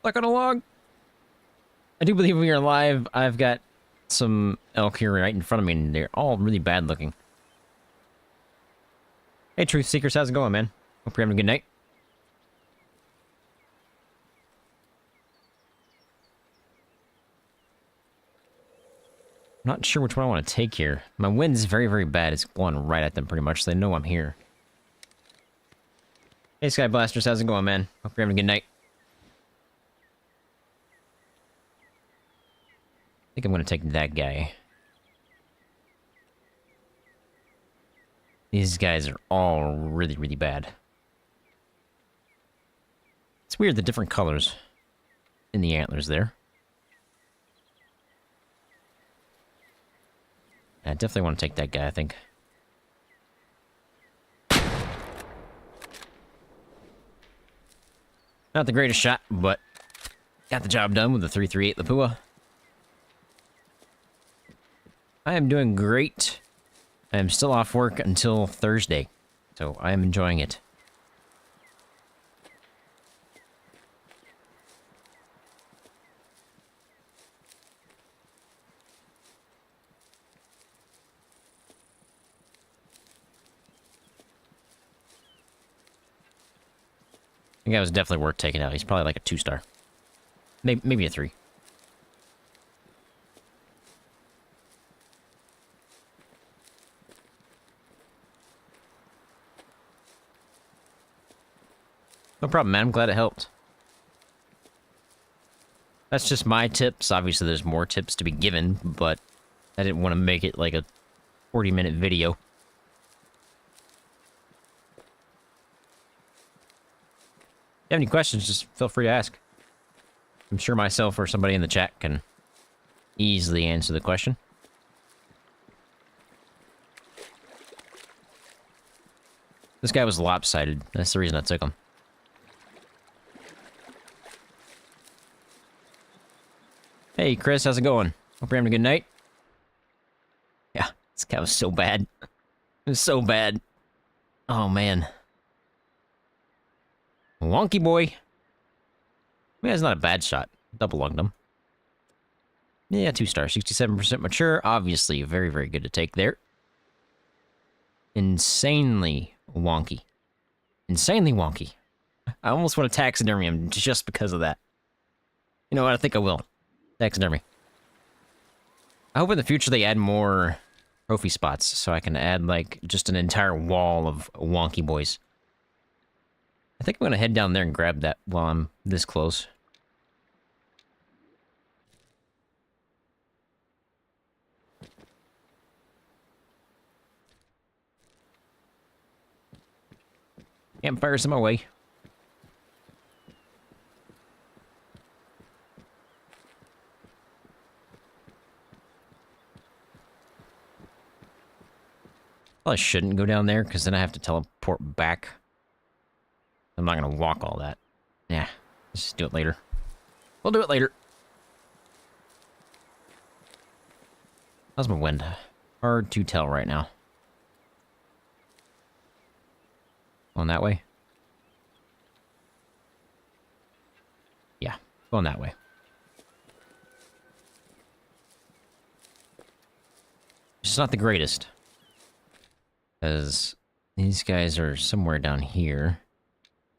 stuck on a log. I do believe we are live. I've got some elk here right in front of me, and they're all really bad looking. Hey, Truth Seekers, how's it going, man? Hope you're having a good night. I'm not sure which one I want to take here. My wind's very, very bad. It's blowing right at them pretty much, so they know I'm here. Hey, Sky Blasters, how's it going, man? Hope you're having a good night. I think I'm going to take that guy. These guys are all really, really bad. It's weird, the different colors in the antlers there. I definitely want to take that guy, I think. Not the greatest shot, but got the job done with the 338 Lapua. I am doing great. I am still off work until Thursday, so I am enjoying it. I think that was definitely worth taking out. He's probably like a 2-star. Maybe a 3. No problem, man. I'm glad it helped. That's just my tips. Obviously, there's more tips to be given, but I didn't want to make it like a 40-minute video. If you have any questions, just feel free to ask. I'm sure myself or somebody in the chat can easily answer the question. This guy was lopsided. That's the reason I took him. Hey, Chris, how's it going? Hope you're having a good night. Yeah, this guy was so bad. It was so bad. Oh, man. Wonky boy. I mean, that's not a bad shot. Double lunged him. Yeah, 2-star. 67% mature. Obviously, very, very good to take there. Insanely wonky. Insanely wonky. I almost want to taxidermy him just because of that. You know what? I think I will. Taxidermy. I hope in the future they add more trophy spots so I can add, like, just an entire wall of wonky boys. I think I'm going to head down there and grab that while I'm this close. Campfires in my way. Well, I shouldn't go down there, because then I have to teleport back. I'm not going to walk all that. Yeah, let's just do it later. We'll do it later. How's my wind? Hard to tell right now. Going that way? Yeah, going that way. It's not the greatest. Because these guys are somewhere down here.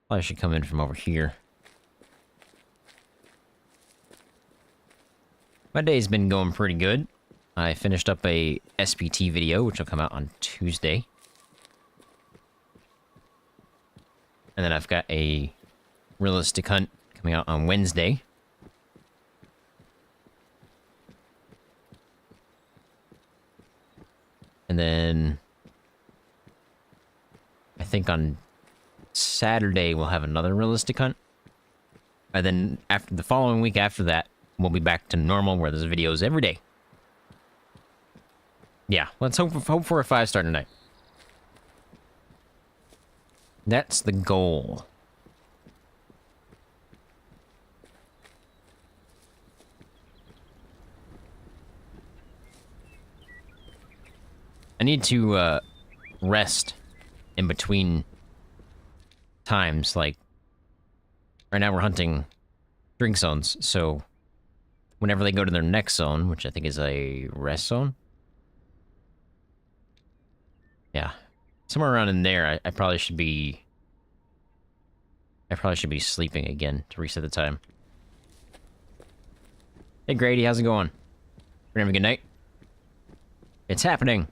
Probably should come in from over here. My day's been going pretty good. I finished up a SPT video, which will come out on Tuesday. And then I've got a realistic hunt coming out on Wednesday. And then I think on Saturday we'll have another realistic hunt. And then after the following week after that, we'll be back to normal where there's videos every day. Yeah, let's hope for a 5-star tonight. That's the goal. I need to rest in between times. Like, right now we're hunting drink zones, so whenever they go to their next zone, which I think is a rest zone. Yeah. Somewhere around in there, I probably should be... I probably should be sleeping again to reset the time. Hey Grady, how's it going? We're having a good night? It's happening!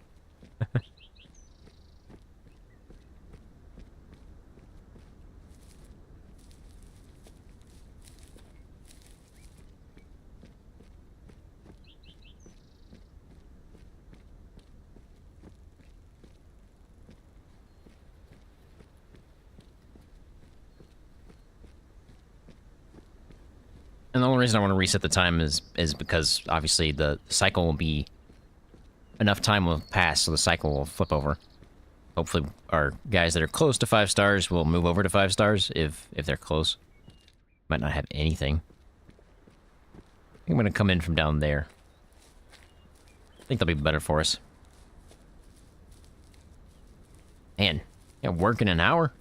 And the only reason I want to reset the time is because, obviously, the cycle will be... Enough time will pass, so the cycle will flip over. Hopefully, our guys that are close to 5 stars will move over to 5 stars, if they're close. Might not have anything. I think I'm gonna come in from down there. I think that'll be better for us. Man, yeah, work in an hour?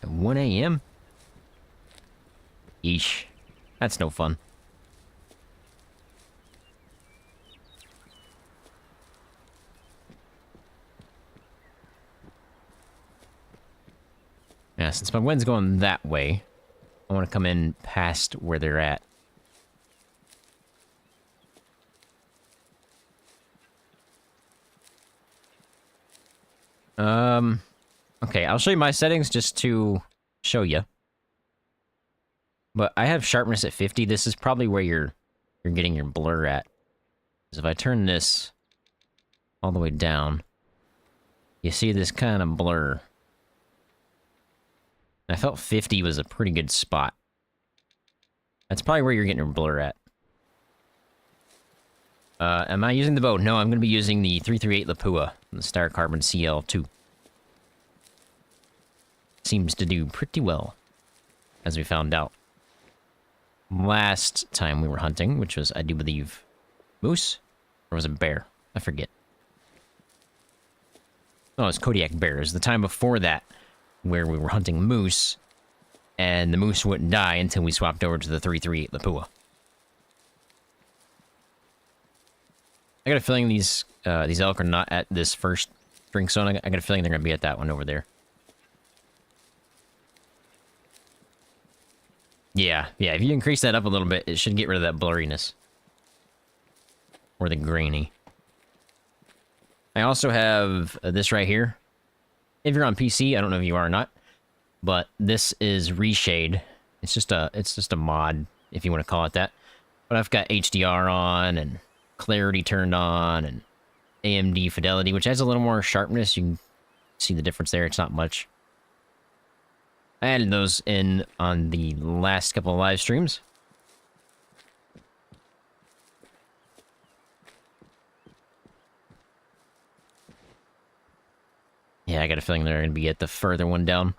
At 1 a.m.? Yeesh. That's no fun. Yeah, since my wind's going that way, I want to come in past where they're at. Okay, I'll show you my settings just to show you. But I have sharpness at 50. This is probably where you're getting your blur at. Because if I turn this all the way down, you see this kind of blur. I felt 50 was a pretty good spot. That's probably where you're getting your blur at. Am I using the bow? No, I'm going to be using the 338 Lapua, the Star Carbon CL2. Seems to do pretty well, as we found out last time we were hunting, which was, I do believe, moose? Or was it bear? I forget. Oh, it was Kodiak bears. The time before that, where we were hunting moose, and the moose wouldn't die until we swapped over to the 338 Lapua. I got a feeling these elk are not at this first drink zone. I got a feeling they're going to be at that one over there. Yeah, if you increase that up a little bit, it should get rid of that blurriness. Or the grainy. I also have this right here. If you're on PC, I don't know if you are or not, but this is Reshade. It's just a mod, if you want to call it that. But I've got HDR on, and clarity turned on, and AMD fidelity, which has a little more sharpness. You can see the difference there. It's not much. I added those in on the last couple of live streams. Yeah, I got a feeling they're going to be at the further one down.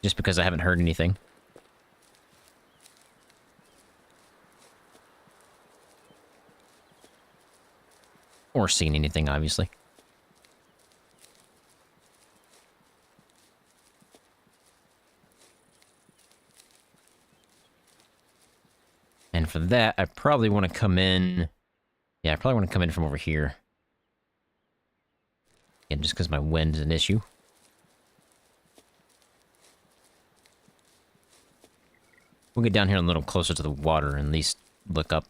Just because I haven't heard anything. Or seen anything, obviously. And for that, I probably want to come in... Yeah, I probably want to come in from over here. Again, just because my wind is an issue. We'll get down here a little closer to the water and at least look up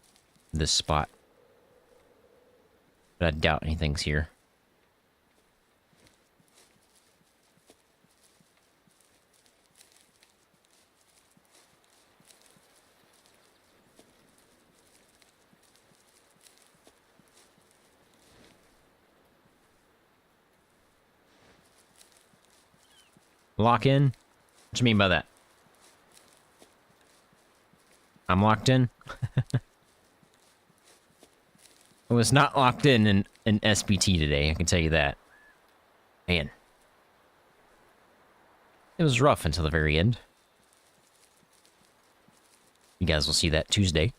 this spot. But I doubt anything's here. Lock in? What do you mean by that? I'm locked in? I was not locked in SBT today, I can tell you that. Man. It was rough until the very end. You guys will see that Tuesday.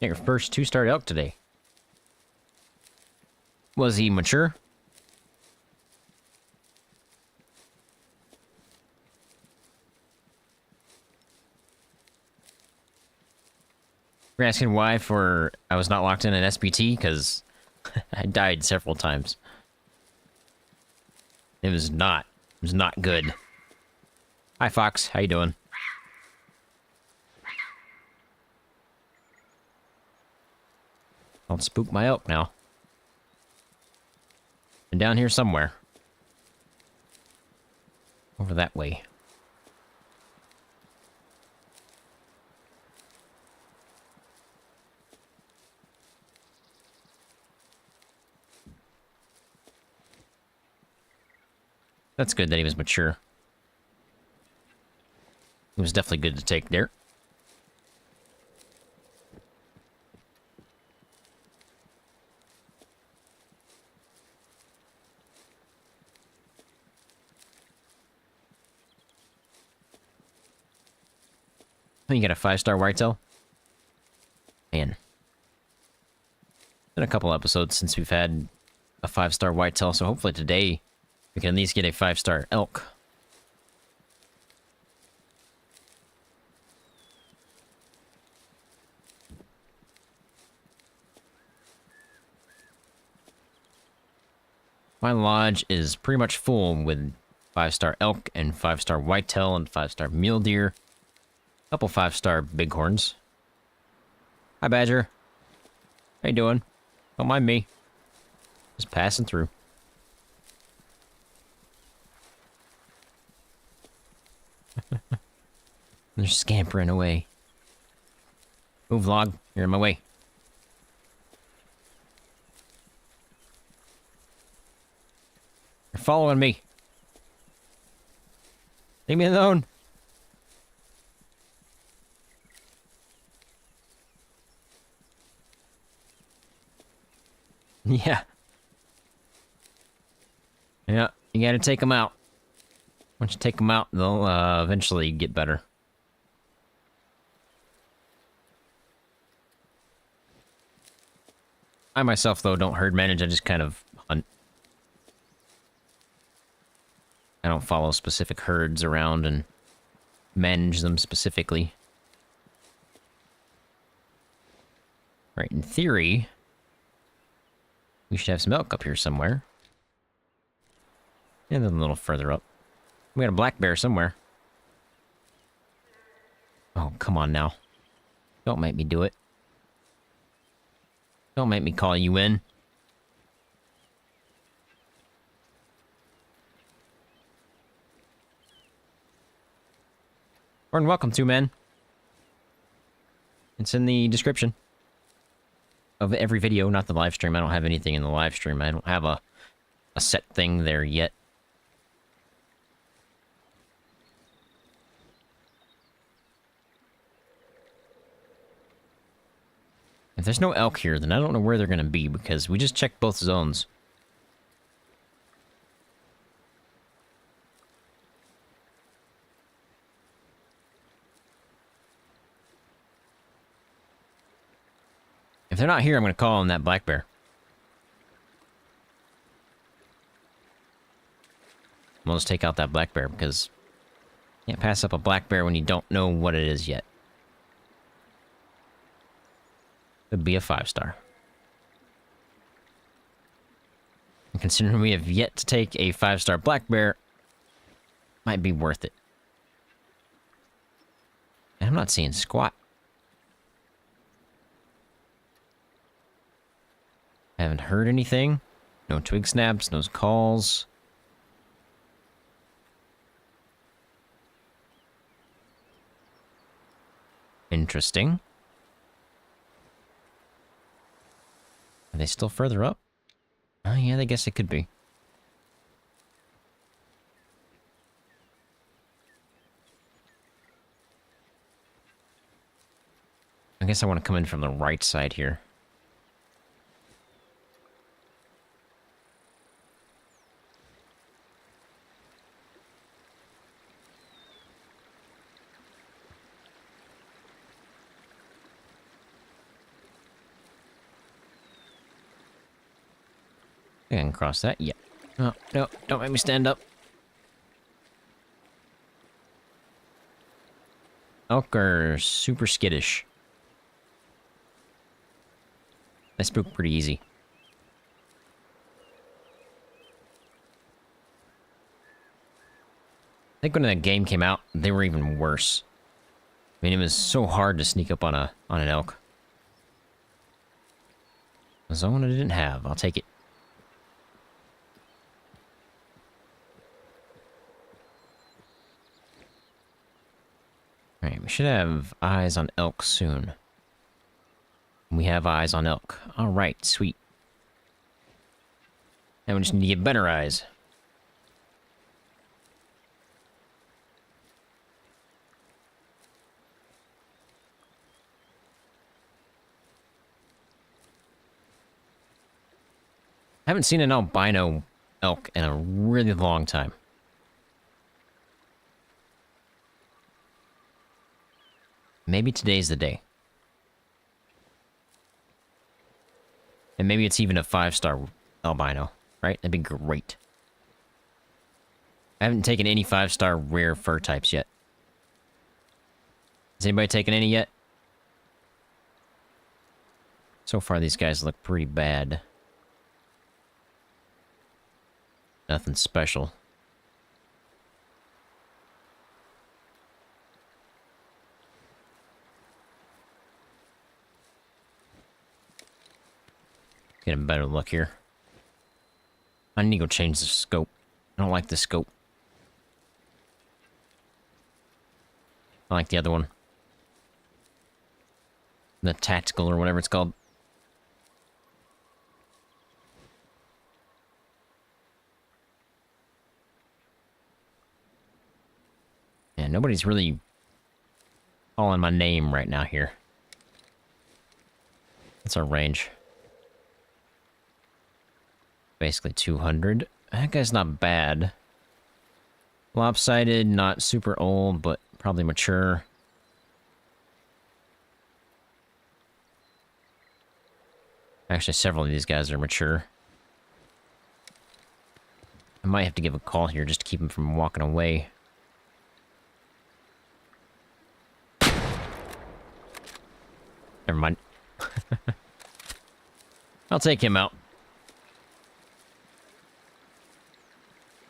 Your first 2-star elk today. Was he mature? You're asking why I was not locked in an SPT? Because I died several times. It was not good. Hi, Fox. How you doing? I'll spook my elk now. And down here somewhere. Over that way. That's good that he was mature. It was definitely good to take there. Oh, you got a 5-star whitetail? Man. It's been a couple episodes since we've had a 5-star whitetail, so hopefully today we can at least get a 5-star elk. My lodge is pretty much full with 5-star elk and 5-star whitetail and 5-star mule deer. A couple 5-star bighorns. Hi, Badger. How you doing? Don't mind me. Just passing through. They're scampering away. Move, log. You're in my way. You're following me. Leave me alone. Yeah. Yeah, you gotta take them out. Once you take them out, they'll eventually get better. I myself, though, don't herd manage. I just kind of hunt. I don't follow specific herds around and manage them specifically. Right, in theory, we should have some elk up here somewhere. And then a little further up. We got a black bear somewhere. Oh, come on now. Don't make me do it. Don't make me call you in. Or welcome to, man. It's in the description of every video, not the live stream. I don't have anything in the live stream. I don't have a set thing there yet. If there's no elk here, then I don't know where they're going to be, because we just checked both zones. If they're not here, I'm going to call on that black bear. We'll just take out that black bear, because you can't pass up a black bear when you don't know what it is yet. Could be a 5-star. And considering we have yet to take a 5-star black bear, might be worth it. And I'm not seeing squat. I haven't heard anything. No twig snaps, no calls. Interesting. Are they still further up? Oh, yeah, I guess it could be. I guess I want to come in from the right side here. I can cross that. Yeah. No, no, don't make me stand up. Elk are super skittish. They spook pretty easy. I think when that game came out, they were even worse. I mean, it was so hard to sneak up on an elk. A zone I didn't have. I'll take it. Alright, we should have eyes on elk soon. We have eyes on elk. Alright, sweet. Now we just need to get better eyes. I haven't seen an albino elk in a really long time. Maybe today's the day. And maybe it's even a 5-star albino, right? That'd be great. I haven't taken any 5-star rare fur types yet. Has anybody taken any yet? So far, these guys look pretty bad. Nothing special. Get a better look here. I need to go change the scope. I don't like the scope. I like the other one. The tactical or whatever it's called. Yeah, nobody's really calling my name right now here. That's our range. Basically 200. That guy's not bad. Lopsided, not super old, but probably mature. Actually, several of these guys are mature. I might have to give a call here just to keep him from walking away. Never mind. I'll take him out.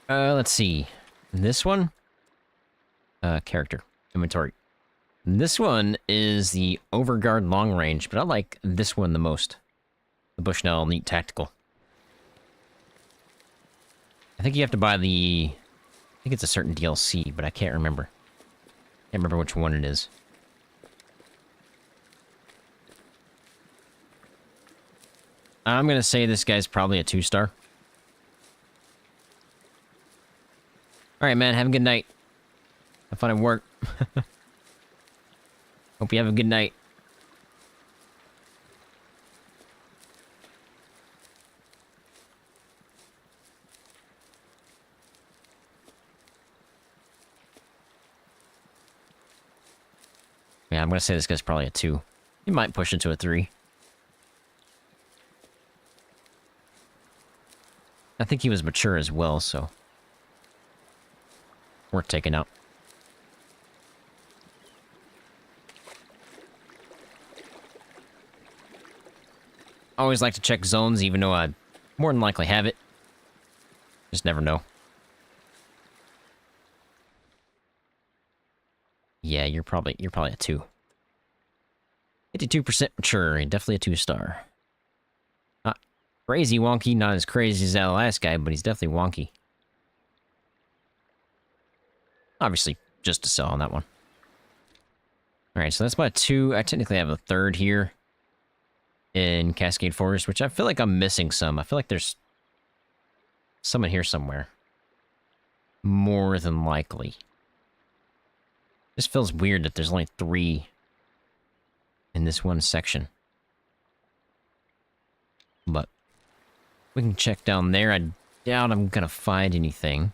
Let's see. This one? Character. Inventory. This one is the Overguard long range, but I like this one the most. The Bushnell Neat Tactical. I think you have to buy the... I think it's a certain DLC, but I can't remember. Can't remember which one it is. I'm gonna say this guy's probably a 2-star. Alright, man, have a good night. Have fun at work. Hope you have a good night. Yeah, I'm gonna say this guy's probably a 2. He might push into a 3. I think he was mature as well, so... worth taking out. Always like to check zones, even though I more than likely have it. Just never know. Yeah, you're probably a 2. 52% mature, definitely a 2-star. Not crazy wonky, not as crazy as that last guy, but he's definitely wonky. Obviously, just to sell on that one. Alright, so that's my 2. I technically have a 3rd here in Cascade Forest, which I feel like I'm missing some. I feel like there's some in here somewhere. More than likely. This feels weird that there's only 3 in this one section. But we can check down there. I doubt I'm gonna find anything.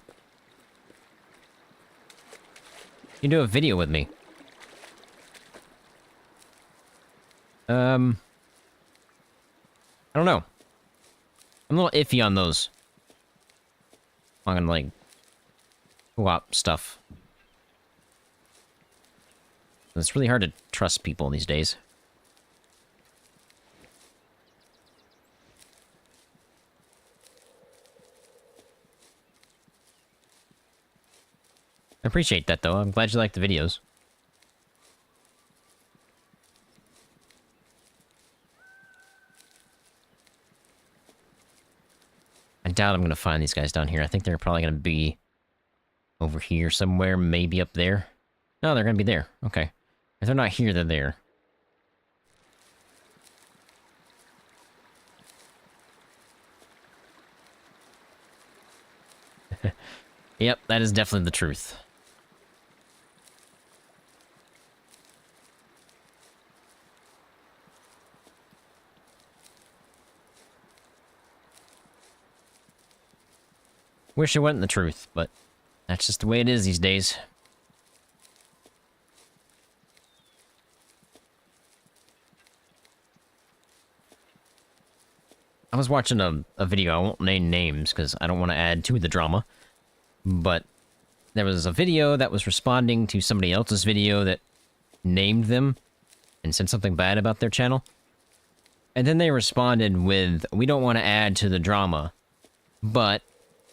You do a video with me. I don't know. I'm a little iffy on those. On, like, co-op stuff. It's really hard to trust people these days. I appreciate that, though. I'm glad you like the videos. I doubt I'm going to find these guys down here. I think they're probably going to be over here somewhere, maybe up there. No, they're going to be there. Okay. If they're not here, they're there. Yep, that is definitely the truth. Wish it wasn't the truth, but that's just the way it is these days. I was watching a video, I won't name names because I don't want to add to the drama, but there was a video that was responding to somebody else's video that named them and said something bad about their channel. And then they responded with, "We don't want to add to the drama, but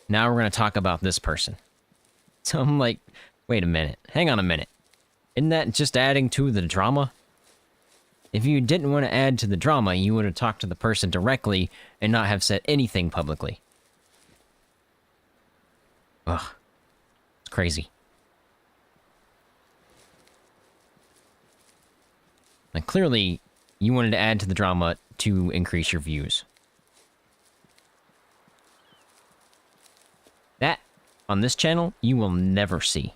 now we're going to talk about this person." So I'm like, wait a minute, hang on a minute. Isn't that just adding to the drama? If you didn't want to add to the drama, you would have talked to the person directly and not have said anything publicly. Ugh. It's crazy. Like, clearly, you wanted to add to the drama to increase your views. That, on this channel, you will never see.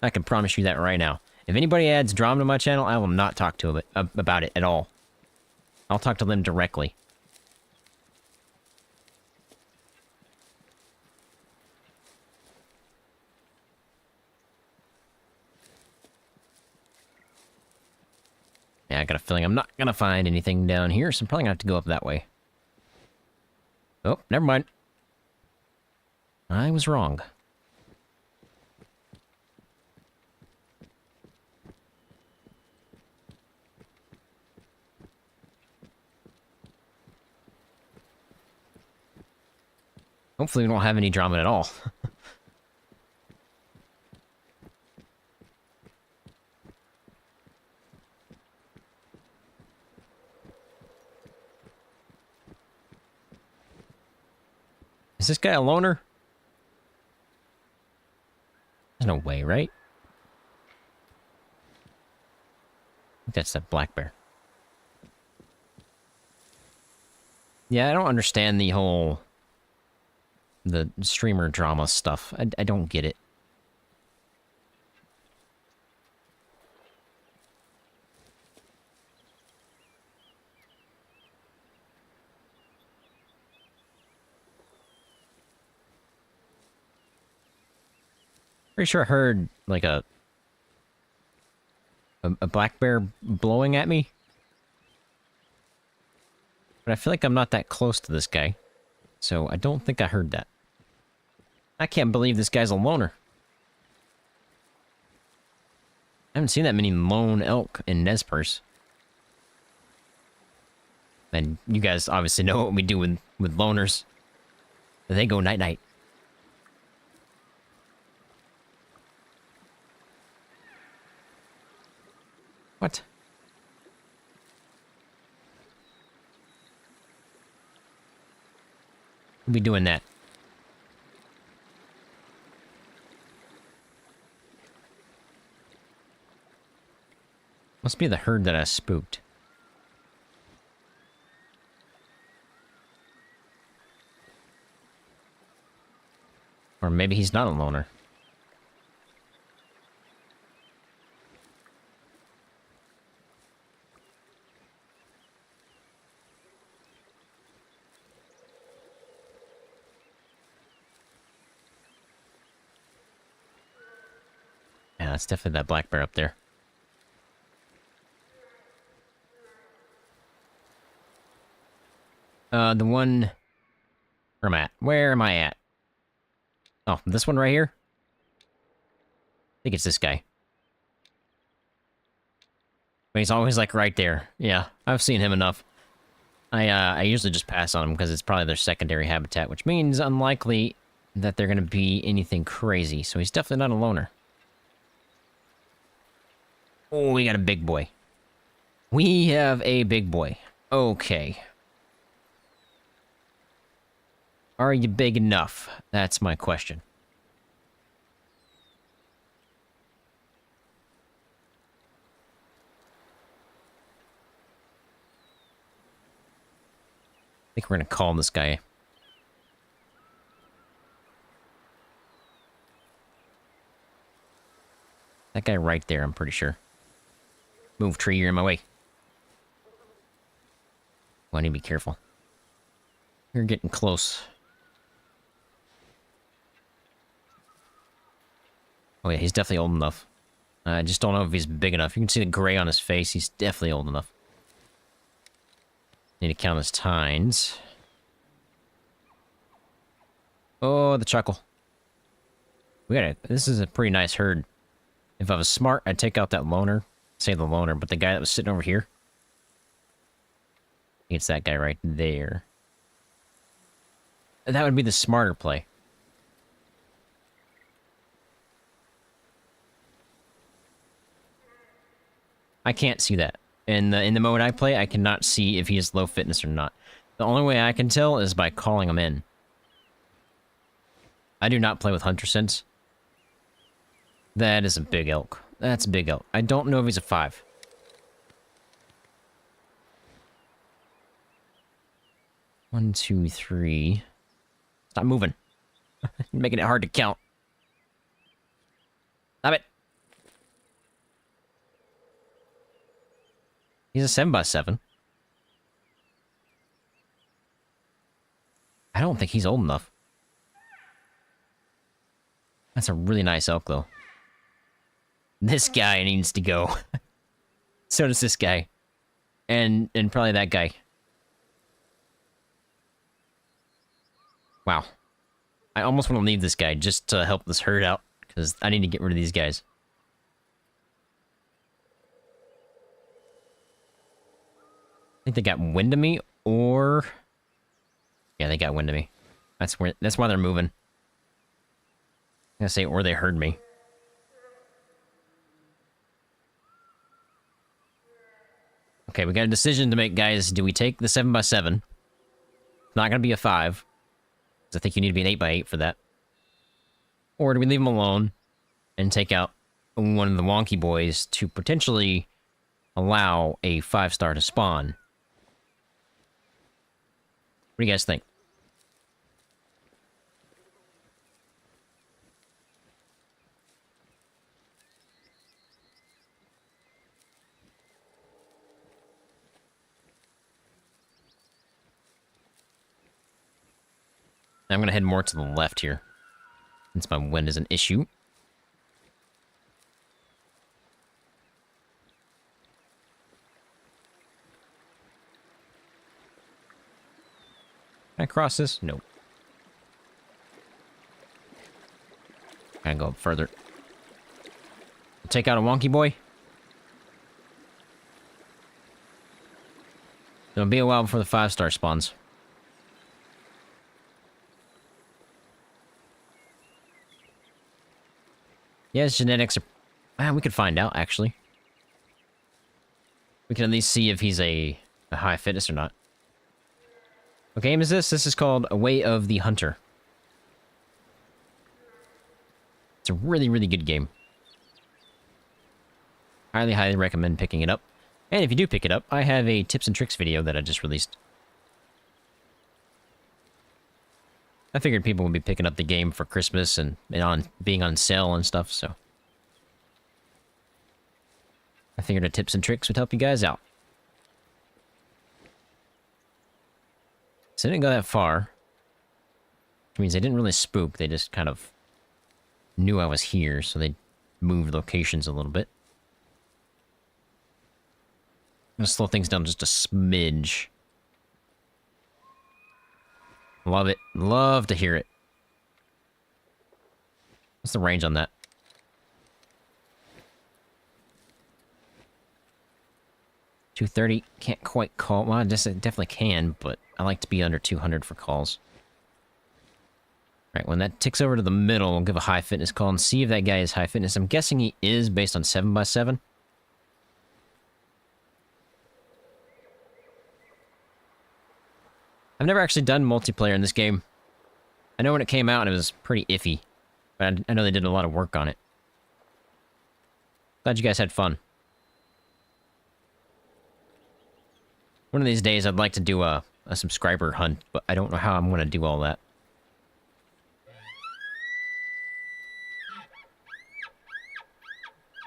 I can promise you that right now. If anybody adds drama to my channel, I will not talk to it about it at all. I'll talk to them directly. Yeah, I got a feeling I'm not gonna find anything down here, so I'm probably gonna have to go up that way. Oh, never mind. I was wrong. Hopefully we don't have any drama at all. Is this guy a loner? There's no way, right? I think that's that black bear. Yeah, I don't understand the whole... the streamer drama stuff. I don't get it. Pretty sure I heard, like, a black bear blowing at me. But I feel like I'm not that close to this guy. So I don't think I heard that. I can't believe this guy's a loner. I haven't seen that many lone elk in Nez Perce. And you guys obviously know what we do with loners. They go night-night. What? We'll be doing that. Must be the herd that I spooked. Or maybe he's not a loner. Yeah, that's definitely that black bear up there. The one Where am I at? Where am I at? Oh, this one right here? I think it's this guy. But he's always, like, right there. Yeah, I've seen him enough. I usually just pass on him because it's probably their secondary habitat, which means unlikely that they're going to be anything crazy. So he's definitely not a loner. Oh, we got a big boy. We have a big boy. Okay. Are you big enough? That's my question. I think we're gonna call this guy. That guy right there, I'm pretty sure. Move, tree, you're in my way. Oh, I need to be careful. You're getting close. Oh yeah, he's definitely old enough. I just don't know if he's big enough. You can see the gray on his face. He's definitely old enough. Need to count his tines. Oh, the chuckle. We got it. This is a pretty nice herd. If I was smart, I'd take out that loner. Say the loner, but the guy that was sitting over here. I think it's that guy right there. That would be the smarter play. I can't see that. In the mode I play, I cannot see if he is low fitness or not. The only way I can tell is by calling him in. I do not play with hunter sense. That is a big elk. That's a big elk. I don't know if he's a 5. One, two, three. Stop moving. You're making it hard to count. Stop it. He's a 7x7. I don't think he's old enough. That's a really nice elk, though. This guy needs to go. So does this guy. And probably that guy. Wow. I almost want to leave this guy just to help this herd out, because I need to get rid of these guys. I think they got wind of me, or... Yeah, they got wind of me. That's why they're moving. I'm gonna say, or they heard me. Okay, we got a decision to make, guys. Do we take the 7x7? It's not gonna be a 5. Because I think you need to be an 8x8 for that. Or do we leave him alone and take out one of the wonky boys to potentially allow a 5-star to spawn? What do you guys think? I'm going to head more to the left here, since my wind is an issue. Can I cross this? Nope. Can I go up further? Take out a wonky boy? It'll be a while before the 5-star spawns. Yeah, his genetics are... Man, we could find out, actually. We can at least see if he's a high fitness or not. What game is this? This is called A Way of the Hunter. It's a really, really good game. Highly, highly recommend picking it up. And if you do pick it up, I have a tips and tricks video that I just released. I figured people would be picking up the game for Christmas and being on sale and stuff, so... I figured a tips and tricks would help you guys out. So I didn't go that far. Which means they didn't really spook, they just kind of knew I was here, so they moved locations a little bit. I'm gonna slow things down just a smidge. Love it. Love to hear it. What's the range on that? 230. Can't quite call. Well, I definitely can, but I like to be under 200 for calls. Right, when that ticks over to the middle, we'll give a high fitness call and see if that guy is high fitness. I'm guessing he is based on 7x7. I've never actually done multiplayer in this game. I know when it came out, it was pretty iffy. But I know they did a lot of work on it. Glad you guys had fun. One of these days, I'd like to do a subscriber hunt, but I don't know how I'm going to do all that.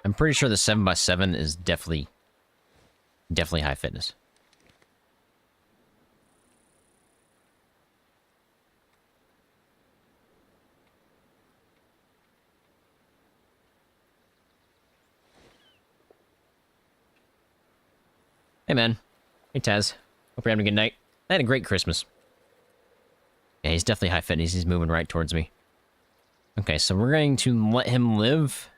I'm pretty sure the 7x7 is definitely high fitness. Hey, man. Hey, Taz. Hope you're having a good night. I had a great Christmas. Yeah, he's definitely high fitness. He's moving right towards me. Okay, so we're going to let him live.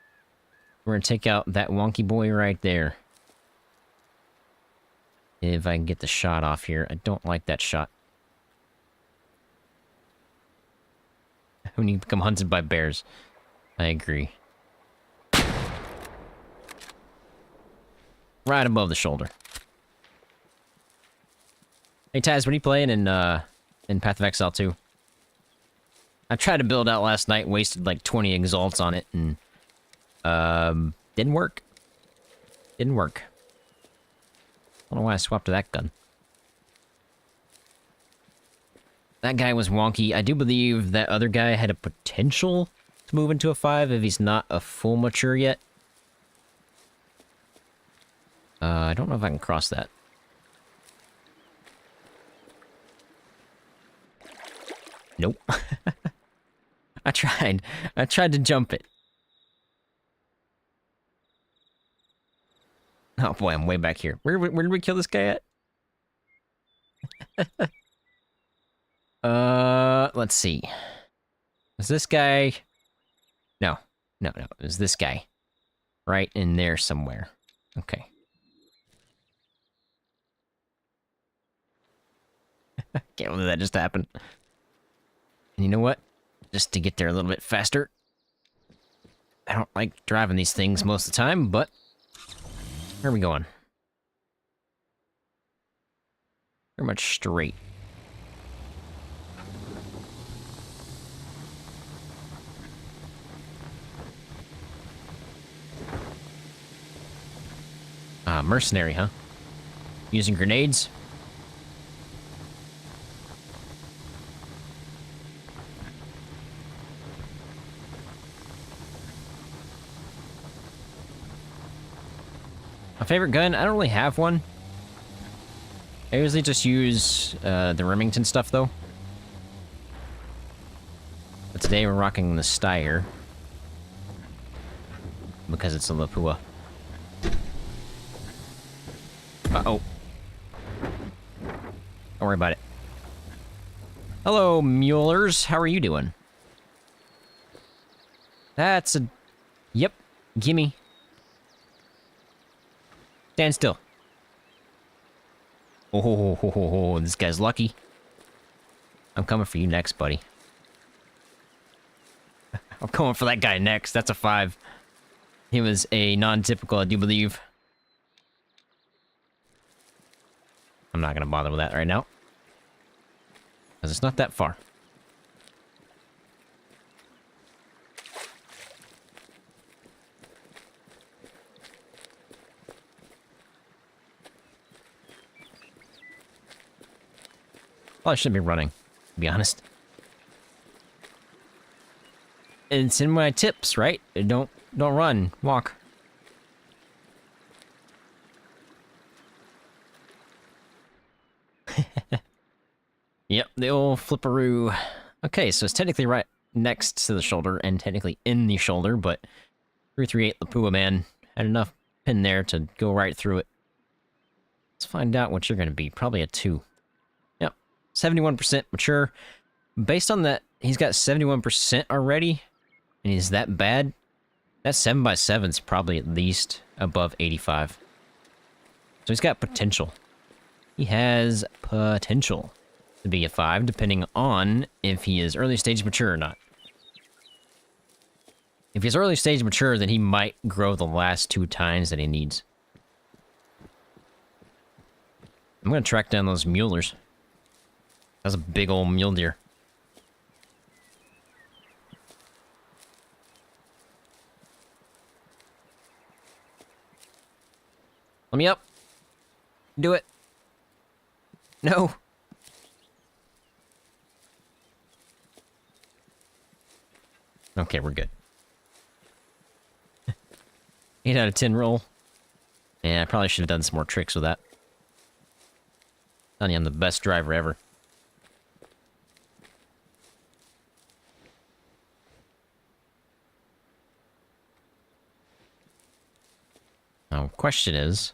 We're going to take out that wonky boy right there. If I can get the shot off here. I don't like that shot. When you become hunted by bears. I agree. Right above the shoulder. Hey Taz, what are you playing in Path of Exile 2? I tried to build out last night, wasted like 20 exalts on it, and didn't work. Didn't work. I don't know why I swapped to that gun. That guy was wonky. I do believe that other guy had a potential to move into a 5 if he's not a full mature yet. I don't know if I can cross that. Nope. I tried. I tried to jump it. Oh boy, I'm way back here. Where did we kill this guy at? Let's see. Was this guy? No. No. It was this guy. Right in there somewhere. Okay. Can't believe that just happened. And you know what? Just to get there a little bit faster. I don't like driving these things most of the time, but... Where are we going? Very much straight. Ah, mercenary, huh? Using grenades? My favorite gun? I don't really have one. I usually just use the Remington stuff, though. But today we're rocking the Steyr. Because it's a Lapua. Uh-oh. Don't worry about it. Hello, Mulers. How are you doing? That's a... Yep. Gimme. Stand still. Oh, this guy's lucky. I'm coming for you next, buddy. I'm going for that guy next. That's a 5. He was a non-typical, I do believe. I'm not gonna bother with that right now. Because it's not that far. Well, I shouldn't be running, to be honest. It's in my tips, right? Don't run, walk. Yep, the old flipperoo. Okay, so it's technically right next to the shoulder and technically in the shoulder, but 338 Lapua, man, had enough pin there to go right through it. Let's find out what you're going to be. Probably a 2. Yep, 71% mature. Based on that, he's got 71% already, and he's that bad. That 7x7 is probably at least above 85. So he's got potential. He has potential to be a 5, depending on if he is early stage mature or not. If he's early stage mature, then he might grow the last 2 tines that he needs. I'm gonna track down those mulers. That's a big old mule deer. Let me up. Do it. No. Okay, we're good. 8 out of 10 roll. Yeah, I probably should have done some more tricks with that. Telling you, I'm the best driver ever. Now, question is,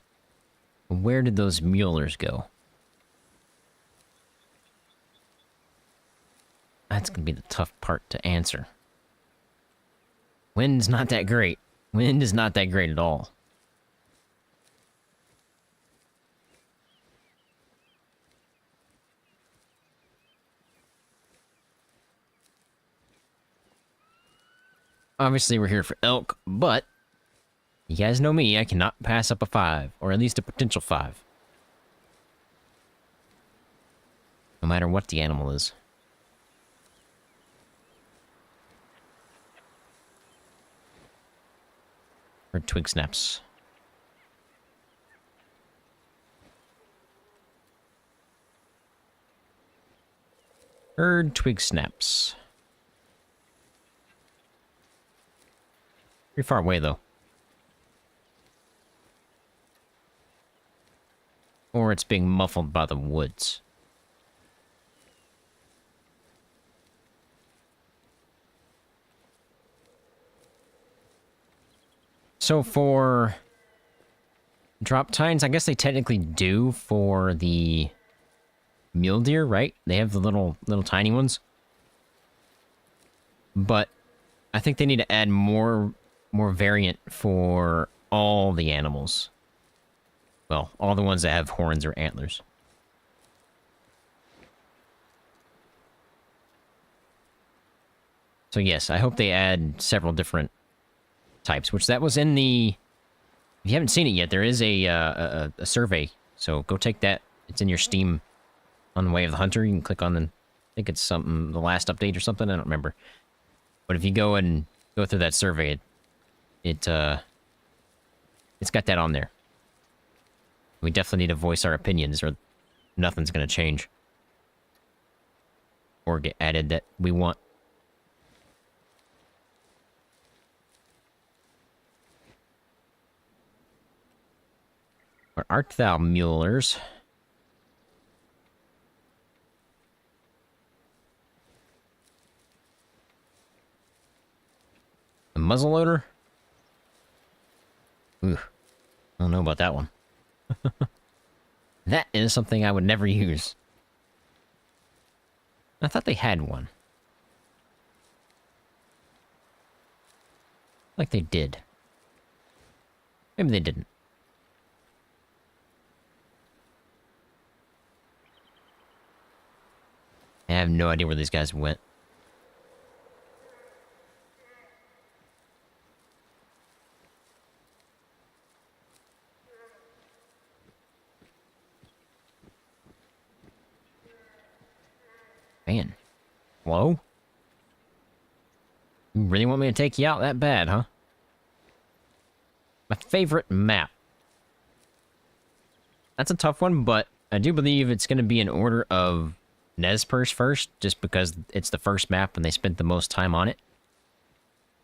where did those mulers go? That's gonna be the tough part to answer. Wind's not that great. Wind is not that great at all. Obviously, we're here for elk, but you guys know me, I cannot pass up a 5, or at least a potential 5. No matter what the animal is. Or twig snaps. Heard twig snaps. Pretty far away, though. Or it's being muffled by the woods. So for drop tines, I guess they technically do for the mule deer, right? They have the little tiny ones. But I think they need to add more variant for all the animals. Well, all the ones that have horns or antlers. So yes, I hope they add several different types, which that was in the... If you haven't seen it yet, there is a survey, so go take that. It's in your Steam on the Way of the Hunter. You can click on the... I think it's something, the last update or something, I don't remember. But if you go and go through that survey, it's got that on there. We definitely need to voice our opinions, or nothing's gonna change. Or get added that we want. Where art thou, mulers? A muzzleloader? Ooh, I don't know about that one. That is something I would never use. I thought they had one. Like they did. Maybe they didn't. I have no idea where these guys went. Man. Hello? You really want me to take you out that bad, huh? My favorite map. That's a tough one, but I do believe it's going to be in order of Nez Perce first, just because it's the first map and they spent the most time on it.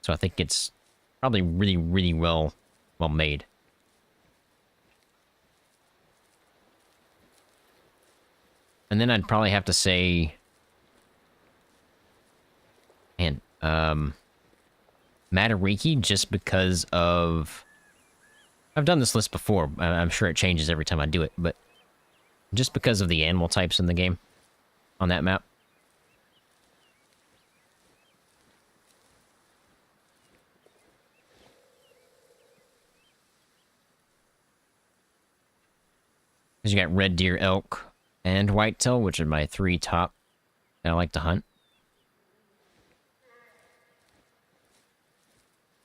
So I think it's probably really, really well made. And then I'd probably have to say... Man, Matariki, just because of... I've done this list before. I'm sure it changes every time I do it, but just because of the animal types in the game on that map. Because you got red deer, elk, and whitetail, which are my 3 top that I like to hunt.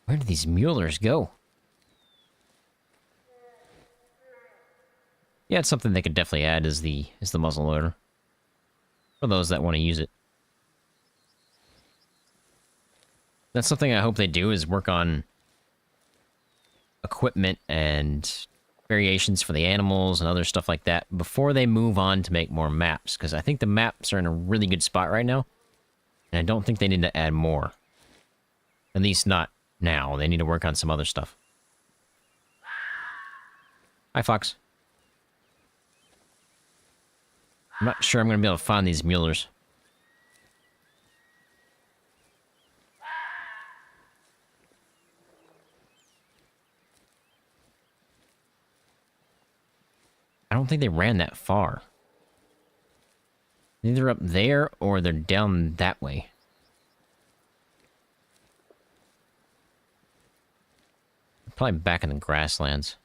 Where do these mulers go? Yeah, it's something they could definitely add is the muzzle loader. For those that want to use it. That's something I hope they do, is work on equipment and variations for the animals and other stuff like that before they move on to make more maps, because I think the maps are in a really good spot right now, and I don't think they need to add more. At least not now. They need to work on some other stuff. Hi, Fox. I'm not sure I'm going to be able to find these mulers. I don't think they ran that far. Either up there or they're down that way. Probably back in the grasslands.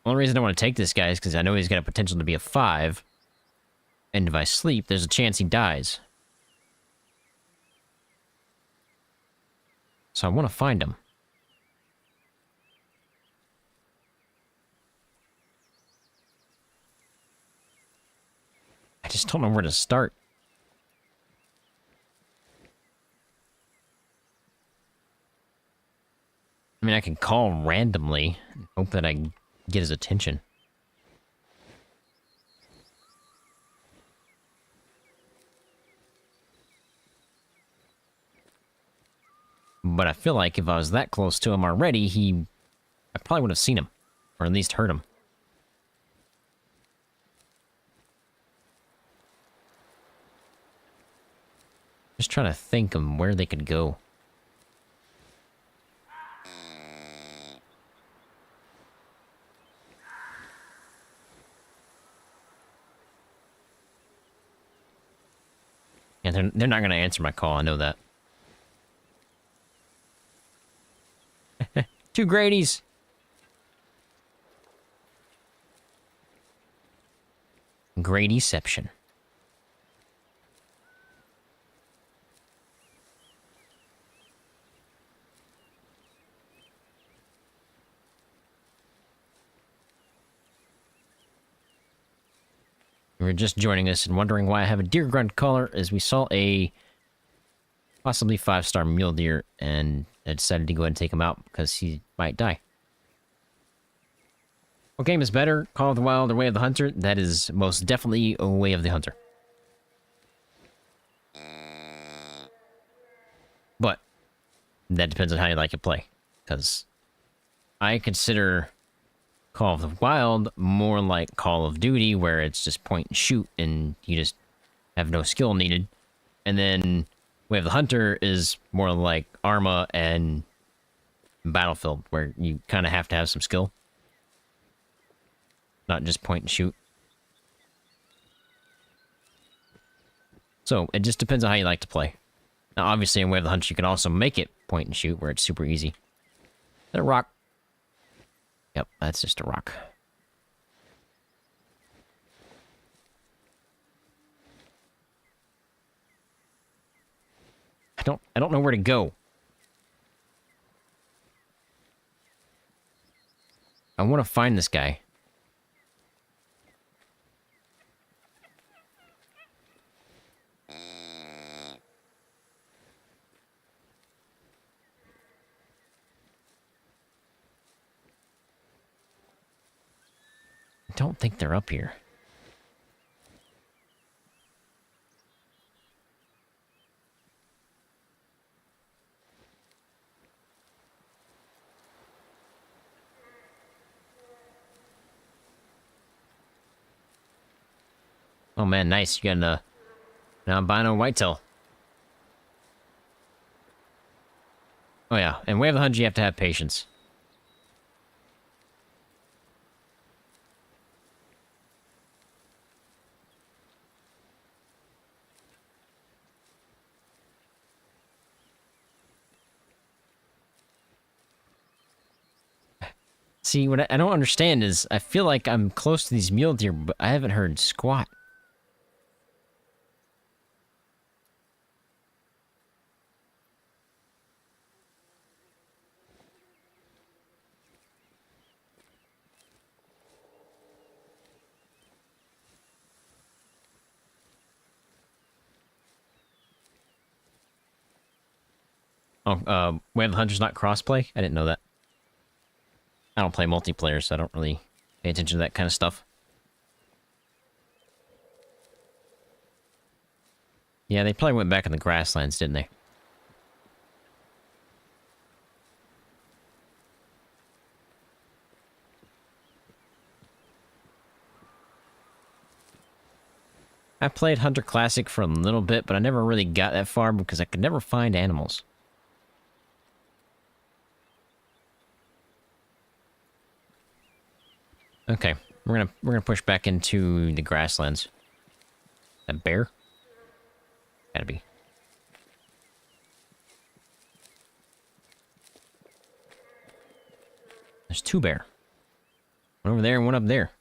Only reason I want to take this guy is because I know he's got a potential to be a 5. And if I sleep, there's a chance he dies. So I want to find him. I just don't know where to start. I mean, I can call randomly and hope that I get his attention. But I feel like if I was that close to him already, I probably would have seen him. Or at least heard him. Just trying to think of where they could go. Yeah, they're not going to answer my call, I know that. 2 Grady's! Gradyception. If you're just joining us and wondering why I have a deer grunt collar, is we saw a possibly 5-star mule deer, and I decided to go ahead and take him out because he might die. What game is better, Call of the Wild or Way of the Hunter? That is most definitely a Way of the Hunter. But that depends on how you like to play, because I consider Call of the Wild more like Call of Duty, where it's just point and shoot, and you just have no skill needed. And then Way of the Hunter is more like Arma and Battlefield, where you kind of have to have some skill. Not just point and shoot. So, it just depends on how you like to play. Now, obviously, in Way of the Hunter, you can also make it point and shoot, where it's super easy. Is that a rock? Yep, that's just a rock. I don't know where to go. I want to find this guy. I don't think they're up here. Oh man, nice. You got an albino whitetail. Oh yeah, and Way of the Hunter, you have to have patience. See, what I don't understand is I feel like I'm close to these mule deer, but I haven't heard squat. Oh, Way of the Hunter's not crossplay? I didn't know that. I don't play multiplayer, so I don't really pay attention to that kind of stuff. Yeah, they probably went back in the grasslands, didn't they? I played Hunter Classic for a little bit, but I never really got that far because I could never find animals. Okay, we're gonna push back into the grasslands. A bear? Gotta be. There's two bear. One over there and one up there.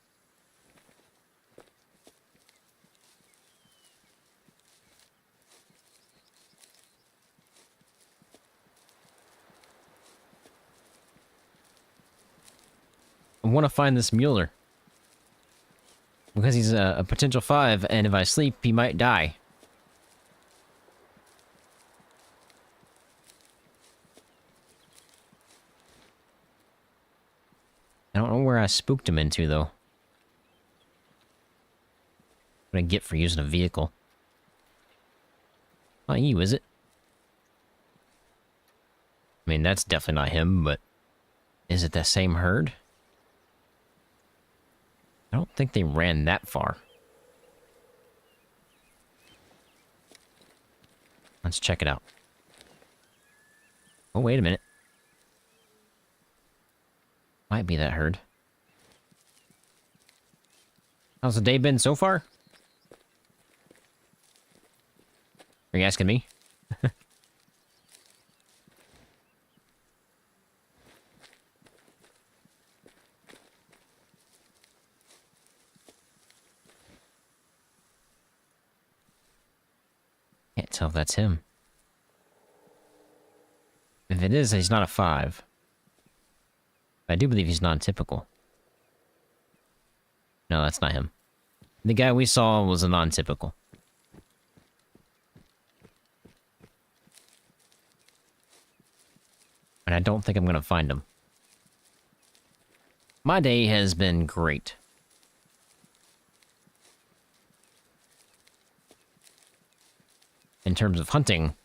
I want to find this Mueller. Because he's a potential 5, and if I sleep, he might die. I don't know where I spooked him into, though. What I get for using a vehicle. Not you, is it? I mean, that's definitely not him, but... Is it the same herd? I don't think they ran that far. Let's check it out. Oh, wait a minute. Might be that herd. How's the day been so far? Are you asking me? Can't tell if that's him. If it is, he's not a 5. I do believe he's non-typical. No, that's not him. The guy we saw was a non-typical. And I don't think I'm gonna find him. My day has been great. In terms of hunting,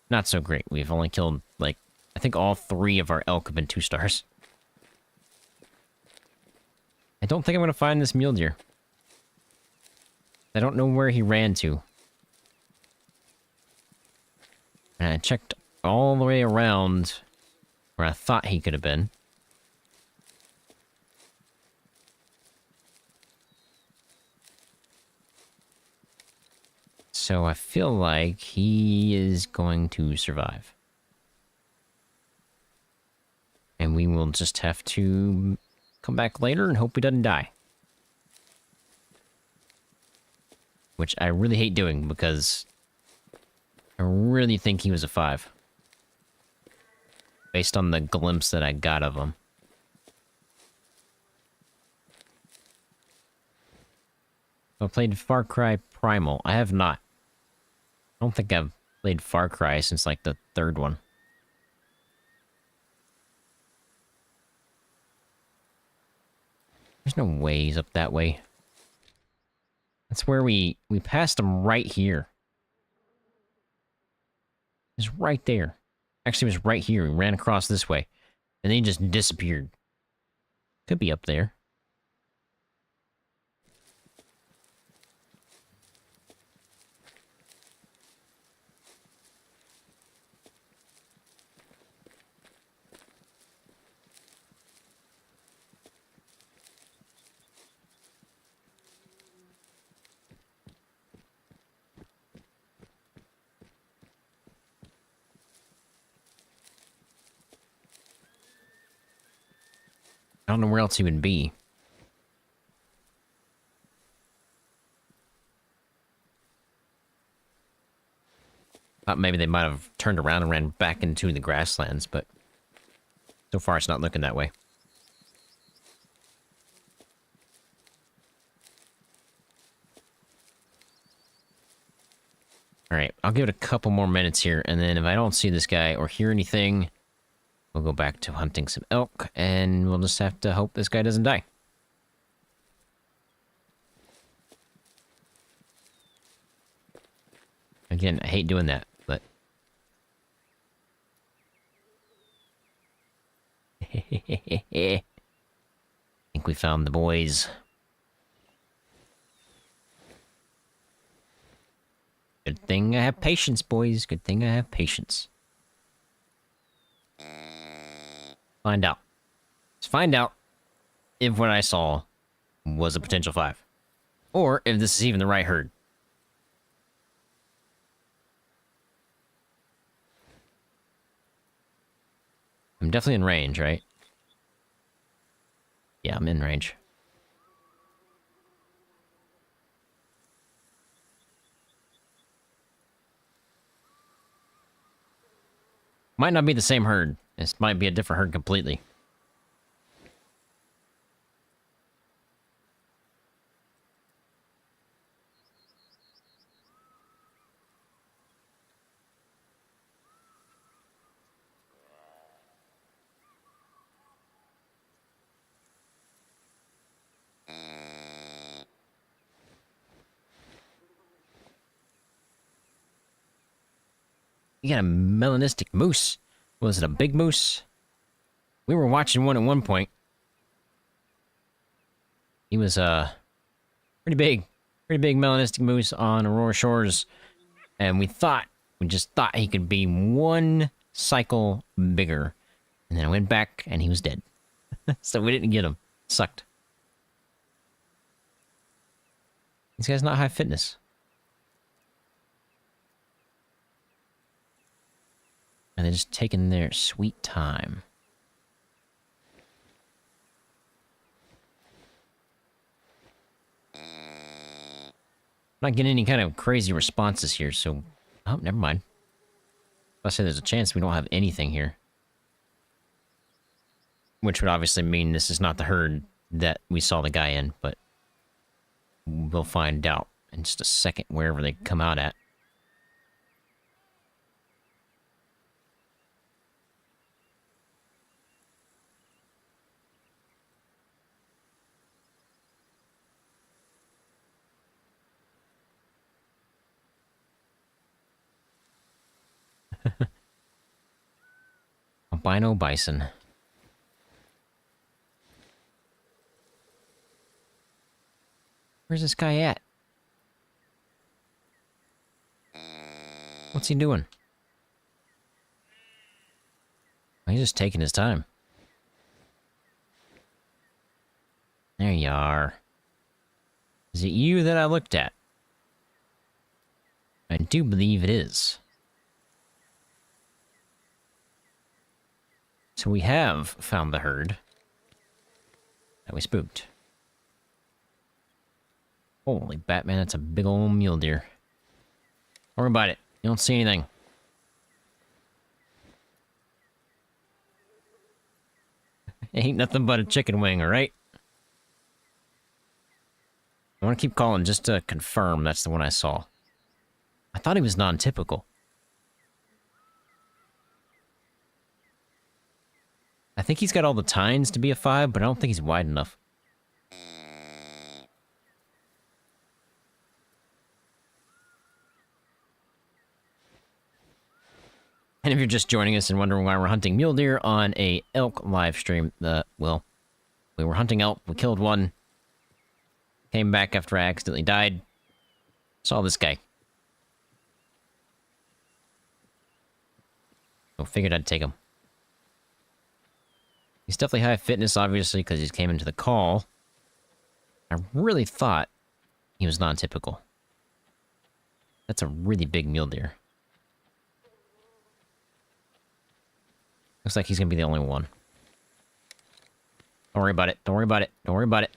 not so great. We've only killed, like, I think all 3 of our elk have been 2 stars. I don't think I'm gonna find this mule deer. I don't know where he ran to. And I checked all the way around where I thought he could have been. So I feel like he is going to survive. And we will just have to come back later and hope he doesn't die. Which I really hate doing because I really think he was a 5. Based on the glimpse that I got of him. I played Far Cry Primal. I have not. I don't think I've played Far Cry since, like, the 3rd one. There's no ways up that way. That's where we passed him right here. He's right there. Actually, it was right here. He ran across this way. And then he just disappeared. Could be up there. don't know where else he would be. Thought maybe they might have turned around and ran back into the grasslands, but so far it's not looking that way. Alright, I'll give it a couple more minutes here, and then if I don't see this guy or hear anything, we'll go back to hunting some elk, and we'll just have to hope this guy doesn't die. Again, I hate doing that, but... I think we found the boys. Good thing I have patience, boys. Good thing I have patience. Find out. Let's find out if what I saw was a potential 5. Or if this is even the right herd. I'm definitely in range, right? Yeah, I'm in range. Might not be the same herd. This might be a different herd completely. You got a melanistic moose. Was it a big moose? We were watching one at one point. He was pretty big melanistic moose on Aurora Shores, and we just thought he could be one cycle bigger, and then I went back and he was dead. So we didn't get him. Sucked. This guy's not high fitness. And they're just taking their sweet time. Not getting any kind of crazy responses here, so... Oh, never mind. I say there's a chance we don't have anything here. Which would obviously mean this is not the herd that we saw the guy in, but... We'll find out in just a second wherever they come out at. Albino bison. Where's this guy at? What's he doing? He's just taking his time. There you are. Is it you that I looked at? I do believe it is. So we have found the herd that we spooked. Holy Batman, that's a big old mule deer. Don't worry about it. You don't see anything. Ain't nothing but a chicken wing, alright? I want to keep calling just to confirm that's the one I saw. I thought he was non-typical. I think he's got all the tines to be a 5, but I don't think he's wide enough. And if you're just joining us and wondering why we're hunting mule deer on a elk live stream, well, we were hunting elk, we killed one, came back after I accidentally died, saw this guy. So figured I'd take him. He's definitely high fitness, obviously, because he came into the call. I really thought he was non-typical. That's a really big mule deer. Looks like he's gonna be the only one. Don't worry about it. Don't worry about it. Don't worry about it.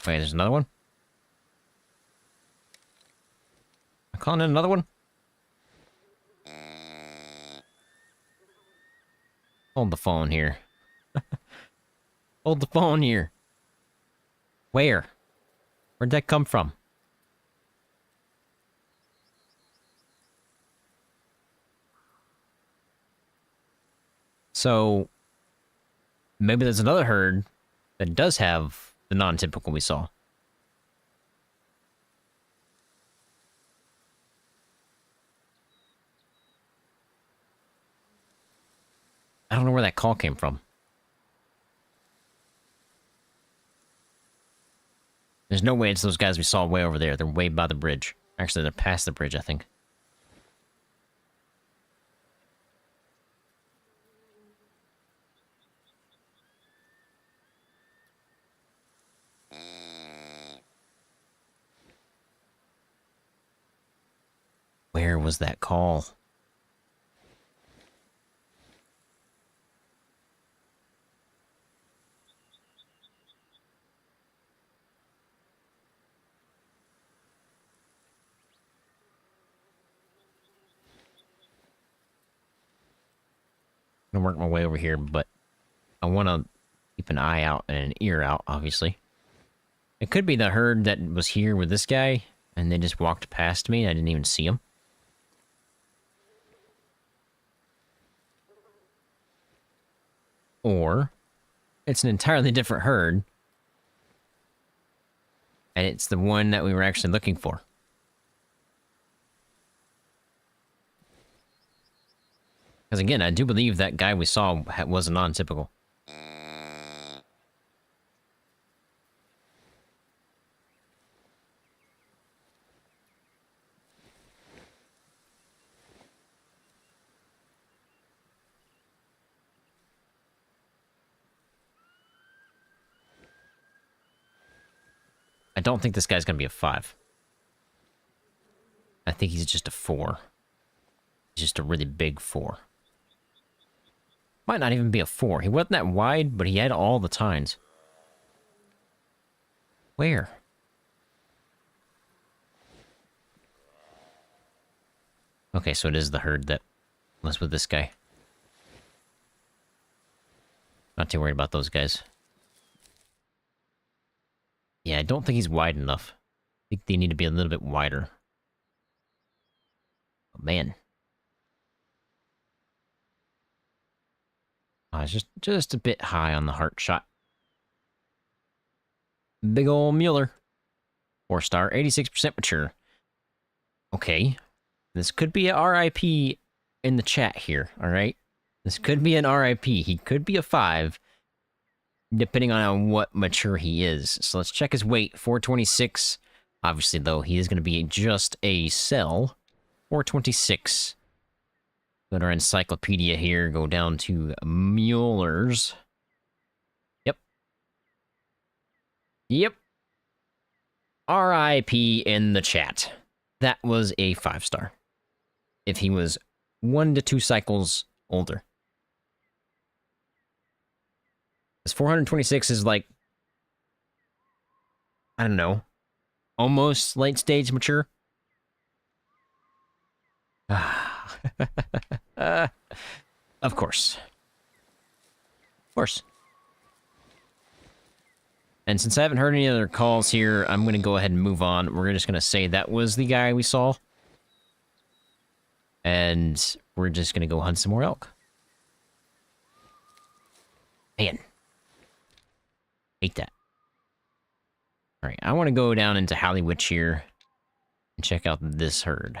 Wait, there's another one? Am I calling in another one? Hold the phone here. Hold the phone here. Where? Where'd that come from? So, maybe there's another herd that does have the non-typical we saw. I don't know where that call came from. There's no way it's those guys we saw way over there. They're way by the bridge. Actually, they're past the bridge, I think. Where was that call? I'm gonna work my way over here, but I want to keep an eye out and an ear out, obviously. It could be the herd that was here with this guy, and they just walked past me and I didn't even see them. Or, it's an entirely different herd, and it's the one that we were actually looking for. Because again, I do believe that guy we saw was a non-typical. I don't think this guy's gonna be a 5. I think he's just a 4. He's just a really big 4. Might not even be a 4. He wasn't that wide, but he had all the tines. Where? Okay, so it is the herd that was with this guy. Not too worried about those guys. Yeah, I don't think he's wide enough. I think they need to be a little bit wider. Oh, man. It's just a bit high on the heart shot. Big ol' Mueller. 4-star, 86% mature. Okay. This could be a RIP in the chat here, alright? This could be an RIP. He could be a 5, depending on what mature he is. So let's check his weight. 426. Obviously, though, he is going to be just a cell. 426. Go to our encyclopedia here. Go down to Mueller's. Yep. Yep. RIP in the chat. That was a 5-star. If he was 1 to 2 cycles older. This 426 is like, I don't know, almost late stage mature. Of course. Of course. And since I haven't heard any other calls here, I'm going to go ahead and move on. We're just going to say that was the guy we saw. And we're just going to go hunt some more elk. Man. Hate that. Alright, I want to go down into Hollywood here and check out this herd.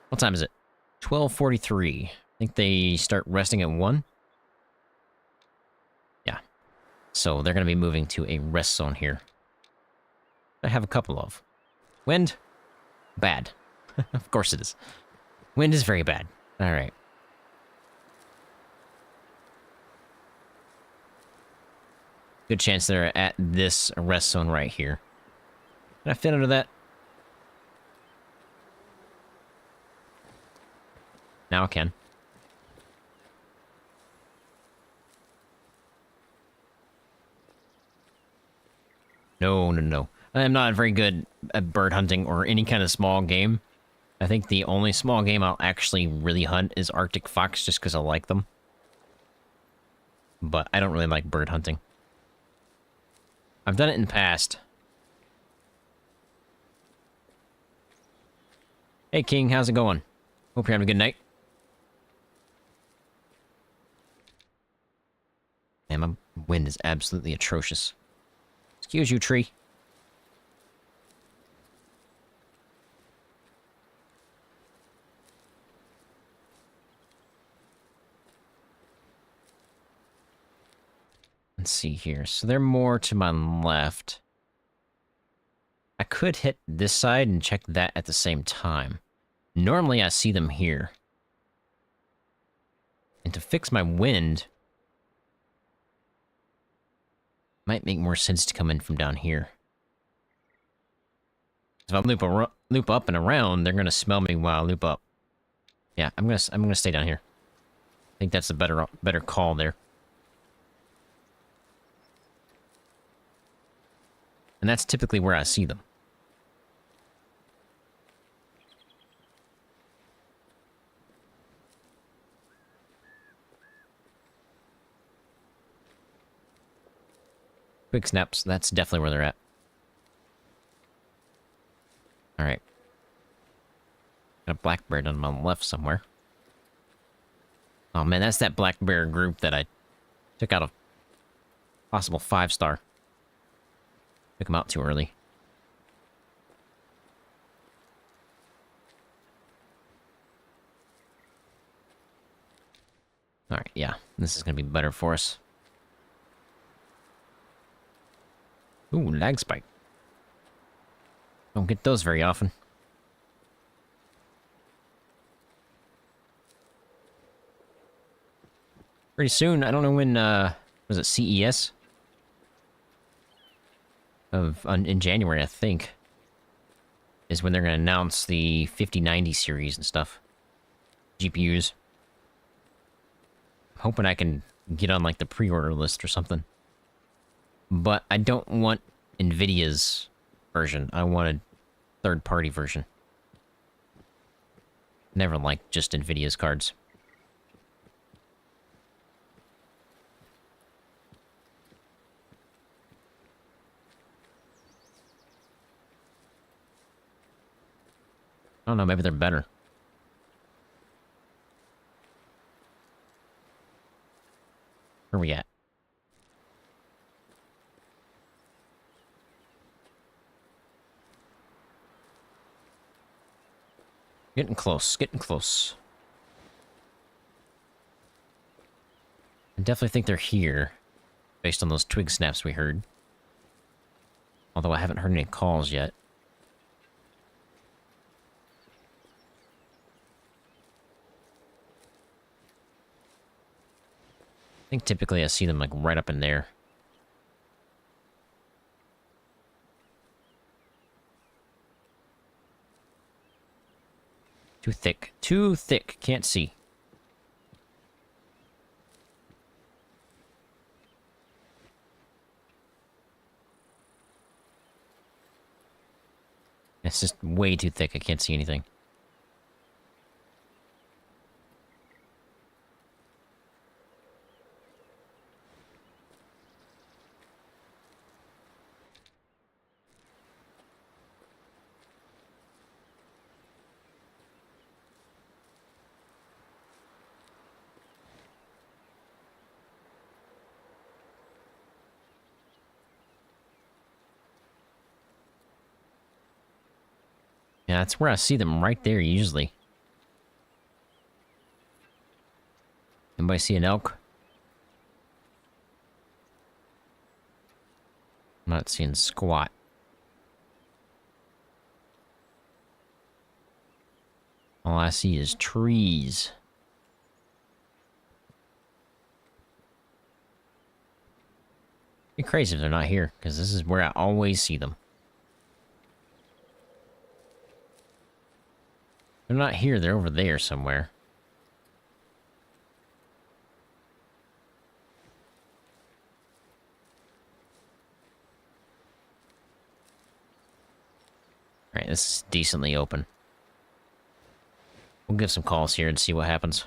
What time is it? 12:43. I think they start resting at 1. Yeah. So they're going to be moving to a rest zone here. I have a couple of. Wind? Bad. Of course it is. Wind is very bad. Alright. Good chance they're at this rest zone right here. Can I fit under that? Now I can. No, no, no. I am not very good at bird hunting or any kind of small game. I think the only small game I'll actually really hunt is Arctic fox, just because I like them. But I don't really like bird hunting. I've done it in the past. Hey, King, how's it going? Hope you're having a good night. Man, my wind is absolutely atrocious. Excuse you, tree. Let's see here. So they're more to my left. I could hit this side and check that at the same time. Normally, I see them here. And to fix my wind, might make more sense to come in from down here. If I loop up and around, they're gonna smell me while I loop up. Yeah, I'm gonna stay down here. I think that's a better call there. And that's typically where I see them. Quick snaps, that's definitely where they're at. Alright. Got a black-bear on my left somewhere. Oh man, that's that black-bear group that I took out a possible 5-star. Took him out too early. Alright, yeah. This is gonna be better for us. Ooh, lag spike. Don't get those very often. Pretty soon, I don't know when, was it CES? In January, I think, is when they're going to announce the 5090 series and stuff. GPUs. I'm hoping I can get on, like, the pre-order list or something. But I don't want NVIDIA's version. I want a third-party version. Never liked just NVIDIA's cards. I don't know, maybe they're better. Where are we at? Getting close, getting close. I definitely think they're here, based on those twig snaps we heard. Although I haven't heard any calls yet. I think typically I see them like right up in there. Too thick. Too thick. Can't see. It's just way too thick. I can't see anything. Yeah, that's where I see them, right there, usually. Anybody see an elk? I'm not seeing squat. All I see is trees. Be crazy if they're not here, because this is where I always see them. They're not here, they're over there somewhere. Alright, this is decently open. We'll give some calls here and see what happens.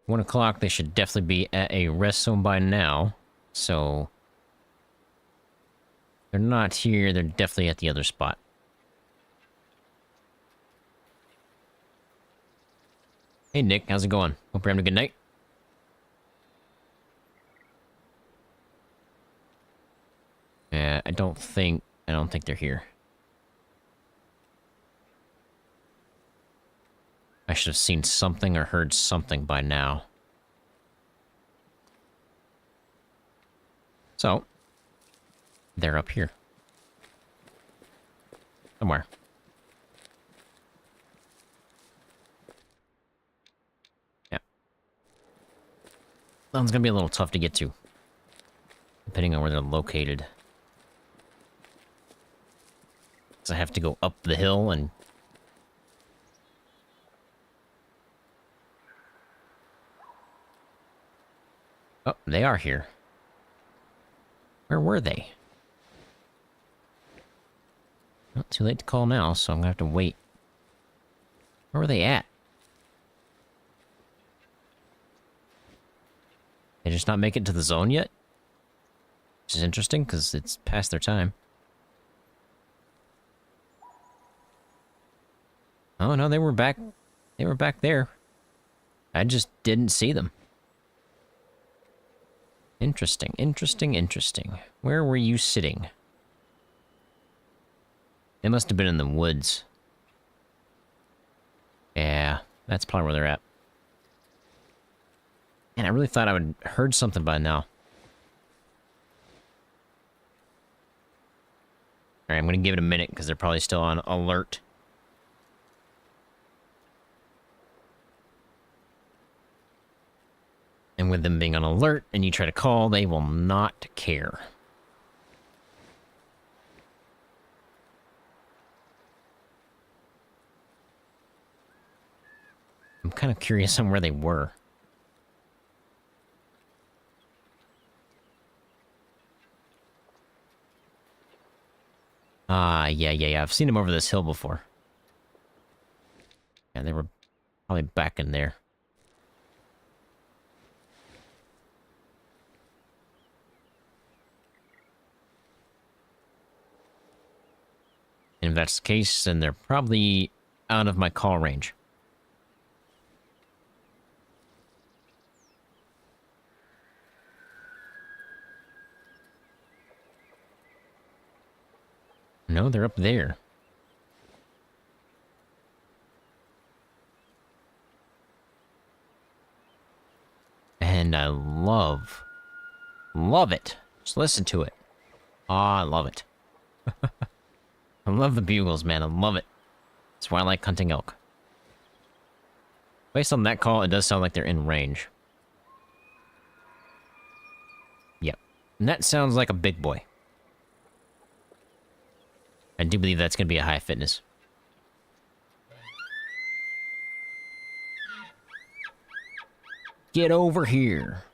One o'clock, they should definitely be at a rest zone by now. So... they're not here, they're definitely at the other spot. Hey Nick, how's it going? Hope you're having a good night. Yeah, I don't think they're here. I should have seen something or heard something by now. So, they're up here. Somewhere. Yeah. That one's gonna be a little tough to get to. Depending on where they're located. So I have to go up the hill and... oh, they are here. Where were they? Not too late to call now, so I'm gonna have to wait. Where were they at? They just not make it to the zone yet? Which is interesting, because it's past their time. Oh no, they were back. They were back there. I just didn't see them. Interesting, interesting, interesting. Where were you sitting? They must have been in the woods. Yeah, that's probably where they're at. Man, I really thought I would have heard something by now. Alright, I'm gonna give it a minute because they're probably still on alert. And with them being on alert and you try to call, they will not care. I'm kind of curious on where they were. Ah, yeah. I've seen them over this hill before. Yeah, they were probably back in there. If that's the case, then they're probably out of my call range. No, they're up there. And I love it. Just listen to it. Ah, I love it. I love the bugles, man. I love it. That's why I like hunting elk. Based on that call, it does sound like they're in range. Yep. And that sounds like a big boy. I do believe that's going to be a high fitness. Get over here.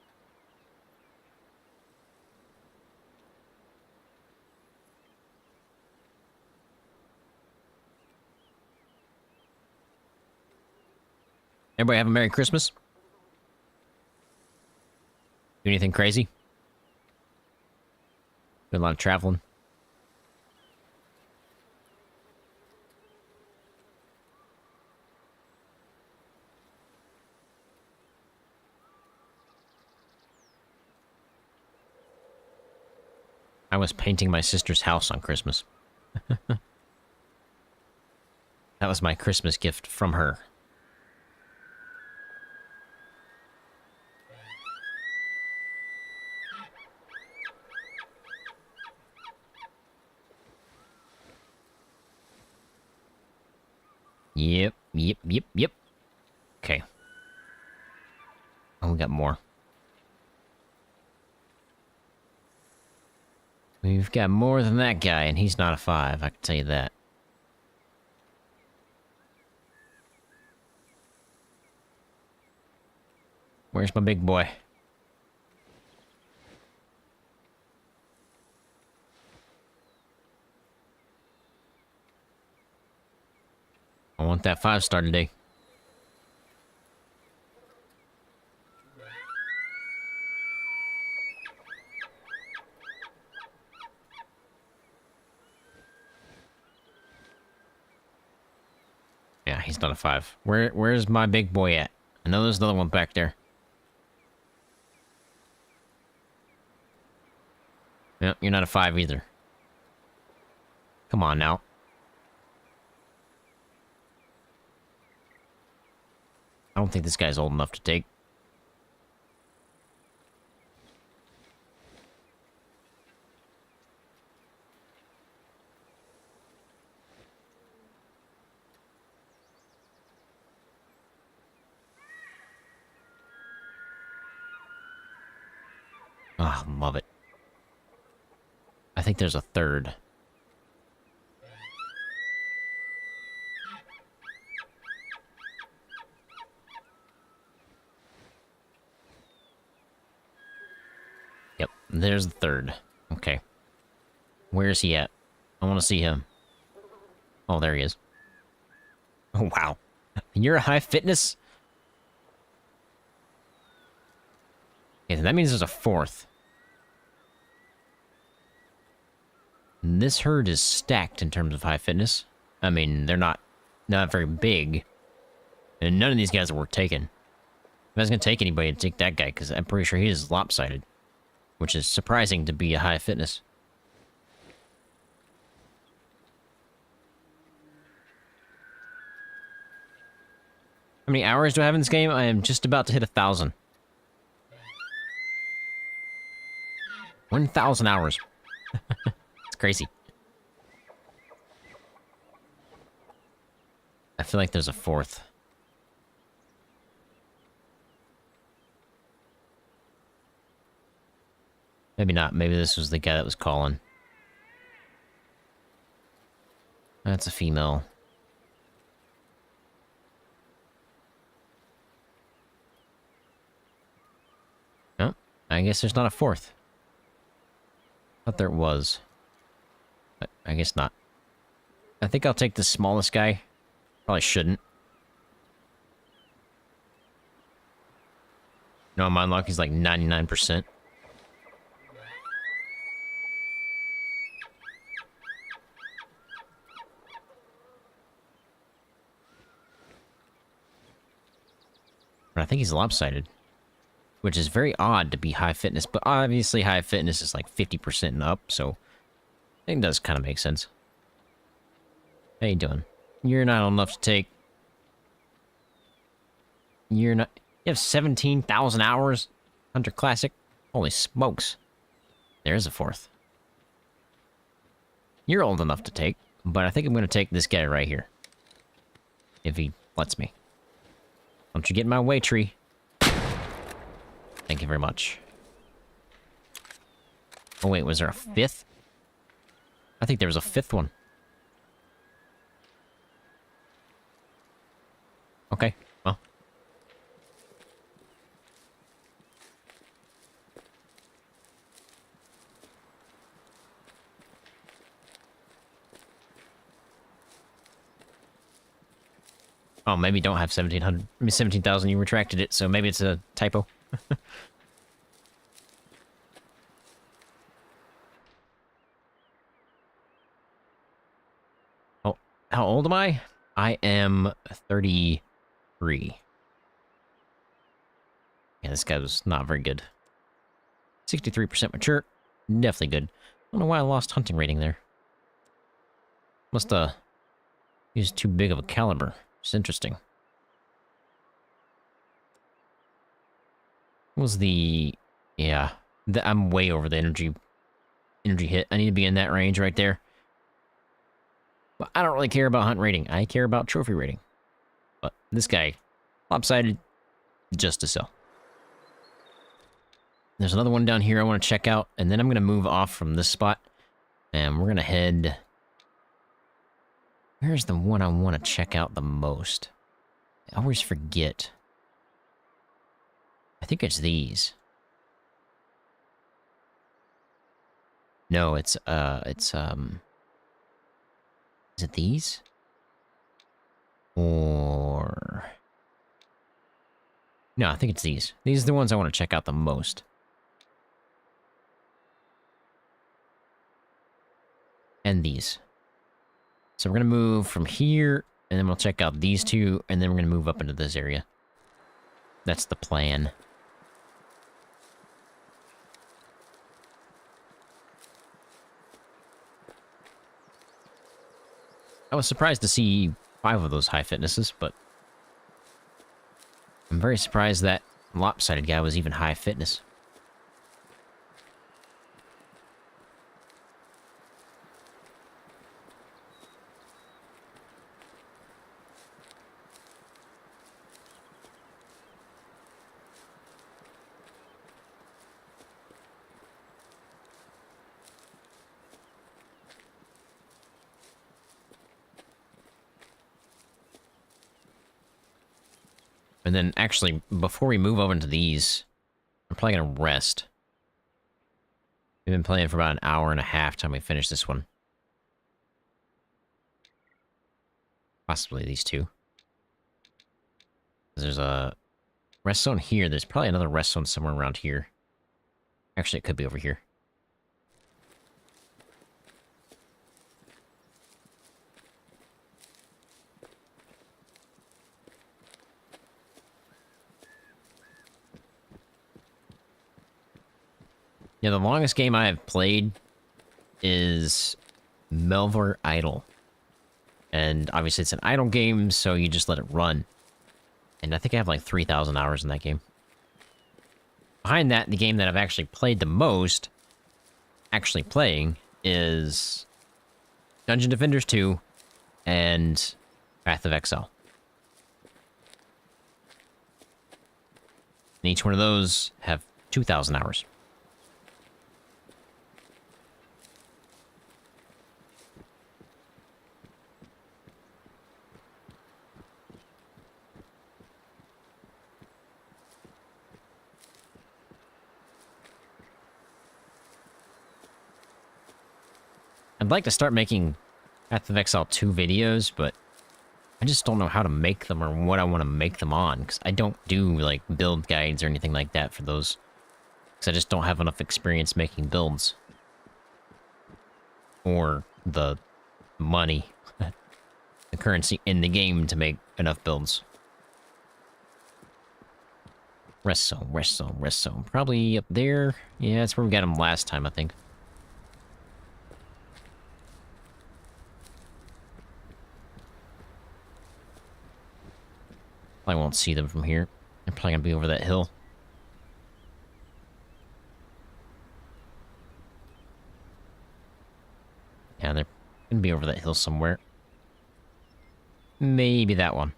Everybody have a Merry Christmas? Do anything crazy? Did a lot of traveling? I was painting my sister's house on Christmas. That was my Christmas gift from her. Yep. Okay. Oh, we got more. We've got more than that guy, and he's not a 5, I can tell you that. Where's my big boy? I want that 5-star today. Yeah, he's not a 5. Where's my big boy at? I know there's another one back there. No, you're not a 5 either. Come on now. I don't think this guy's old enough to take. Ah, love it. I think there's a 3rd. Yep, there's the 3rd. Okay. Where is he at? I want to see him. Oh, there he is. Oh, wow. You're a high fitness? Okay, that means there's a 4th. And this herd is stacked in terms of high fitness. I mean, they're not very big. And none of these guys are worth taking. If I was going to take anybody, I'd take that guy, because I'm pretty sure he is lopsided. Which is surprising to be a high fitness. How many hours do I have in this game? I am just about to hit 1,000. 1,000 hours. It's crazy. I feel like there's a 4th. Maybe not. Maybe this was the guy that was calling. That's a female. No, I guess there's not a 4th. Thought there was. But I guess not. I think I'll take the smallest guy. Probably shouldn't. No, my luck is like 99%. But I think he's lopsided. Which is very odd to be high fitness, but obviously high fitness is like 50% and up, so I think it does kind of make sense. How you doing? You're not old enough to take. You're not. You have 17,000 hours? Hunter Classic? Holy smokes. There's a 4th. You're old enough to take, but I think I'm going to take this guy right here. If he lets me. Don't you get in my way, tree. Thank you very much. Oh wait, was there a 5th? I think there was a 5th one. Okay, well. Oh, maybe don't have 1,700. Maybe 17,000, you retracted it, so maybe it's a typo. Oh, how old am I? I am 33. Yeah, this guy was not very good. 63% mature. Definitely good. I don't know why I lost hunting rating there. Must, use too big of a caliber. It's interesting. What was the... Yeah. I'm way over the energy hit. I need to be in that range right there. But I don't really care about hunt rating. I care about trophy rating. But this guy, lopsided, just to sell. There's another one down here I want to check out, and then I'm going to move off from this spot. And we're gonna head... Where's the one I want to check out the most? I always forget. I think it's these. No, it's, is it these? Or... No, I think it's these. These are the ones I want to check out the most. And these. So we're going to move from here, and then we'll check out these two, and then we're going to move up into this area. That's the plan. I was surprised to see 5 of those high fitnesses, but I'm very surprised that lopsided guy was even high fitness. And then, actually, before we move over into these, I'm probably gonna rest. We've been playing for about an hour and a half time we finish this one. Possibly these two. There's a rest zone here. There's probably another rest zone somewhere around here. Actually, it could be over here. Yeah, the longest game I have played is Melvor Idle. And obviously it's an idle game, so you just let it run. And I think I have like 3,000 hours in that game. Behind that, the game that I've actually played the most, actually playing, is Dungeon Defenders 2 and Path of Exile. And each one of those have 2,000 hours. I'd like to start making Path of Exile 2 videos, but I just don't know how to make them or what I want to make them on, because I don't do, like, build guides or anything like that for those, because I just don't have enough experience making builds. Or the money, the currency in the game to make enough builds. Rest zone, rest zone, rest zone. Probably up there. Yeah, that's where we got them last time, I think. I won't see them from here. They're probably gonna be over that hill. Yeah, they're gonna be over that hill somewhere. Maybe that one.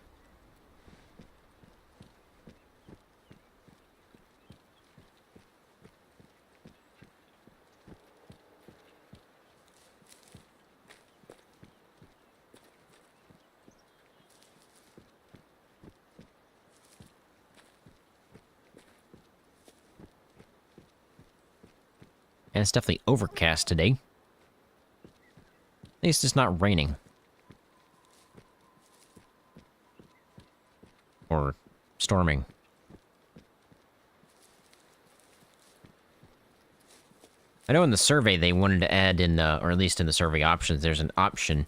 And it's definitely overcast today. At least it's not raining. Or storming. I know in the survey they wanted to add in, or at least in the survey options, there's an option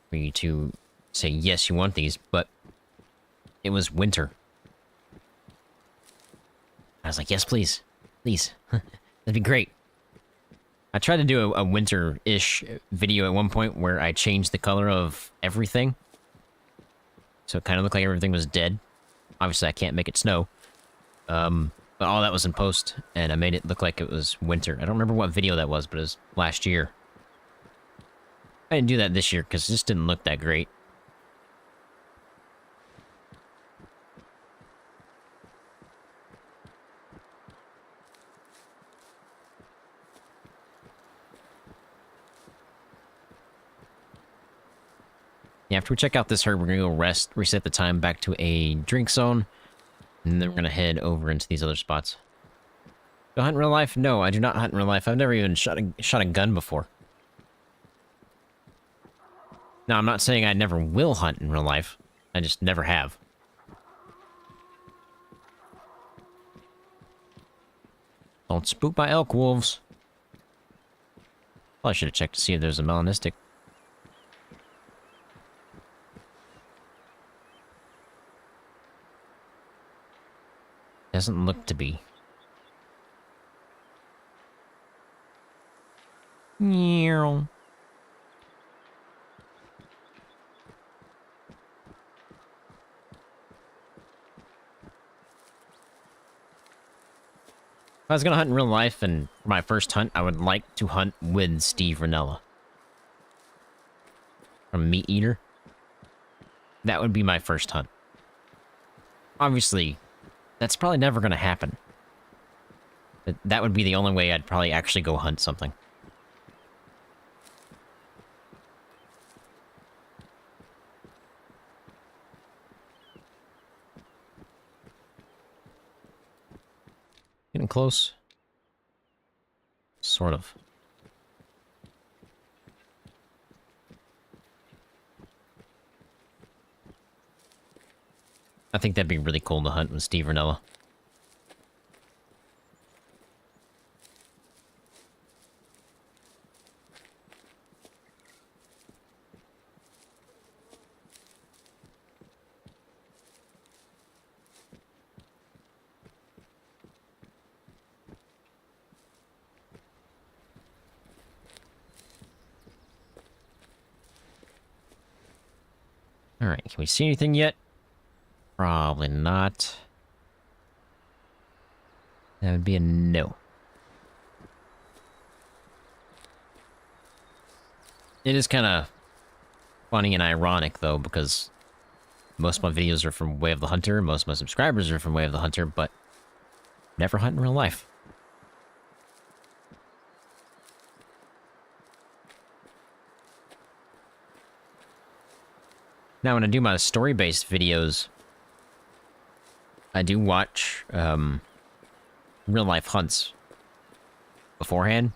for you to say, yes, you want these, but it was winter. I was like, yes, please. Please. That'd be great. I tried to do a winter-ish video at one point where I changed the color of everything. So it kind of looked like everything was dead. Obviously, I can't make it snow. But all that was in post, and I made it look like it was winter. I don't remember what video that was, but it was last year. I didn't do that this year, because it just didn't look that great. After we check out this herd, we're gonna go rest, reset the time back to a drink zone, and then we're gonna head over into these other spots. Do I hunt in real life? No, I do not hunt in real life. I've never even shot a gun before. Now, I'm not saying I never will hunt in real life. I just never have. Don't spook my elk, wolves. Well, I should have checked to see if there's a melanistic. Doesn't look to be. Meow. If I was gonna hunt in real life, and for my first hunt, I would like to hunt with Steve Ranella from Meat Eater. That would be my first hunt. Obviously, that's probably never gonna happen. But that would be the only way I'd probably actually go hunt something. Getting close. Sort of. I think that'd be really cool to hunt with Steve Ranella. Alright, can we see anything yet? Probably not. That would be a no. It is kind of funny and ironic, though, because most of my videos are from Way of the Hunter, most of my subscribers are from Way of the Hunter, but never hunt in real life. Now, when I do my story-based videos, I do watch real-life hunts beforehand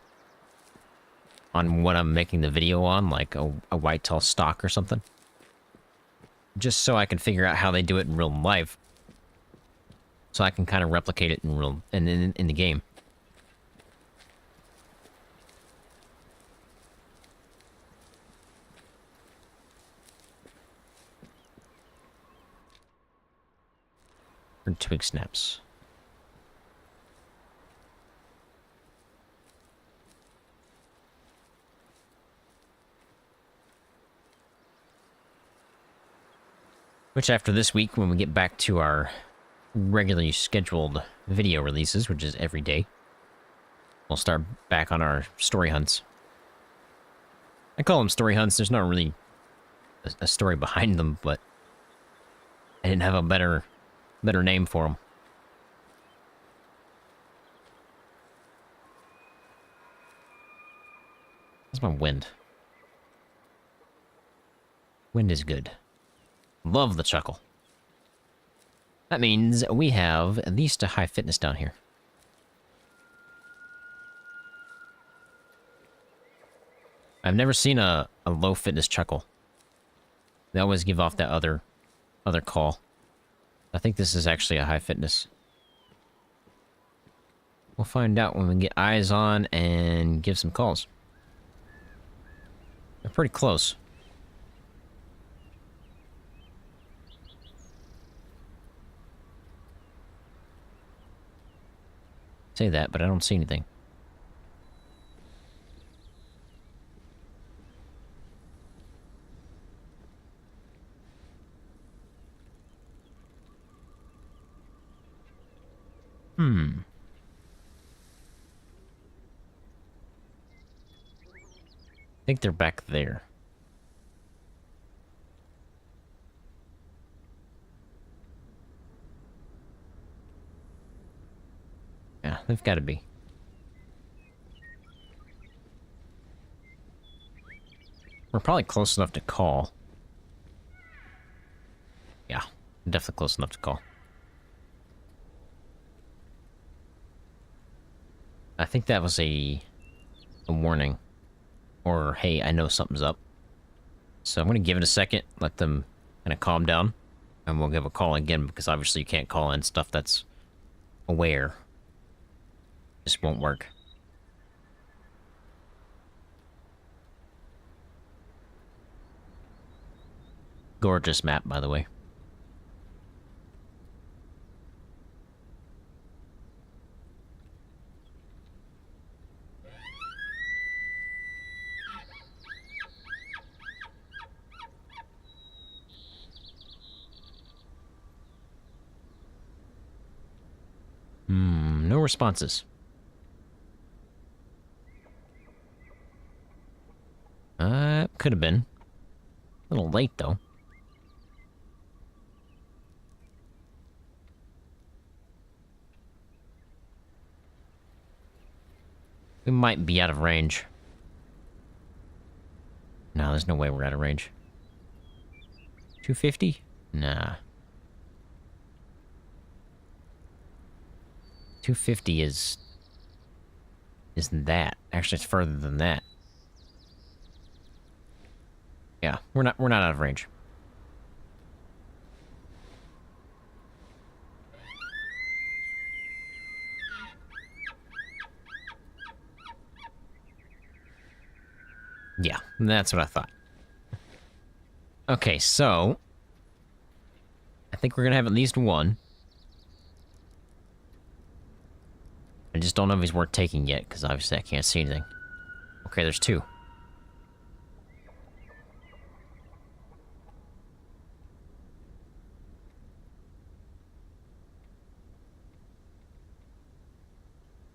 on what I'm making the video on, like a whitetail stock or something. Just so I can figure out how they do it in real life. So I can kind of replicate it in the game. Or twig snaps. Which after this week, when we get back to our regularly scheduled video releases, which is every day, we'll start back on our story hunts. I call them story hunts. There's not really a story behind them, but I didn't have a better name for them. How's my wind? Wind is good. Love the chuckle. That means we have at least a high fitness down here. I've never seen a low fitness chuckle. They always give off that other call. I think this is actually a high fitness. We'll find out when we get eyes on and give some calls. They're pretty close. Say that, but I don't see anything. I think they're back there. Yeah, they've got to be. We're probably close enough to call. Yeah, definitely close enough to call. I think that was a warning. Or, hey, I know something's up. So I'm going to give it a second, let them kind of calm down, and we'll give a call again, because obviously you can't call in stuff that's aware. This won't work. Gorgeous map, by the way. No responses. Could have been. A little late, though. We might be out of range. No, there's no way we're out of range. 250? Nah. 250 isn't that. Actually, it's further than that. Yeah, we're not out of range. Yeah, that's what I thought. Okay, so I think we're gonna have at least one. I just don't know if he's worth taking yet, because obviously I can't see anything. Okay, there's two.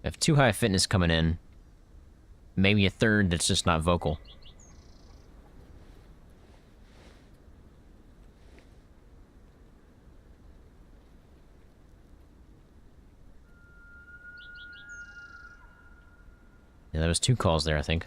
I have 2 high fitness coming in. Maybe a third that's just not vocal. Yeah, there was 2 calls there, I think.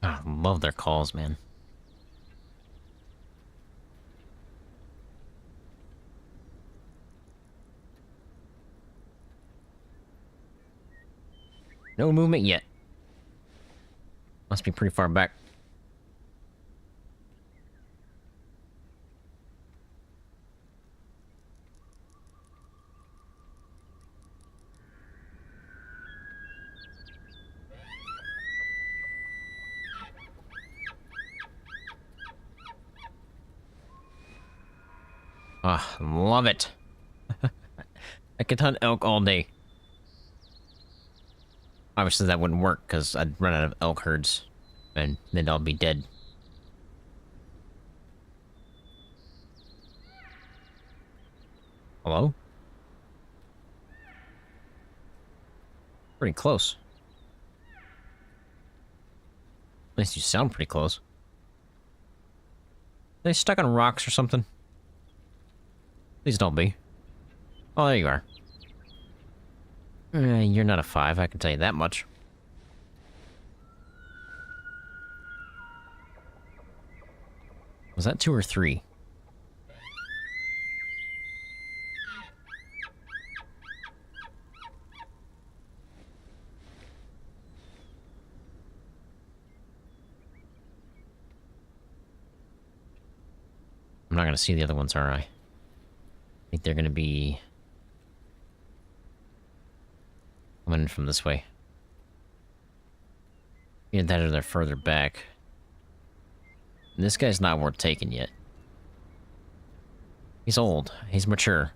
I love their calls, man. No movement yet. Must be pretty far back. Ah, love it. I could hunt elk all day. Obviously that wouldn't work, because I'd run out of elk herds, and then I'll be dead. Hello? Pretty close. At least you sound pretty close. Are they stuck on rocks or something? Please don't be. Oh, there you are. You're not a 5, I can tell you that much. Was that 2 or 3? I'm not gonna see the other ones, are I? I think they're gonna be coming in from this way. Either that or they're further back. And this guy's not worth taking yet. He's old. He's mature.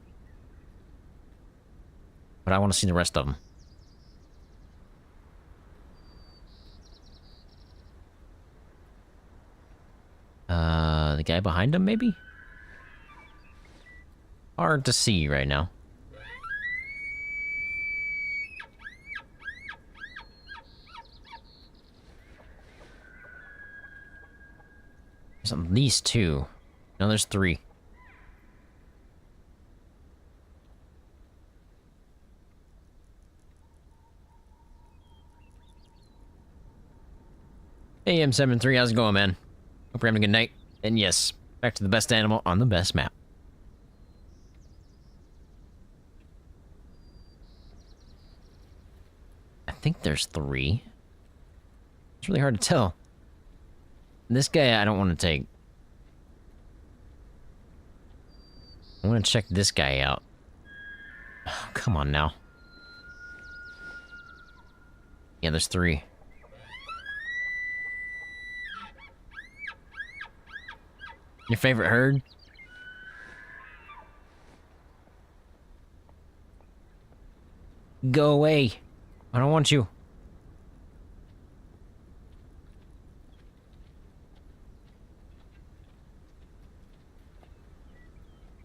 But I want to see the rest of them. The guy behind him, maybe? Hard to see right now. There's at least 2. No, there's 3. Hey, M73, how's it going, man? Hope you're having a good night. And yes, back to the best animal on the best map. I think there's 3. It's really hard to tell. This guy I don't want to take. I want to check this guy out. Oh, come on now. Yeah, there's 3. Your favorite herd? Go away. I don't want you.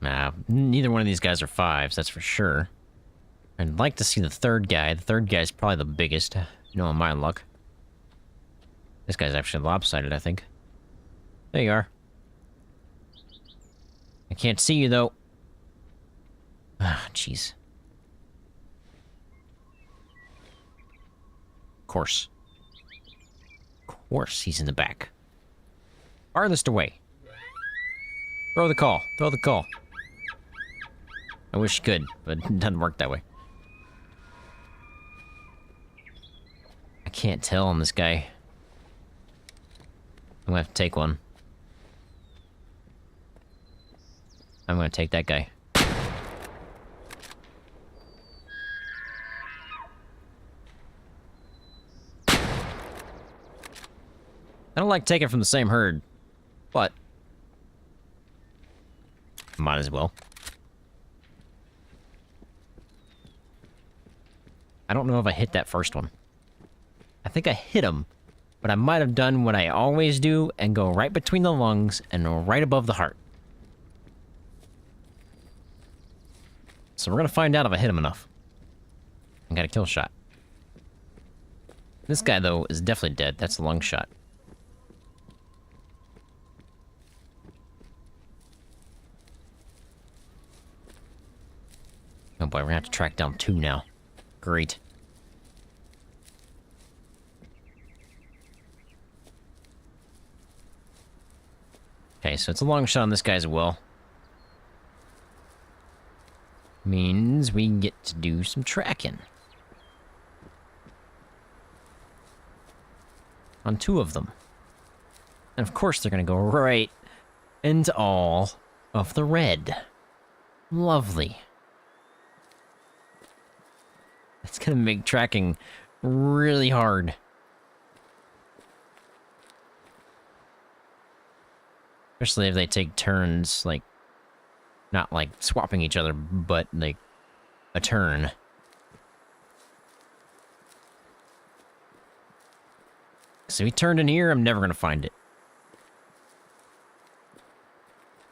Nah, neither one of these guys are 5s, that's for sure. I'd like to see the third guy. The third guy's probably the biggest, on my luck. This guy's actually lopsided, I think. There you are. I can't see you, though. Ah, jeez. Of course. Of course he's in the back. Farthest away. Throw the call. Throw the call. I wish you could, but it doesn't work that way. I can't tell on this guy. I'm gonna have to take one. I'm gonna take that guy. I don't like taking from the same herd, but might as well. I don't know if I hit that first one. I think I hit him, but I might have done what I always do and go right between the lungs and right above the heart. So we're gonna find out if I hit him enough. I got a kill shot. This guy, though, is definitely dead. That's a lung shot. Oh boy, we're gonna have to track down 2 now. Great. Okay, so it's a long shot on this guy as well. Means we get to do some tracking. On 2 of them. And of course they're gonna go right into all of the red. Lovely. It's gonna make tracking really hard. Especially if they take turns, like, not like swapping each other, but like a turn. So he turned in here, I'm never gonna find it.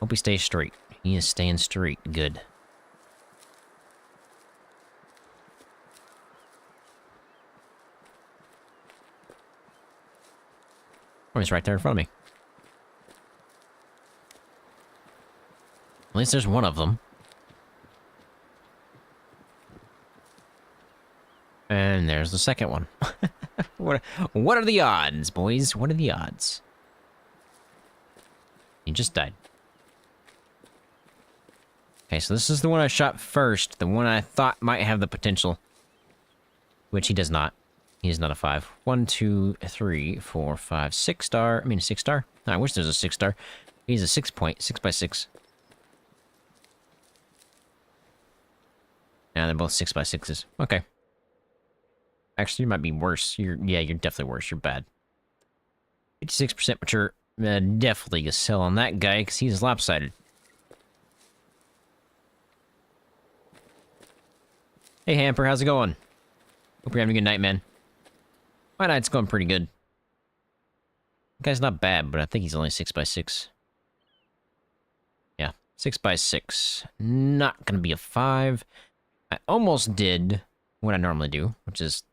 Hope he stays straight. He is staying straight. Good. Oh, he's right there in front of me. At least there's one of them. And there's the second one. What are the odds, boys? What are the odds? He just died. Okay, so this is the one I shot first. The one I thought might have the potential. Which he does not. He is not a 5. 1, 2, 3, 4, 5, 6 star. I mean, a 6 star. I wish there was a 6 star. He's a 6 point, 6x6. Yeah, they're both 6x6s. Okay. Actually, you might be worse. You're definitely worse. You're bad. 56% mature. Definitely a sell on that guy, because he's lopsided. Hey, Hamper, how's it going? Hope you're having a good night, man. My night's going pretty good. The guy's not bad, but I think he's only 6x6. Yeah, 6x6. Not gonna be a 5. I almost did what I normally do, which is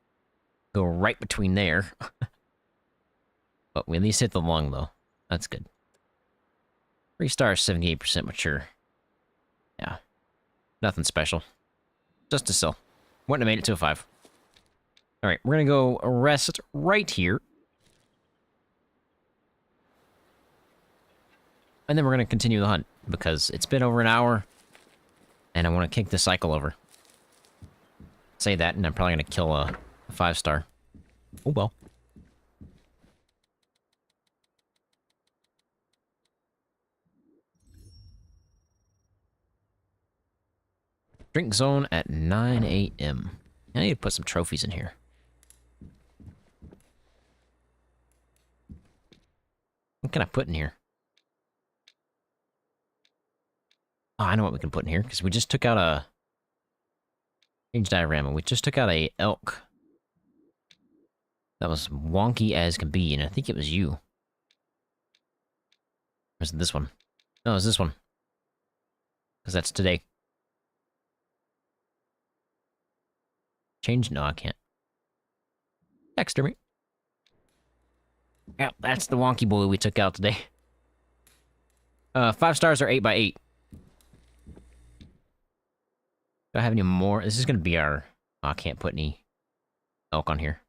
go right between there. But we at least hit the lung, though. That's good. 3 stars, 78% mature. Yeah. Nothing special. Just a sill. Wouldn't have made it to a 5. Alright, we're gonna go rest right here. And then we're gonna continue the hunt, because it's been over an hour, and I want to kick the cycle over. Say that, and I'm probably gonna kill a 5-star. Oh well. Drink zone at 9 a.m. I need to put some trophies in here. What can I put in here? Oh, I know what we can put in here, because we just took out a... Change diorama. We just took out a elk. That was wonky as can be, and I think it was you. Or is it this one? No, it's this one. Because that's today. Change? No, I can't. Taxidermy. Yep, that's the wonky boy we took out today. 5 stars are 8 by 8. Do I have any more? This is gonna be our... Oh, I can't put any elk on here.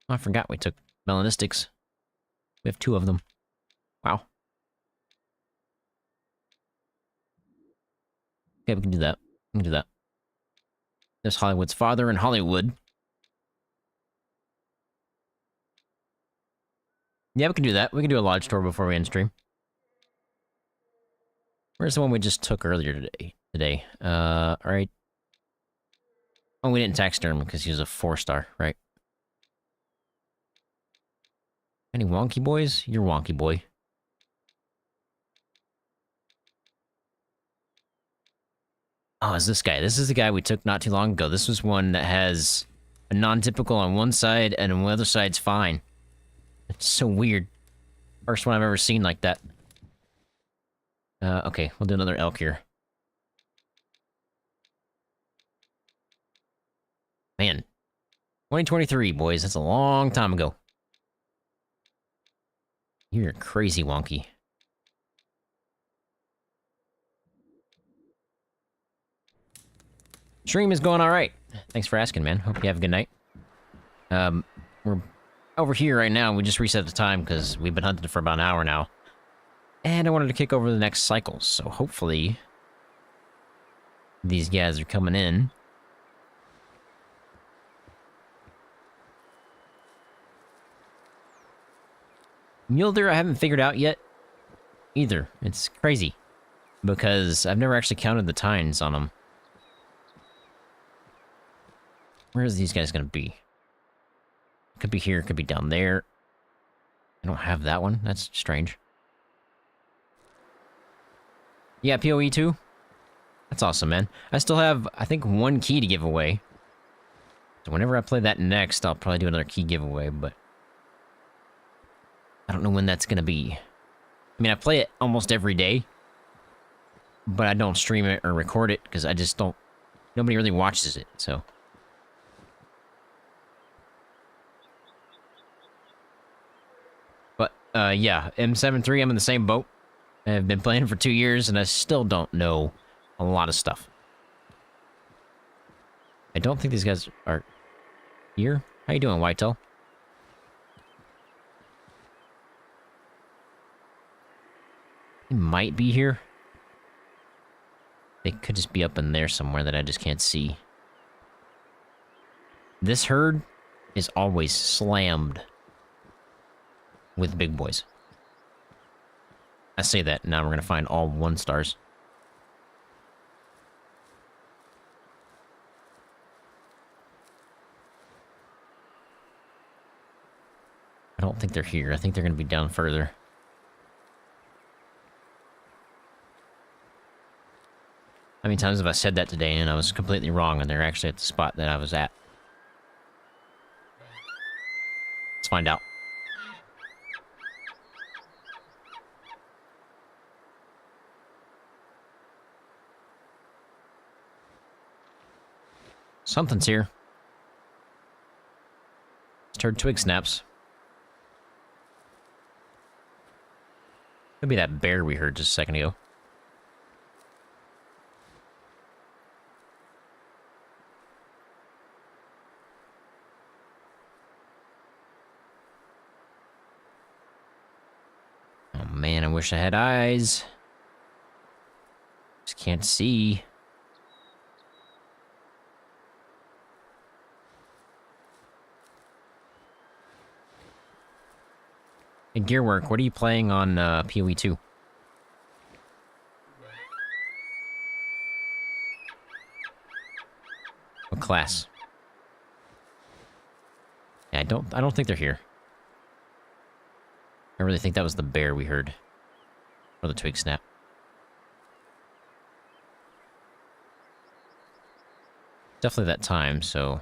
Oh, I forgot we took melanistics. We have 2 of them. Wow. Okay, we can do that. We can do that. There's Hollywood's father in Hollywood. Yeah, we can do that. We can do a lodge tour before we end stream. Where's the one we just took earlier today? Alright. Oh, we didn't taxiderm because he was a 4-star, right? Any wonky boys? You're wonky boy. Oh, it's this guy. This is the guy we took not too long ago. This was one that has a non-typical on one side and on the other side's fine. It's so weird. First one I've ever seen like that. Okay, we'll do another elk here. Man. 2023, boys. That's a long time ago. You're crazy wonky. Stream is going alright. Thanks for asking, man. Hope you have a good night. We're over here right now. We just reset the time because we've been hunting for about an hour now. And I wanted to kick over the next cycle, so hopefully these guys are coming in. Mule deer I haven't figured out yet either. It's crazy because I've never actually counted the tines on them. Where is these guys gonna be? Could be here, could be down there. I don't have that one. That's strange. Yeah, PoE 2? That's awesome, man. I still have, I think, 1 key to give away. So whenever I play that next, I'll probably do another key giveaway, but... I don't know when that's gonna be. I mean, I play it almost every day. But I don't stream it or record it, because I just don't... Nobody really watches it, so... But, yeah, M73, I'm in the same boat. I've been playing for 2 years, and I still don't know a lot of stuff. I don't think these guys are here. How you doing, Whitetail? They might be here. They could just be up in there somewhere that I just can't see. This herd is always slammed with big boys. I say that, now we're gonna find all 1 stars. I don't think they're here. I think they're gonna be down further. How many times have I said that today and I was completely wrong and they're actually at the spot that I was at? Let's find out. Something's here. Just heard twig snaps. Could be that bear we heard just a second ago. Oh man, I wish I had eyes. Just can't see. Hey, Gearwork, what are you playing on PoE 2? What class? Yeah, I don't think they're here. I really think that was the bear we heard. Or the twig snap. Definitely that time, so...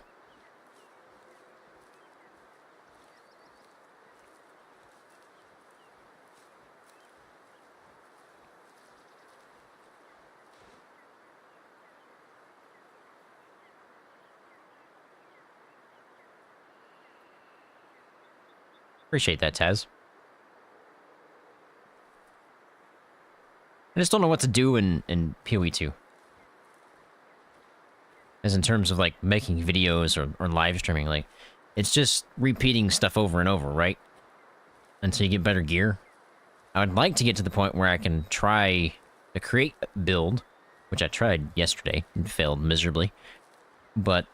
Appreciate that, Taz. I just don't know what to do in PoE 2. As in terms of, like, making videos or live streaming, like, it's just repeating stuff over and over, right? Until you get better gear. I would like to get to the point where I can try to create a build, which I tried yesterday and failed miserably. But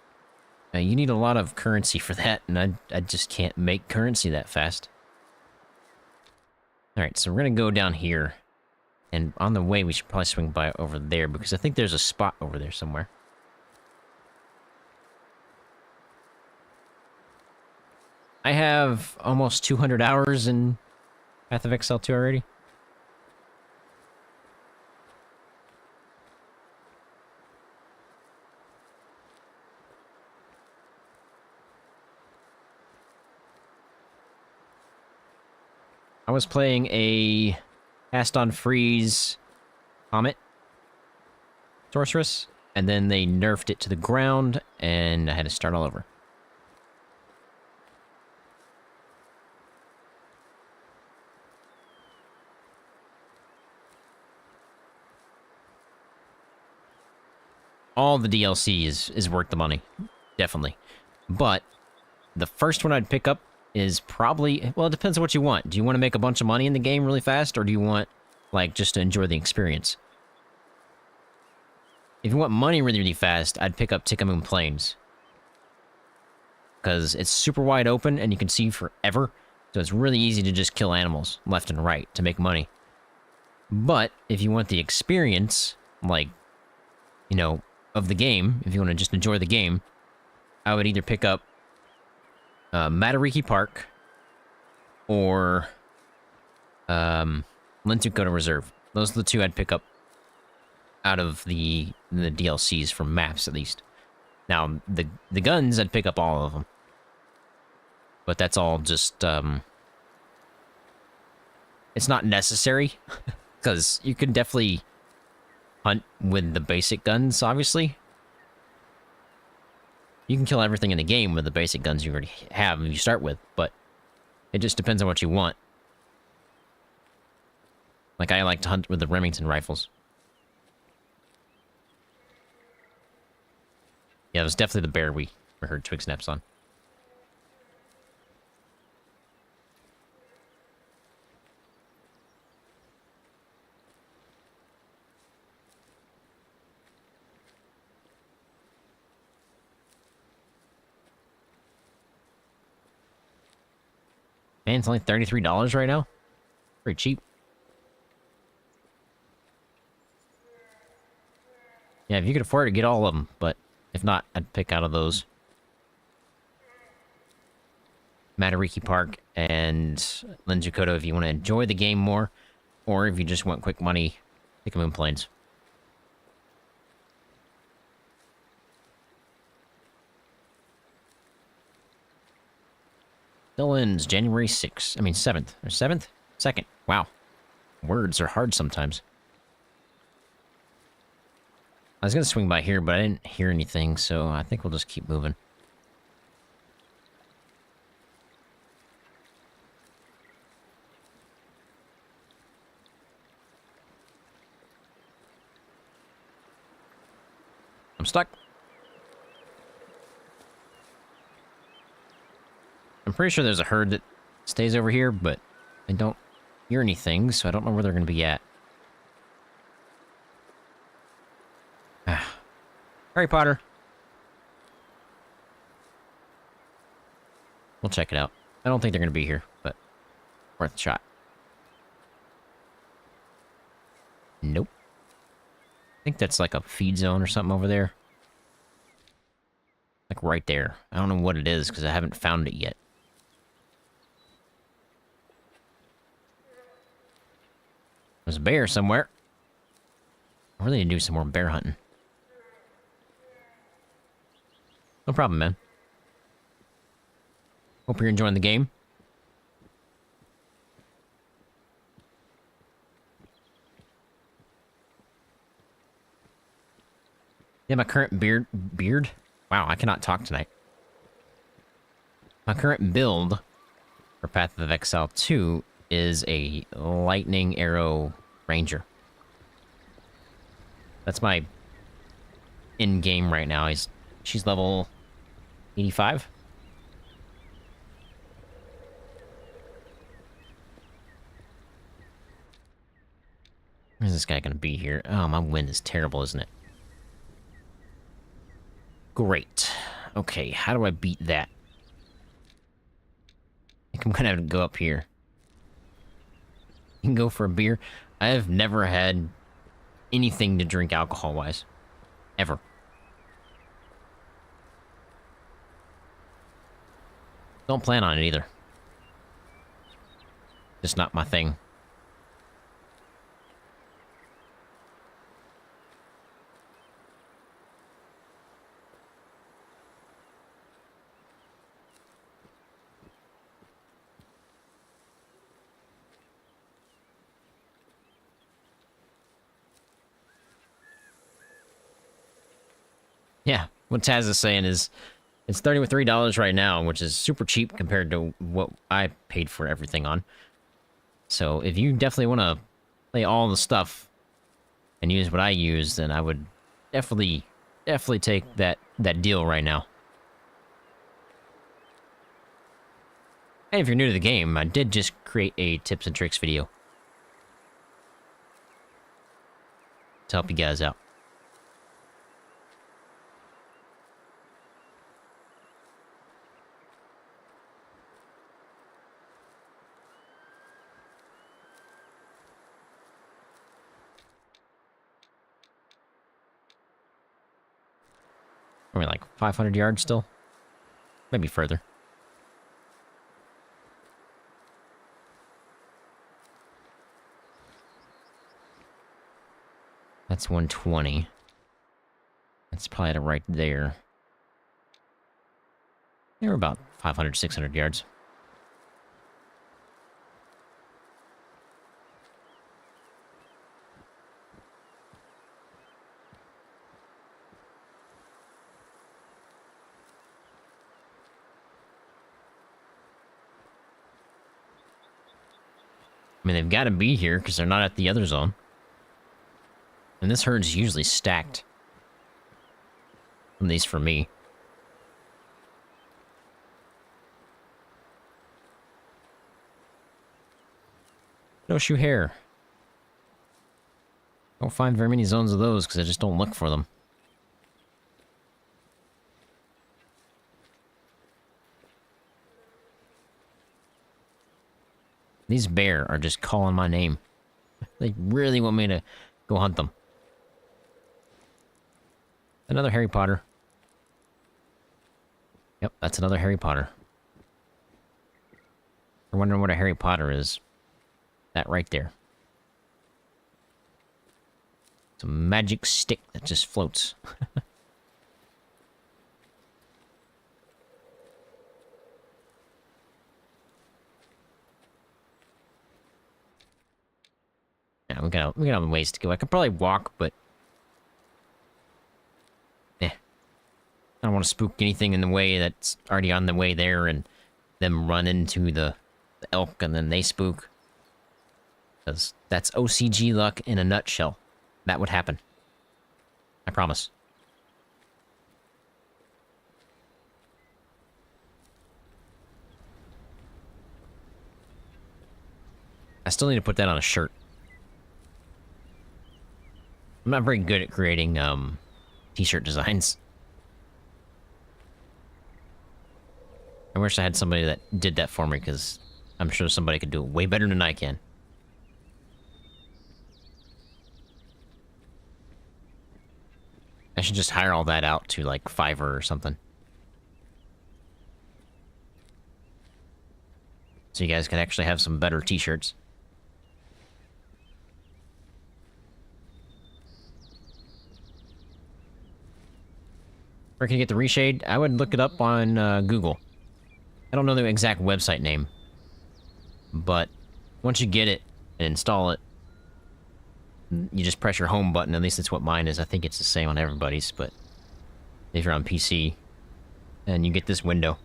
you need a lot of currency for that, and I just can't make currency that fast. Alright, so we're gonna go down here. And on the way, we should probably swing by over there, because I think there's a spot over there somewhere. I have almost 200 hours in Path of Exile 2 already. I was playing a Cast on Freeze Comet Sorceress, and then they nerfed it to the ground, and I had to start all over. All the DLC is worth the money. Definitely. But the first one I'd pick up is probably... Well, it depends on what you want. Do you want to make a bunch of money in the game really fast, or do you want, like, just to enjoy the experience? If you want money really, really fast, I'd pick up Tickamoon Plains. Because it's super wide open, and you can see forever, so it's really easy to just kill animals left and right to make money. But if you want the experience, like, you know, of the game, if you want to just enjoy the game, I would either pick up Matariki Park or Lintukota Reserve. Those are the two I'd pick up out of the DLCs from maps, at least. Now, the guns, I'd pick up all of them. But that's all just, it's not necessary, because you can definitely hunt with the basic guns, obviously. You can kill everything in the game with the basic guns you already have and you start with, but it just depends on what you want. Like, I like to hunt with the Remington rifles. Yeah, it was definitely the bear we heard twig snaps on. Man, it's only $33 right now. Pretty cheap. Yeah, if you could afford it, get all of them. But if not, I'd pick out of those. Matariki Park and Lintukota if you want to enjoy the game more. Or if you just want quick money, Tickamoon Plains. Still ends January 6th. I mean 7th. Or 7th? 2nd. Wow. Words are hard sometimes. I was going to swing by here, but I didn't hear anything, so I think we'll just keep moving. I'm stuck. I'm pretty sure there's a herd that stays over here, but I don't hear anything, so I don't know where they're going to be at. Harry Potter. We'll check it out. I don't think they're going to be here, but worth a shot. Nope. I think that's like a feed zone or something over there. Like right there. I don't know what it is because I haven't found it yet. There's a bear somewhere. I really need to do some more bear hunting. No problem, man. Hope you're enjoying the game. Yeah, my current beard? Wow, I cannot talk tonight. My current build for Path of Exile 2 is a lightning arrow ranger. That's my in-game right now. She's level 85. Where's this guy gonna be here? Oh, my wind is terrible, isn't it? Great. Okay, how do I beat that? I think I'm gonna have to go up here. You can go for a beer. I have never had anything to drink alcohol-wise. Ever. Don't plan on it either. Just not my thing. Yeah, what Taz is saying is it's $33 right now, which is super cheap compared to what I paid for everything on. So if you definitely want to play all the stuff and use what I use, then I would definitely take that deal right now. And if you're new to the game, I did just create a tips and tricks video to help you guys out. Are we like 500 yards still? Maybe further. That's 120. That's probably to right there. They were about 500, 600 yards. I mean, they've got to be here because they're not at the other zone. And this herd's usually stacked. At least for me. Snowshoe hare. Don't find very many zones of those because I just don't look for them. These bear are just calling my name. They really want me to go hunt them. Another Harry Potter. Yep, that's another Harry Potter. You're wondering what a Harry Potter is. That right there. It's a magic stick that just floats. Yeah, we got a ways to go. I could probably walk, but I don't want to spook anything in the way that's already on the way there and them run into the elk and then they spook. Because that's OCG luck in a nutshell. That would happen. I promise. I still need to put that on a shirt. I'm not very good at creating, t-shirt designs. I wish I had somebody that did that for me, because I'm sure somebody could do it way better than I can. I should just hire all that out to, like, Fiverr or something. So you guys can actually have some better t-shirts. Where can you get the reshade? I would look it up on Google. I don't know the exact website name. But once you get it and install it, you just press your home button. At least that's what mine is. I think it's the same on everybody's, but if you're on PC, and you get this window.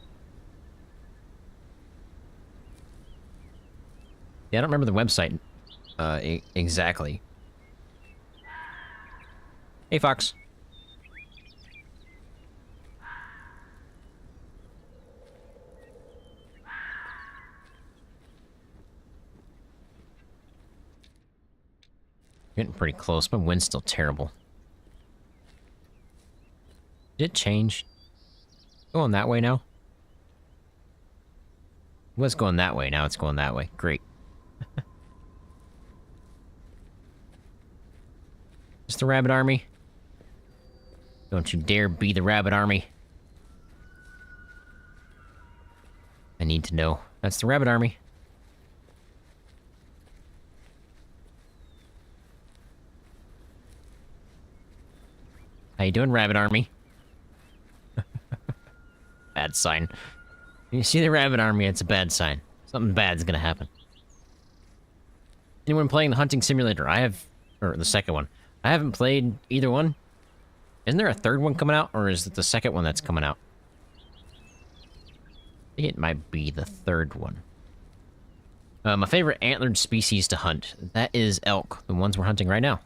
Yeah, I don't remember the website exactly. Hey, Fox. Getting pretty close. My wind's still terrible. Did it change? Going that way now? It was going that way, now it's going that way. Great. Just the rabbit army? Don't you dare be the rabbit army. I need to know. That's the rabbit army. How you doing, rabbit army? Bad sign. When you see the rabbit army, it's a bad sign. Something bad's gonna happen. Anyone playing the hunting simulator? I have... Or the second one. I haven't played either one. Isn't there a third one coming out? Or is it the second one that's coming out? I think it might be the third one. My favorite antlered species to hunt. That is elk. The ones we're hunting right now.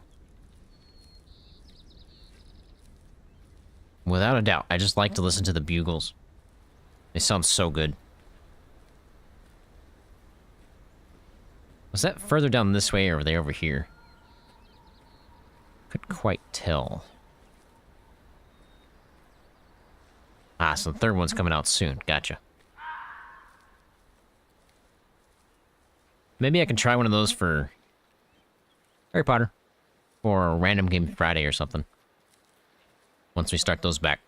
Without a doubt. I just like to listen to the bugles. They sound so good. Was that further down this way, or were they over here? Couldn't quite tell. Ah, so the third one's coming out soon. Gotcha. Maybe I can try one of those for Harry Potter. Or Random Game Friday or something. Once we start those back.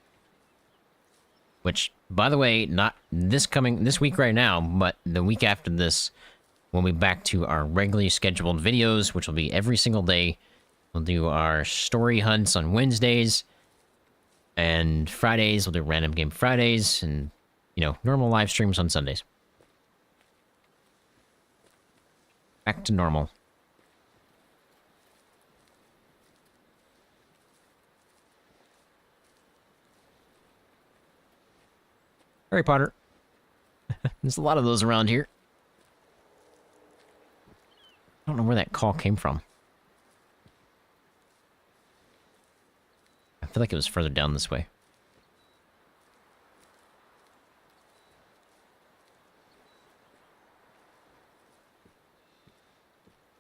Which, by the way, not this week right now, but the week after this, we'll be back to our regularly scheduled videos, which will be every single day. We'll do our story hunts on Wednesdays, and Fridays, we'll do Random Game Fridays, and, you know, normal live streams on Sundays. Back to normal. Harry Potter. There's a lot of those around here. I don't know where that call came from. I feel like it was further down this way.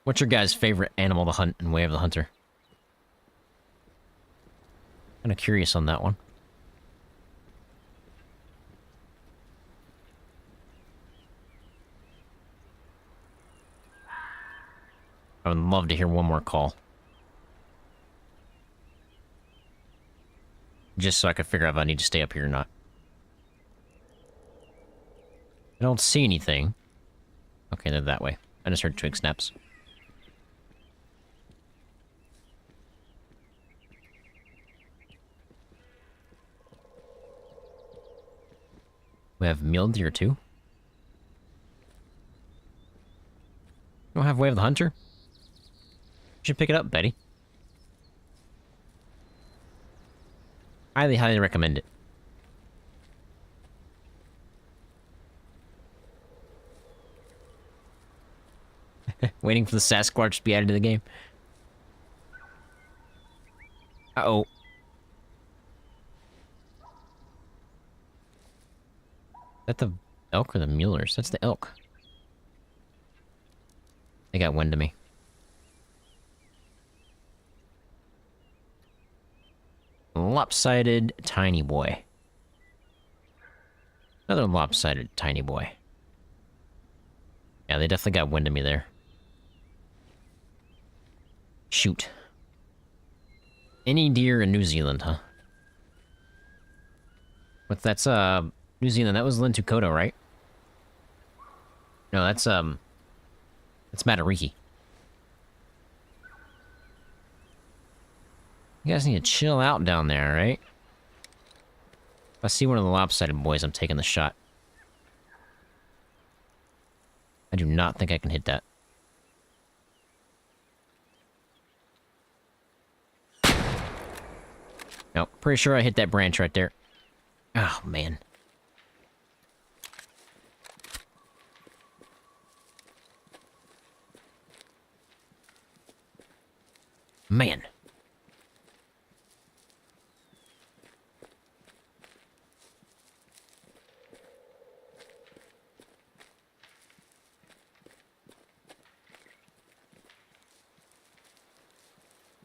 What's your guys' favorite animal to hunt in Way of the Hunter? Kind of curious on that one. I would love to hear one more call. Just so I could figure out if I need to stay up here or not. I don't see anything. Okay, they're that way. I just heard twig snaps. We have mule deer too. You don't have Way of the Hunter? You should pick it up, Betty. Highly, highly recommend it. Waiting for the Sasquatch to be added to the game. Uh-oh. Is that the elk or the mulers? That's the elk. They got wind of me. Lopsided tiny boy. Another lopsided tiny boy. Yeah, they definitely got wind of me there. Shoot. Any deer in New Zealand, huh? But that's, New Zealand, that was Lintukoto, right? No, that's Matariki. You guys need to chill out down there, right? If I see one of the lopsided boys, I'm taking the shot. I do not think I can hit that. Nope, pretty sure I hit that branch right there. Oh, man. Man.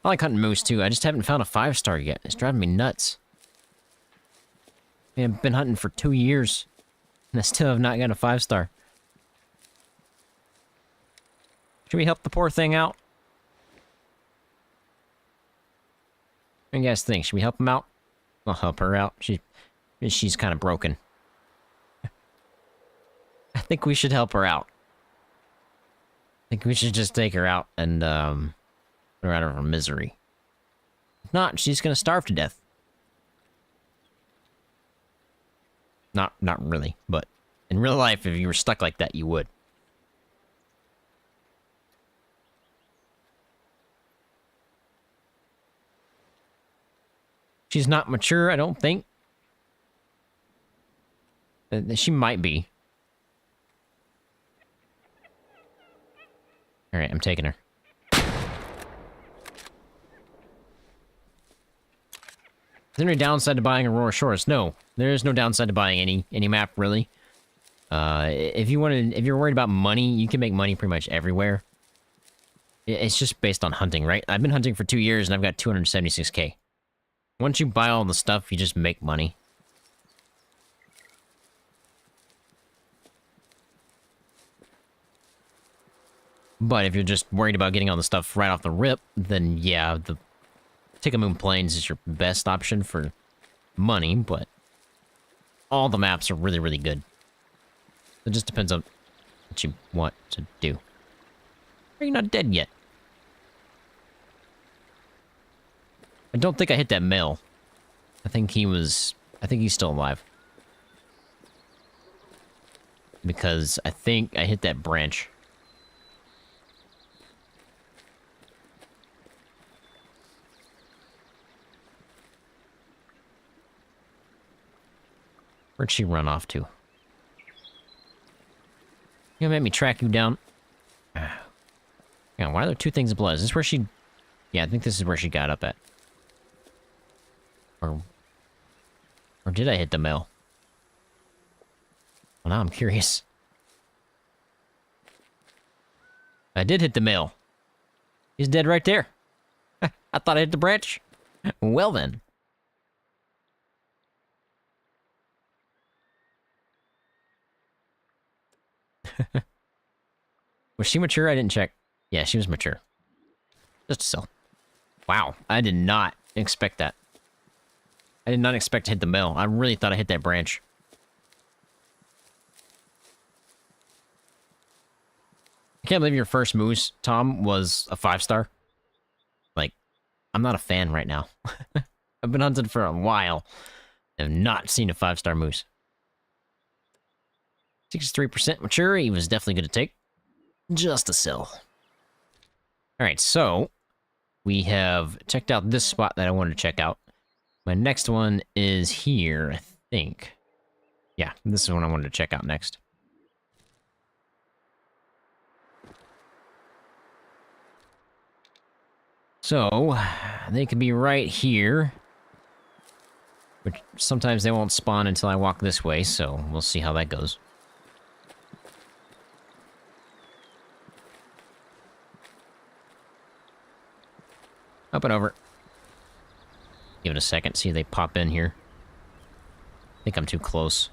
I like hunting moose, too. I just haven't found a 5-star yet. It's driving me nuts. I've been hunting for 2 years, and I still have not got a 5-star. Should we help the poor thing out? What do you guys think? Should we help him out? I'll help her out. She's kind of broken. I think we should help her out. I think we should just take her out and, put her out of her misery. If not, she's gonna starve to death. Not really, but in real life, if you were stuck like that, you would. She's not mature, I don't think. She might be. Alright, I'm taking her. Is there any downside to buying Aurora Shores? No, there is no downside to buying any map, really. If you're worried about money, you can make money pretty much everywhere. It's just based on hunting, right? I've been hunting for 2 years and I've got 276k. Once you buy all the stuff, you just make money. But if you're just worried about getting all the stuff right off the rip, then yeah, the Tickamoon Plains is your best option for money, but all the maps are really, really good. It just depends on what you want to do. Are you not dead yet? I don't think I hit that male. I think he's still alive. Because I think I hit that branch. Where'd she run off to? You gonna make me track you down? Yeah, why are there 2 things of blood? Is this where she... Yeah, I think this is where she got up at. Or did I hit the male? Well, now I'm curious. I did hit the male. He's dead right there. I thought I hit the branch. Well then. Was she mature? I didn't check. Yeah, she was mature. Just a cell. Wow, I did not expect that. I did not expect to hit the male. I really thought I hit that branch. I can't believe your first moose, Tom, was a 5-star. Like, I'm not a fan right now. I've been hunting for a while. I have not seen a 5-star moose. 63% mature, he was definitely going to take. Just a cell. Alright, so we have checked out this spot that I wanted to check out. My next one is here, I think. Yeah, this is what I wanted to check out next. So, they could be right here. But sometimes they won't spawn until I walk this way, so we'll see how that goes. Up and over. Give it a second, see if they pop in here. I think I'm too close.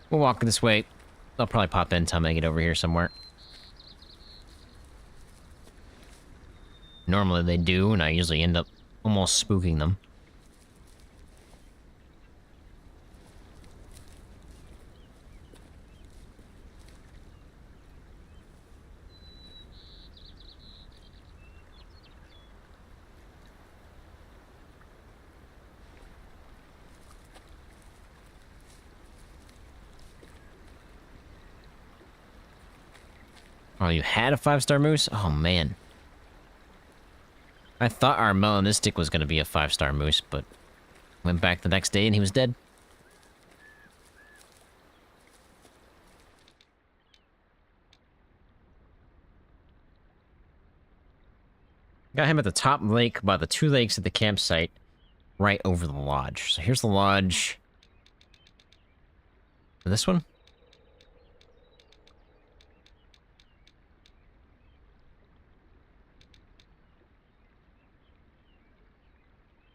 We'll walk this way. They'll probably pop in until I get over here somewhere. Normally they do, and I usually end up almost spooking them. Oh, you had a 5-star moose? Oh, man. I thought our melanistic was going to be a 5-star moose, but went back the next day and he was dead. Got him at the top lake by the 2 lakes at the campsite, right over the lodge. So here's the lodge. This one?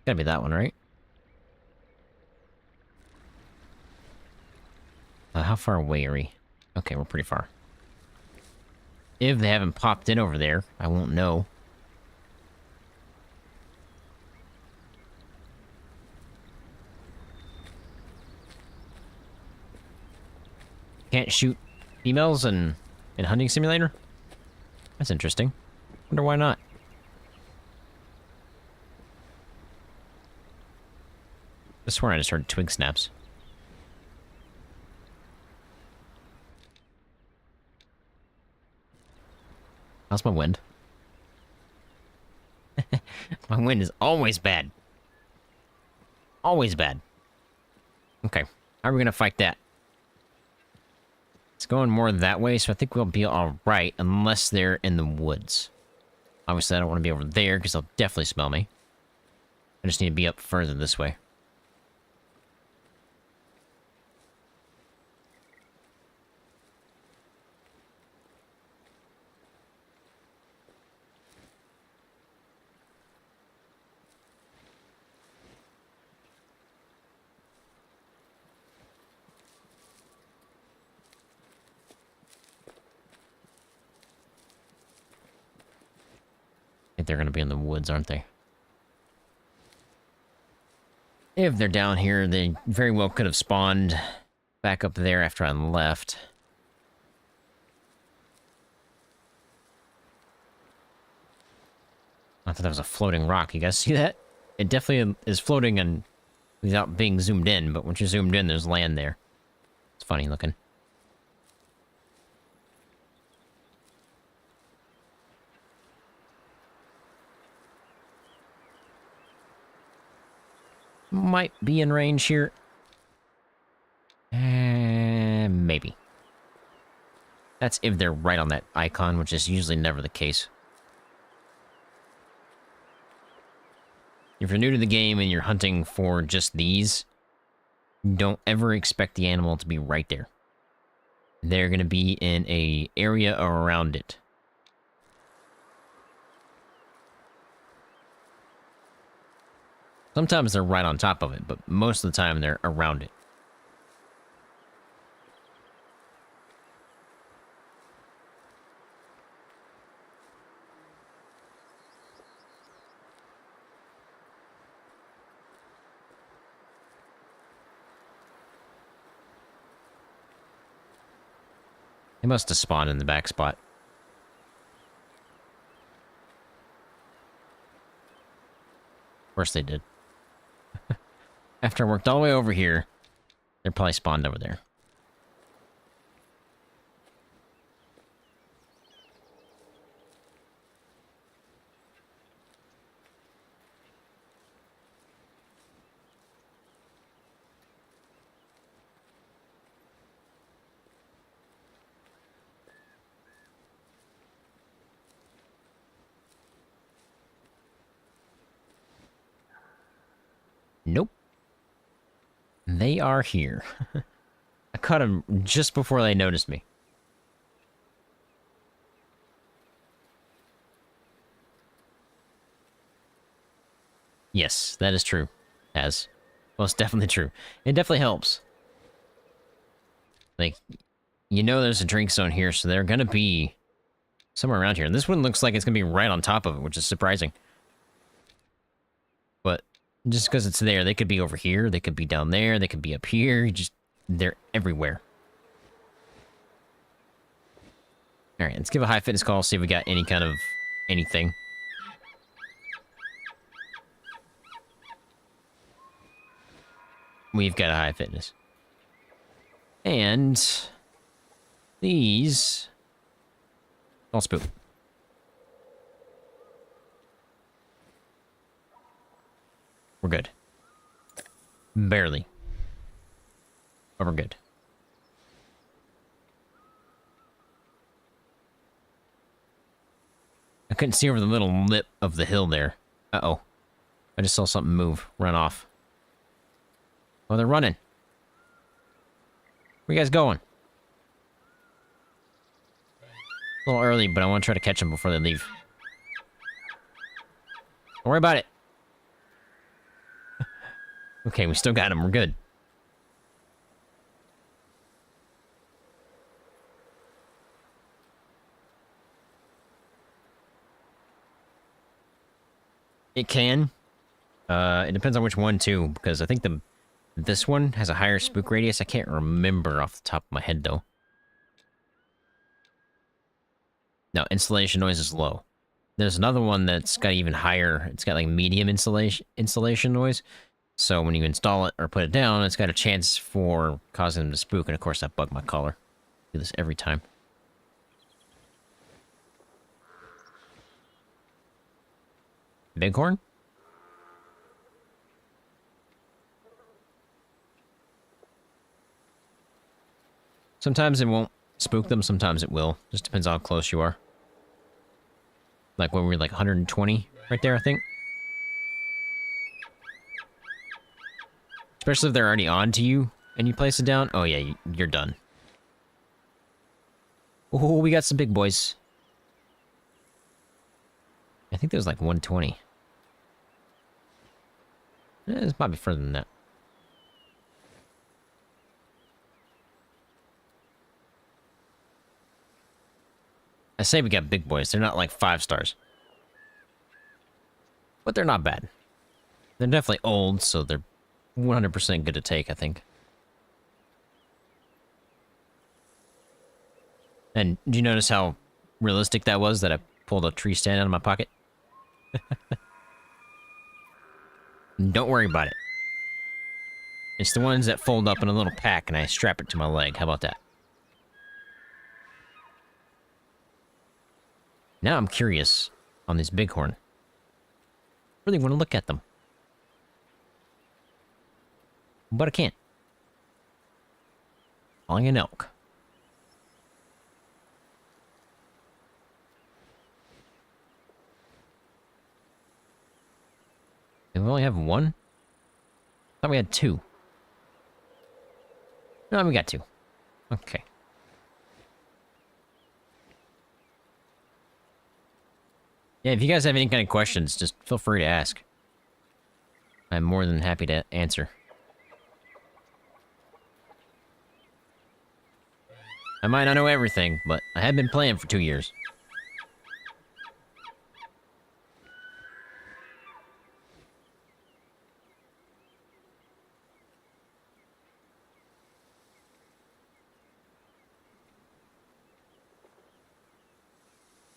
Gotta be that one, right? How far away are we? Okay, we're pretty far. If they haven't popped in over there, I won't know. Can't shoot females in Hunting Simulator? That's interesting. Wonder why not. I swear I just heard twig snaps. How's my wind? My wind is always bad. Always bad. Okay, how are we gonna fight that? It's going more that way, so I think we'll be alright, unless they're in the woods. Obviously, I don't want to be over there, because they'll definitely smell me. I just need to be up further this way. I think they're going to be in the woods, aren't they? If they're down here, they very well could have spawned back up there after I left. I thought that was a floating rock. You guys see that? It definitely is floating and without being zoomed in, but once you're zoomed in, there's land there. It's funny looking. Might be in range here. Maybe. That's if they're right on that icon, which is usually never the case. If you're new to the game and you're hunting for just these, don't ever expect the animal to be right there. They're going to be in a area around it. Sometimes they're right on top of it, but most of the time they're around it. They must have spawned in the back spot. Of course they did. After I worked all the way over here, they're probably spawned over there. Nope. They are here. I caught them just before they noticed me. Yes, that is true. As. Well, it's definitely true. It definitely helps. Like, you know there's a drink zone here, so they're gonna be somewhere around here. And this one looks like it's gonna be right on top of it, which is surprising. But just because it's there, they could be over here, they could be down there, they could be up here. They're everywhere. Alright, let's give a high fitness call, see if we got any kind of anything. We've got a high fitness. And these don't spook. We're good. Barely. But we're good. I couldn't see over the little lip of the hill there. Uh-oh. I just saw something move, run off. Oh, they're running. Where you guys going? A little early, but I want to try to catch them before they leave. Don't worry about it. Okay, we still got them. We're good. It can. It depends on which one, too, because I think this one has a higher spook radius. I can't remember off the top of my head, though. No, installation noise is low. There's another one that's got even higher. It's got, like, medium installation noise. So when you install it or put it down, it's got a chance for causing them to spook. And, of course, that bugged my collar. Do this every time. Bighorn? Sometimes it won't spook them, sometimes it will. Just depends how close you are. Like when we were like 120 right there, I think. Especially if they're already on to you and you place it down. Oh yeah, you're done. Oh, we got some big boys. I think there's like 120. It's probably further than that. I say we got big boys. They're not like 5 stars. But they're not bad. They're definitely old, so they're 100% good to take, I think. And did you notice how realistic that was, that I pulled a tree stand out of my pocket? Don't worry about it. It's the ones that fold up in a little pack and I strap it to my leg. How about that? Now I'm curious on this bighorn. Really want to look at them. But I can't. Calling an elk. Do we only have one? I thought we had 2. No, we got 2. Okay. Yeah, if you guys have any kind of questions, just feel free to ask. I'm more than happy to answer. I might not know everything, but I have been playing for 2 years.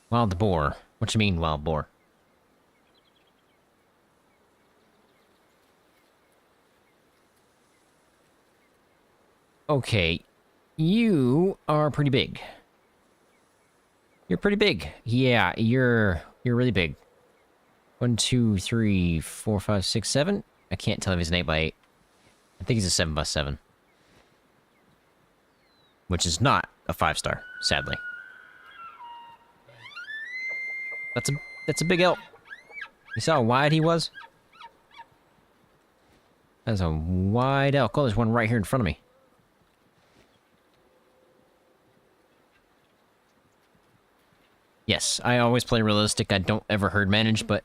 Wild boar. What you mean, wild boar? Okay, you are pretty big. You're pretty big. Yeah, you're really big. 1, 2, 3, 4, 5, 6, 7. I can't tell if he's an 8x8. I think he's a 7x7. Which is not a 5-star, sadly. That's a big elk. You saw how wide he was? That's a wide elk. Oh, there's one right here in front of me. Yes, I always play realistic. I don't ever herd manage, but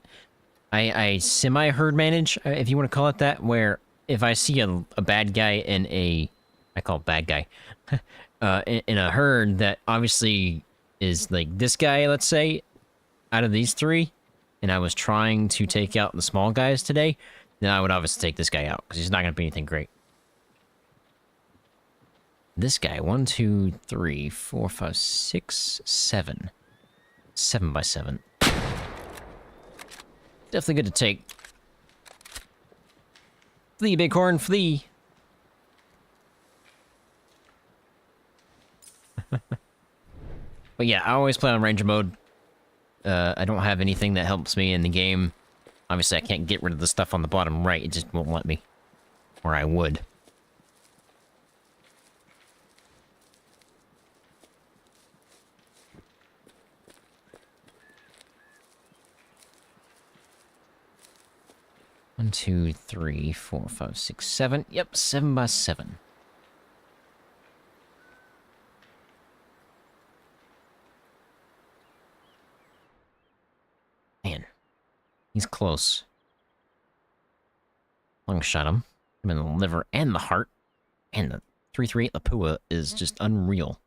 I semi-herd manage, if you want to call it that, where if I see a bad guy in a... I call it bad guy. In a herd that obviously is like this guy, let's say, out of these three, and I was trying to take out the small guys today, then I would obviously take this guy out, because he's not going to be anything great. This guy, 1, 2, 3, 4, 5, 6, 7. 7 by 7. Definitely good to take. Flee, bighorn, flee! But yeah, I always play on ranger mode. I don't have anything that helps me in the game. Obviously, I can't get rid of the stuff on the bottom right. It just won't let me. Or I would. One, 2, 3, 4, 5, 6, 7. Yep, 7 by 7. Man, he's close. Long shot him. I'm in the liver and the heart. And the 338 Lapua is just unreal.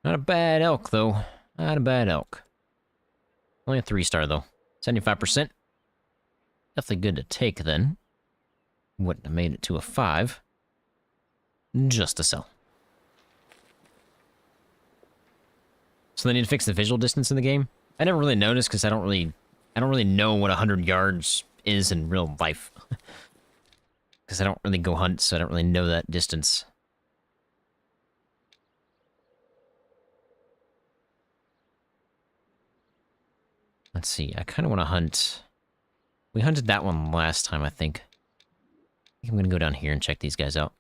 Not a bad elk, though. Not a bad elk. Only a 3-star, though. 75%. Definitely good to take, then. Wouldn't have made it to a 5. Just to sell. So they need to fix the visual distance in the game? I never really noticed, because I don't really know what 100 yards is in real life. Because I don't really go hunt, so I don't really know that distance. Let's see, I kind of want to hunt... We hunted that one last time, I think. I think I'm going to go down here and check these guys out.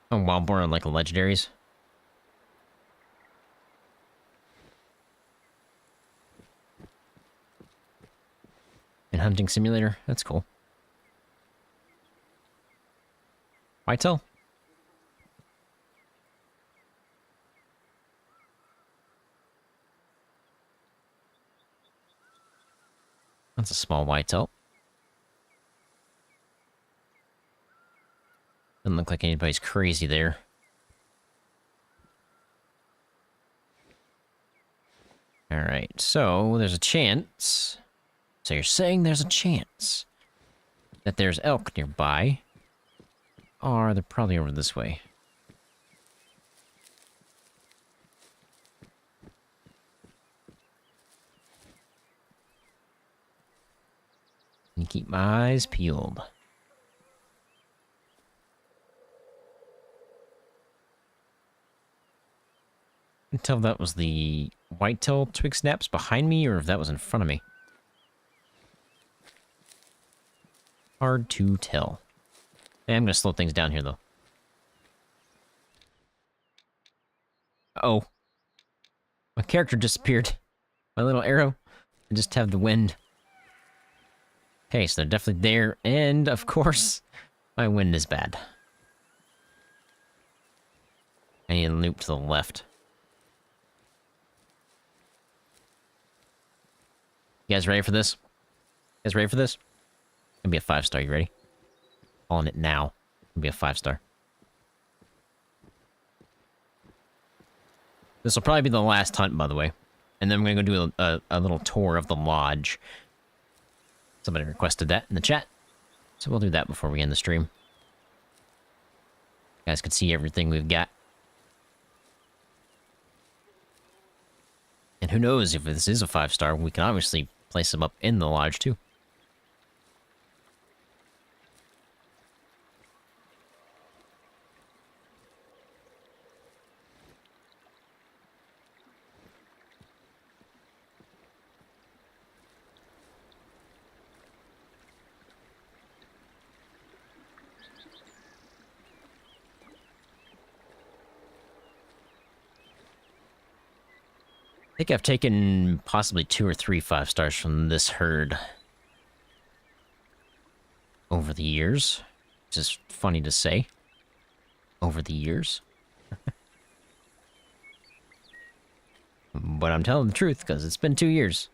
Oh, wild boar on like legendaries. And hunting simulator, that's cool. Whitetail? That's a small whitetail. Doesn't look like anybody's crazy there. Alright, so there's a chance. So you're saying there's a chance that there's elk nearby. Or they're probably over this way. And keep my eyes peeled. I can tell if that was the whitetail twig snaps behind me or if that was in front of me. Hard to tell. Hey, I'm gonna slow things down here, though. Uh-oh. My character disappeared. My little arrow. I just have the wind. Okay, so they're definitely there, and, of course, my wind is bad. I need to loop to the left. You guys ready for this? You guys ready for this? It's gonna be a 5-star, you ready? Calling it now. It'll be a 5-star. This will probably be the last hunt, by the way. And then I'm gonna go do a little tour of the lodge. Somebody requested that in the chat. So we'll do that before we end the stream. You guys can see everything we've got. And who knows, if this is a 5-star, we can obviously place them up in the lodge, too. I think I've taken possibly 2 or 3 5-stars from this herd. over the years. It's just funny to say. Over the years. But I'm telling the truth, because it's been 2 years.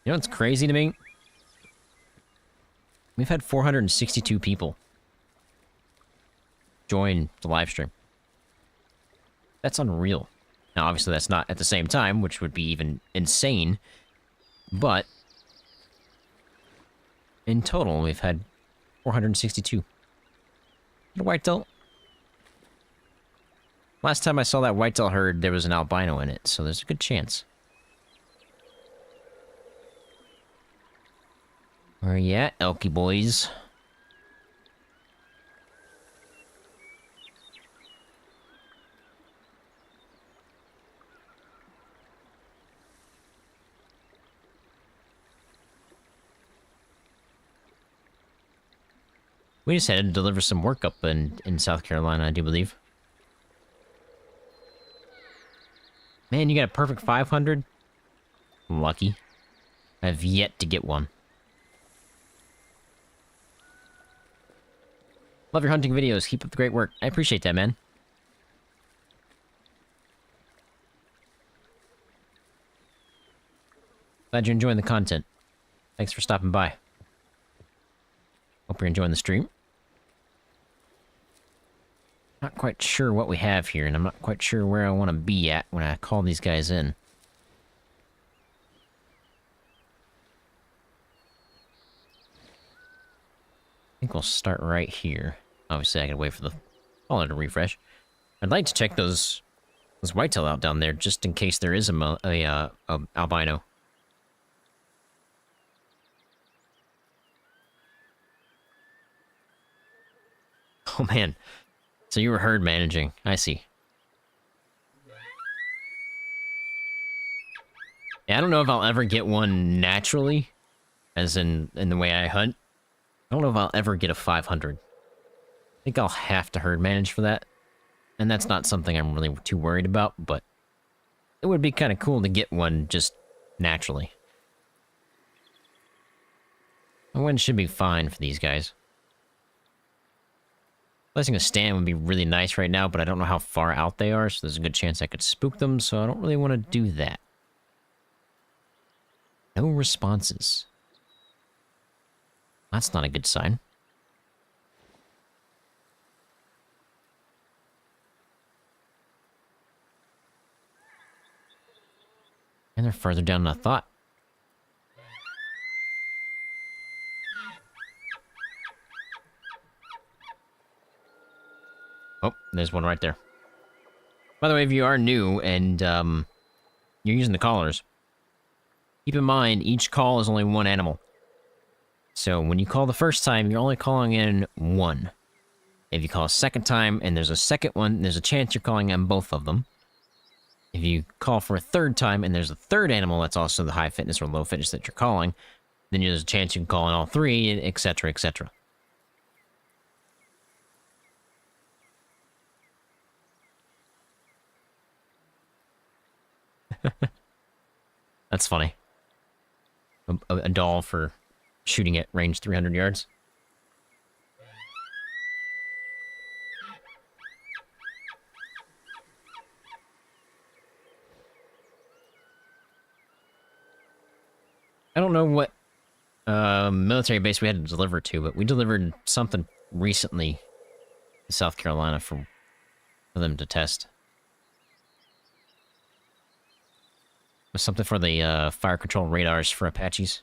You know what's crazy to me? We've had 462 people join the live stream. That's unreal. Now, obviously, that's not at the same time, which would be even insane. But in total, we've had 462. The whitetail. Last time I saw that whitetail herd, there was an albino in it, so there's a good chance. Where you at, Elky boys? We just had to deliver some work up in South Carolina, I do believe. Man, you got a perfect 500? Lucky. I've yet to get one. Love your hunting videos. Keep up the great work. I appreciate that, man. Glad you're enjoying the content. Thanks for stopping by. Hope you're enjoying the stream. Not quite sure what we have here, and I'm not quite sure where I want to be at when I call these guys in. I think we'll start right here. Obviously, I gotta wait for the caller to refresh. I'd like to check those whitetail out down there, just in case there is a albino. Oh man, so you were herd managing. I see. Yeah, I don't know if I'll ever get one naturally, as in the way I hunt. I don't know if I'll ever get a 500. I think I'll have to herd manage for that. And that's not something I'm really too worried about, but it would be kind of cool to get one just naturally. A win should be fine for these guys. Placing a stand would be really nice right now, but I don't know how far out they are, so there's a good chance I could spook them, so I don't really want to do that. No responses. That's not a good sign. And they're further down than I thought. Oh, there's one right there. By the way, if you are new and you're using the callers, keep in mind each call is only one animal. So when you call the first time, you're only calling in one. If you call a second time and there's a second one, there's a chance you're calling in both of them. If you call for a third time and there's a third animal that's also the high fitness or low fitness that you're calling, then there's a chance you can call in all three, etc., etc. That's funny. A doll for shooting at range 300 yards. I don't know what military base we had to deliver to, but we delivered something recently to South Carolina for them to test. It was something for the fire control radars for Apaches.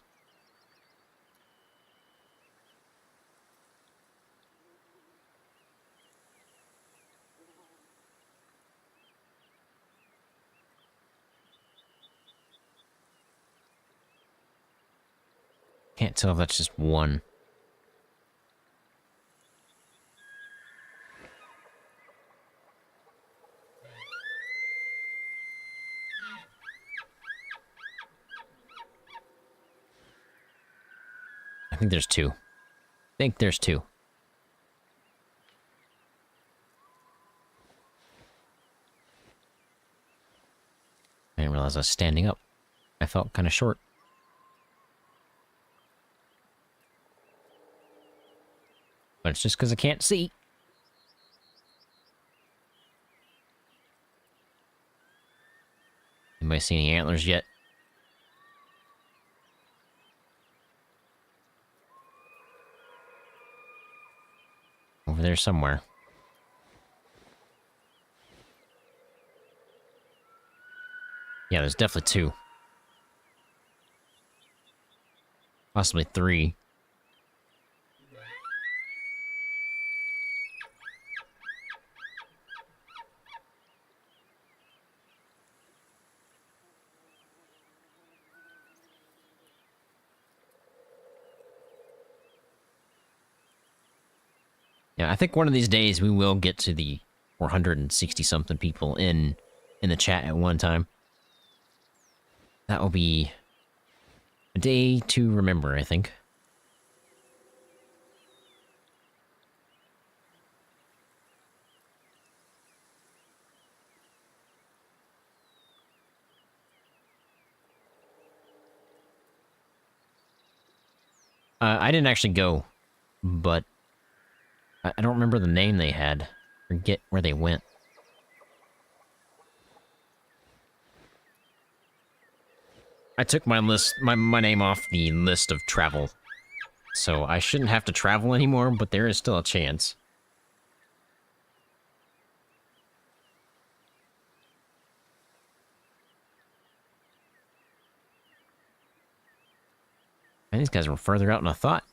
Can't tell if that's just one. I think there's two. And didn't realize I was standing up. I felt kind of short. But it's just because I can't see. Anybody see any antlers yet? Over there somewhere. Yeah, there's definitely 2. Possibly 3. Yeah, I think one of these days we will get to the 460-something people in the chat at one time. That will be a day to remember, I think. I didn't actually go, but I don't remember the name they had. Forget where they went. I took my name off the list of travel. So I shouldn't have to travel anymore, but there is still a chance. Man, these guys were further out than I thought.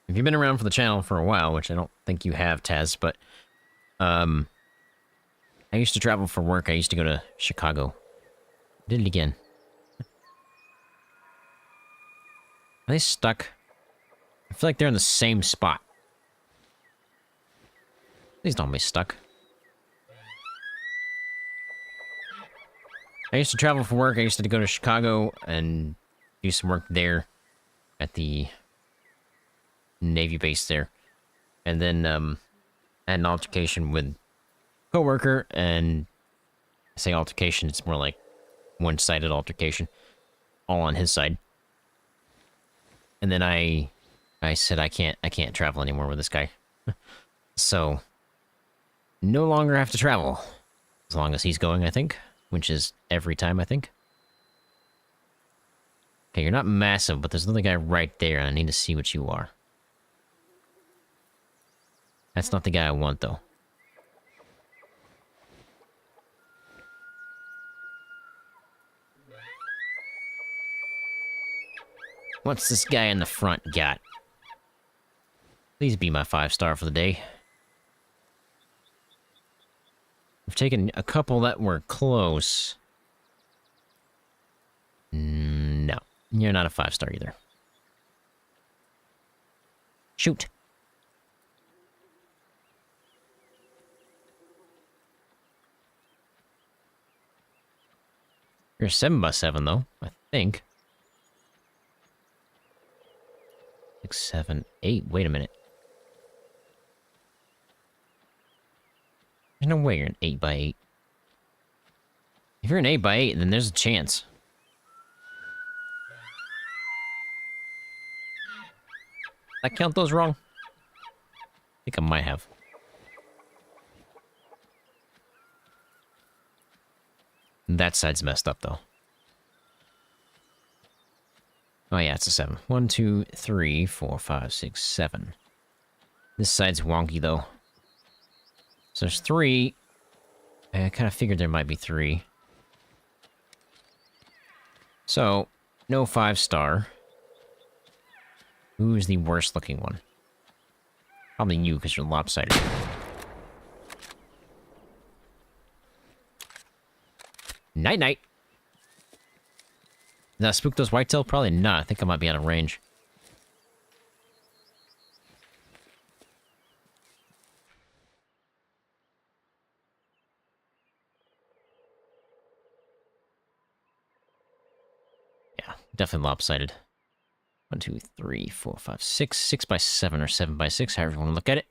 If you've been around for the channel for a while, which I don't think you have, Taz, but I used to travel for work. I used to go to Chicago. Did it again. Are they stuck? I feel like they're in the same spot. Please don't be stuck. I used to travel for work. I used to go to Chicago and do some work there at the Navy base there. And then I had an altercation with a coworker, and I say altercation, it's more like one-sided altercation, all on his side. And then I said I can't travel anymore with this guy. So no longer have to travel as long as he's going, I think, which is every time, I think. Okay, you're not massive, but there's another guy right there, and I need to see what you are. That's not the guy I want, though. What's this guy in the front got? Please be my 5-star for the day. I've taken a couple that were close. No, you're not a 5-star either. Shoot. You're a 7x7, though, I think. 6, 7, 8. Wait a minute. There's no way you're an 8x8. If you're an 8x8, then there's a chance. Did I count those wrong? I think I might have. That side's messed up, though. Oh, yeah, it's a 7. 1, 2, 3, 4, 5, 6, 7. This side's wonky, though. So there's 3. I kind of figured there might be 3. So, no 5-star. Who's the worst looking one? Probably you, because you're lopsided. Night-night. Did that spook those whitetail? Probably not. I think I might be out of range. Yeah, definitely lopsided. 1, 2, 3, 4, 5, 6. 6x7 or 7x6, however you want to look at it.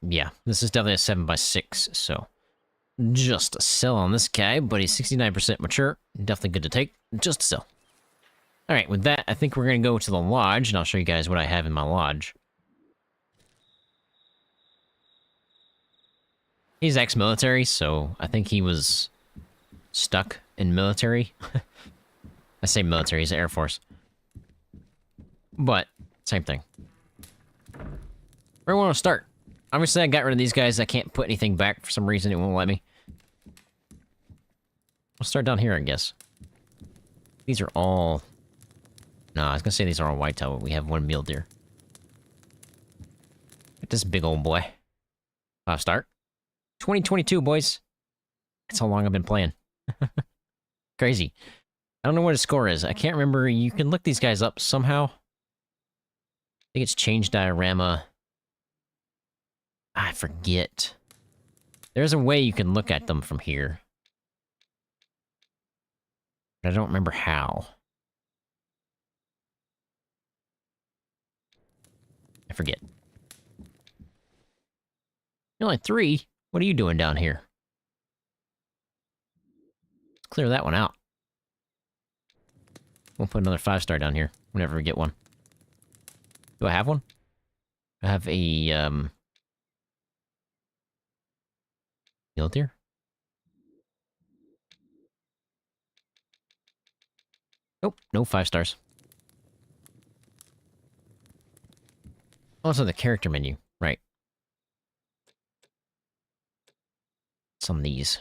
Yeah, this is definitely a 7x6, so... Just a sell on this guy, but he's 69% mature. Definitely good to take. Just a sell. Alright, with that, I think we're gonna go to the lodge, and I'll show you guys what I have in my lodge. He's ex-military, so I think he was stuck in military. I say military, he's Air Force. But, same thing. Where do I want to start? Obviously, I got rid of these guys. I can't put anything back for some reason. It won't let me. I'll start down here, I guess. These are all... No, I was gonna say these are all whitetail, but we have one mule deer. Look at this big old boy. 5-star. 2022, boys. That's how long I've been playing. Crazy. I don't know what his score is. I can't remember. You can look these guys up somehow. I think it's change diorama. I forget. There's a way you can look at them from here. But I don't remember how. I forget. You're only 3? What are you doing down here? Let's clear that one out. We'll put another 5-star down here, whenever we get one. Do I have one? I have a, mule deer? Nope, no 5-stars. Also, the character menu, right. Some of these.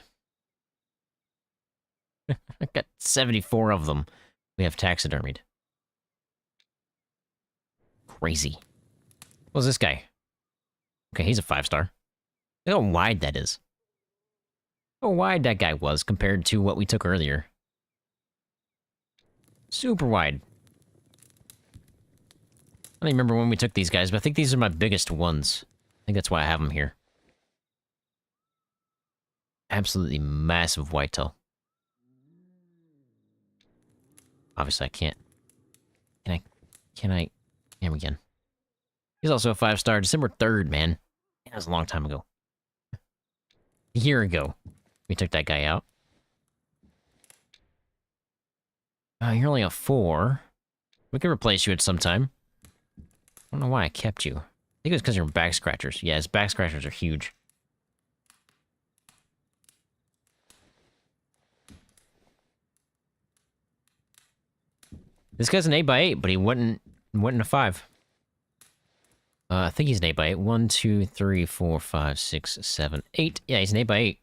I got 74 of them we have taxidermied. Crazy. What's this guy? Okay, he's a 5-star. Look how wide that is. Look how wide that guy was compared to what we took earlier. Super wide. I don't even remember when we took these guys, but I think these are my biggest ones. I think that's why I have them here. Absolutely massive whitetail. Obviously, I can't. Can I? Here we go. He's also a 5-star. December 3rd, man. That was a long time ago. A year ago, we took that guy out. You're only a 4. We can replace you at some time. I don't know why I kept you. I think it was because you're back scratchers. Yeah, his back scratchers are huge. This guy's an 8x8, but he wasn't a 5. I think he's an 8x8. 1, 2, 3, 4, 5, 6, 7, 8. Yeah, he's an 8x8.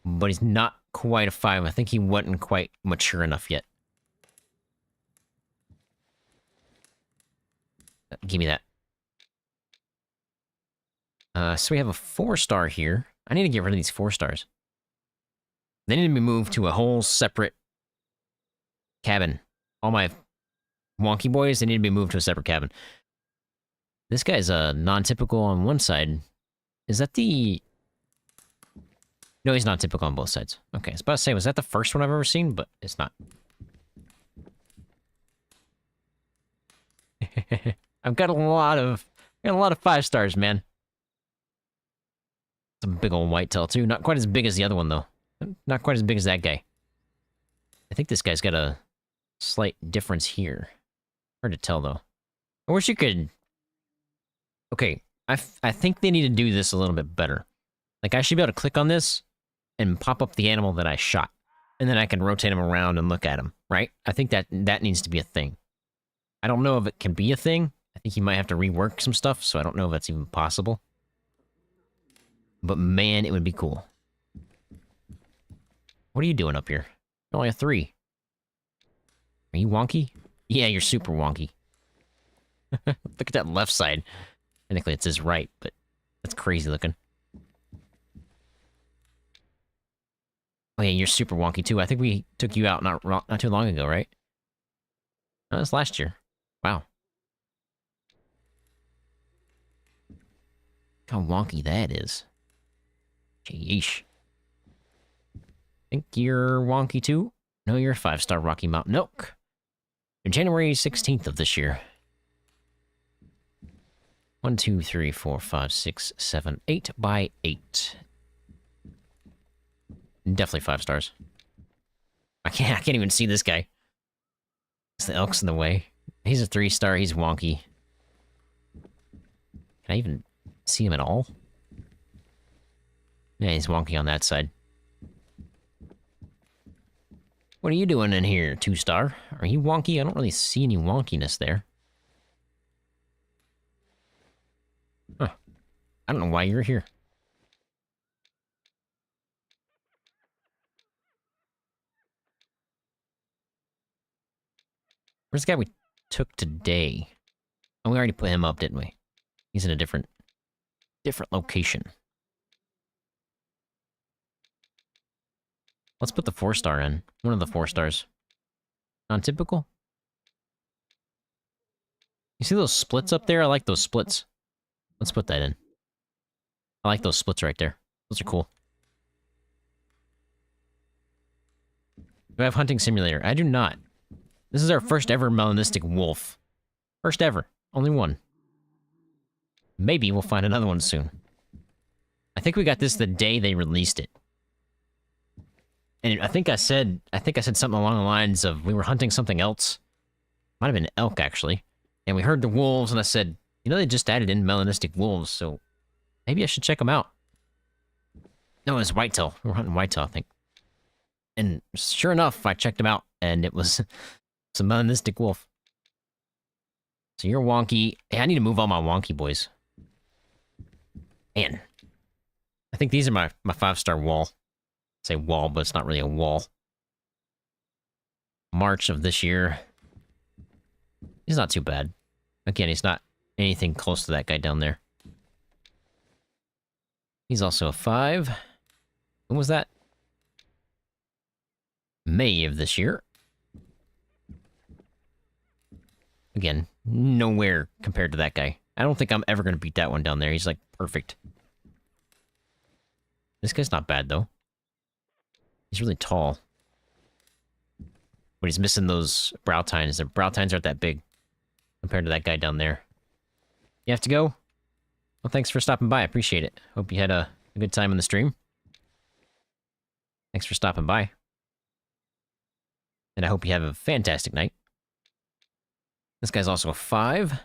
But he's not quite a 5. I think he wasn't quite mature enough yet. Give me that. So we have a 4-star here. I need to get rid of these 4-stars. They need to be moved to a whole separate cabin. All my wonky boys, they need to be moved to a separate cabin. This guy's non-typical on one side. Is that the... No, he's not typical on both sides. Okay, I was about to say, was that the first one I've ever seen? But it's not. I've got a lot of 5-stars, man. Some big old whitetail, too. Not quite as big as the other one, though. Not quite as big as that guy. I think this guy's got a slight difference here. Hard to tell, though. I wish you could... Okay, I think they need to do this a little bit better. Like, I should be able to click on this and pop up the animal that I shot. And then I can rotate him around and look at him, right? I think that needs to be a thing. I don't know if it can be a thing. I think you might have to rework some stuff, so I don't know if that's even possible. But man, it would be cool. What are you doing up here? You're only a 3. Are you wonky? Yeah, you're super wonky. Look at that left side. Technically, it's his right, but that's crazy looking. Oh yeah, you're super wonky too. I think we took you out not too long ago, right? No, that was last year. Wow. Look how wonky that is. Yeesh. Think you're wonky too? No, you're a 5-star Rocky Mounthain Elk. January 16th of this year. 1, 2, 3, 4, 5, 6, 7, 8 by 8. Definitely 5 stars. I can't even see this guy. The elk's in the way. He's a 3-star, he's wonky. Can I even see him at all? Yeah, he's wonky on that side. What are you doing in here, 2-star? Are you wonky? I don't really see any wonkiness there. Huh. I don't know why you're here. Where's the guy we took today? Oh, we already put him up, didn't we? He's in a different location. Let's put the 4-star in. One of the 4 stars. Non-typical? You see those splits up there? I like those splits. Let's put that in. I like those splits right there. Those are cool. Do I have Hunting Simulator? I do not. This is our first ever melanistic wolf. First ever. Only one. Maybe we'll find another one soon. I think we got this the day they released it. And I think I said something along the lines of we were hunting something else. Might have been elk, actually. And we heard the wolves, and I said, you know, they just added in melanistic wolves, so maybe I should check them out. No, it was whitetail. We were hunting whitetail, I think. And sure enough, I checked them out, and it was some melanistic wolf. So you're wonky. Hey, I need to move all my wonky boys. Man. I think these are my 5-star wall. I say wall, but it's not really a wall. March of this year. He's not too bad. Again, he's not anything close to that guy down there. He's also a 5. When was that? May of this year. Again, nowhere compared to that guy. I don't think I'm ever going to beat that one down there. He's like perfect. This guy's not bad though. He's really tall. But he's missing those brow tines. The brow tines aren't that big compared to that guy down there. You have to go? Well, thanks for stopping by. I appreciate it. Hope you had a good time in the stream. Thanks for stopping by. And I hope you have a fantastic night. This guy's also a 5.